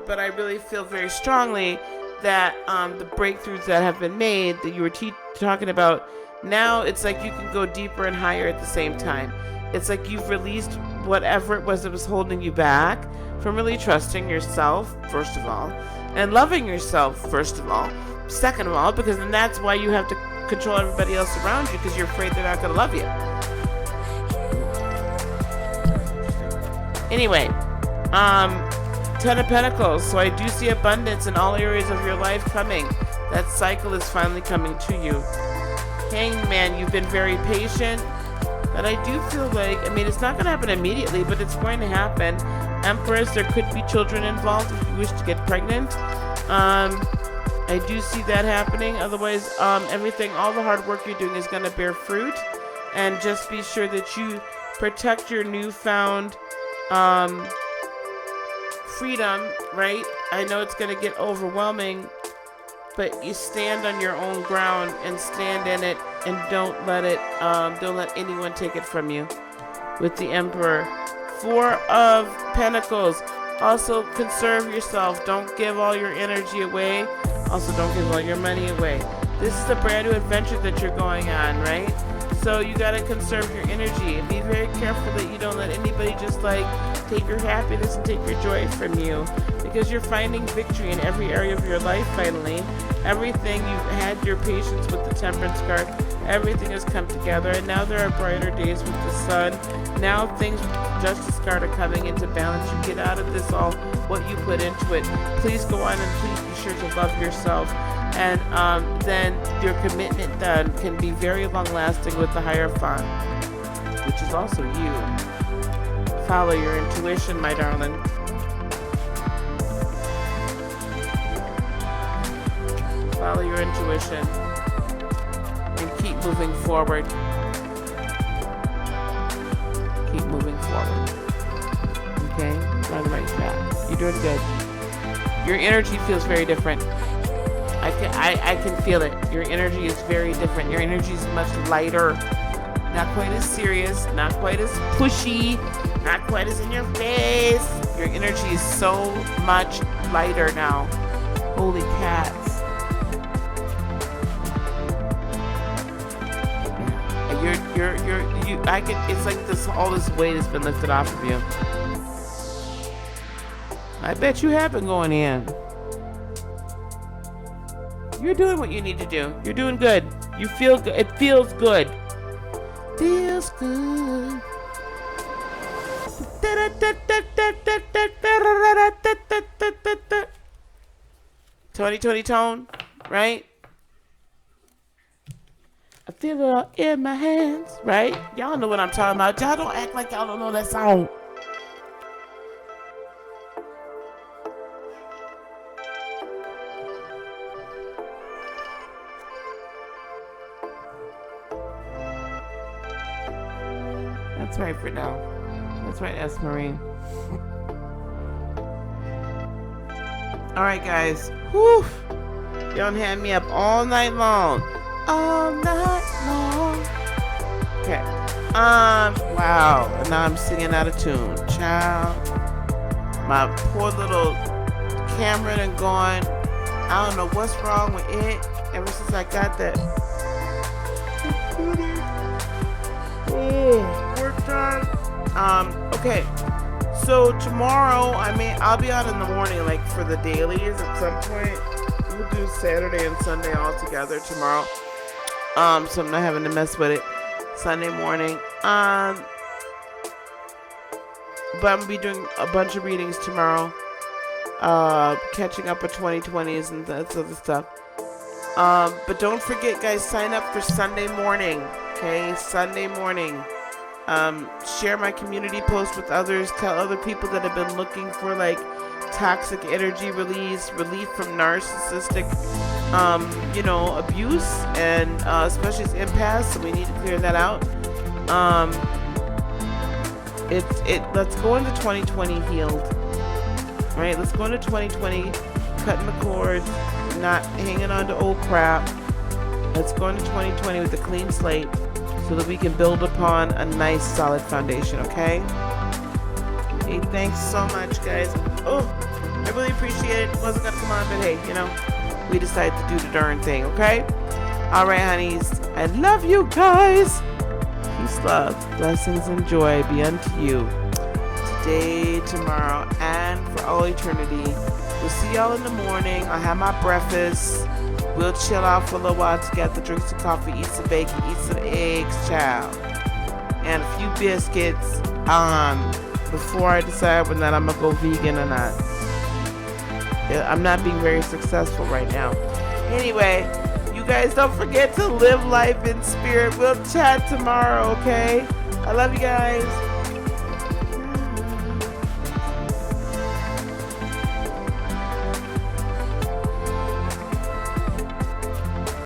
But I really feel very strongly that the breakthroughs that have been made that you were talking about, now it's like you can go deeper and higher at the same time. It's like you've released whatever it was that was holding you back from really trusting yourself, first of all, and loving yourself, first of all, second of all, because then that's why you have to control everybody else around you, because you're afraid they're not going to love you. Anyway, 10 of Pentacles. So I do see abundance in all areas of your life coming. That cycle is finally coming to you. Hangman, you've been very patient. But I do feel like, I mean, it's not going to happen immediately, but it's going to happen. Empress, there could be children involved if you wish to get pregnant. I do see that happening. Otherwise, everything, all the hard work you're doing is going to bear fruit. And just be sure that you protect your newfound freedom, right? I know it's going to get overwhelming, but you stand on your own ground and stand in it, and don't let anyone take it from you. With the Emperor. 4 of Pentacles. Also, conserve yourself. Don't give all your energy away. Also, don't give all your money away. This is a brand new adventure that you're going on, right? So you got to conserve your energy and be very careful that you don't let anybody just like take your happiness and take your joy from you, because you're finding victory in every area of your life finally. Everything you've had, your patience with the Temperance card, everything has come together, and now there are brighter days with the Sun. Now things with the Justice card are coming into balance. You get out of this all what you put into it. Please go on and please be sure to love yourself. And then your commitment then can be very long lasting with the Hierophant, which is also you. Follow your intuition, my darling. Follow your intuition and keep moving forward. Keep moving forward. Okay? You're on the right track. You're doing good. Your energy feels very different. I can feel it. Your energy is very different. Your energy is much lighter. Not quite as serious. Not quite as pushy. Not quite as in your face. Your energy is so much lighter now. Holy cats. It's like this, all this weight has been lifted off of you. I bet you have been going in. You're doing what you need to do. You're doing good. You feel good. It feels good. Feels good. 2020 tone, right? I feel it all in my hands, right? Y'all know what I'm talking about. Y'all don't act like y'all don't know that song. That's right for now. That's right, S. Marine. Alright, guys. Whew. Y'all had me up all night long. All night long. Okay. Wow. And now I'm singing out of tune. Child. My poor little camera done gone. I don't know what's wrong with it. Ever since I got that. Work done. Okay. So tomorrow, I'll be out in the morning, like for the dailies at some point. We'll do Saturday and Sunday all together tomorrow. So I'm not having to mess with it Sunday morning. But I'm gonna be doing a bunch of readings tomorrow. Catching up with 2020s and that other stuff. But don't forget, guys, sign up for Sunday morning. Okay, Sunday morning. Share my community post with others. Tell other people that have been looking for like toxic energy relief from narcissistic, abuse, and especially as empaths. So we need to clear that out. Let's go into 2020 healed. Right? Let's go into 2020 cutting the cords, not hanging on to old crap. Let's go into 2020 with a clean slate, so that we can build upon a nice solid foundation, okay? Hey, thanks so much, guys. Oh, I really appreciate it. Wasn't gonna come on, but hey, we decided to do the darn thing, okay? All right, honeys. I love you guys. Peace, love, blessings, and joy be unto you today, tomorrow, and for all eternity. We'll see y'all in the morning. I'll have my breakfast. We'll chill out for a little while together, drink some coffee, eat some bacon, eat some eggs, child. And a few biscuits. before I decide whether or not I'm gonna go vegan or not. I'm not being very successful right now. Anyway, you guys don't forget to live life in spirit. We'll chat tomorrow, okay? I love you guys.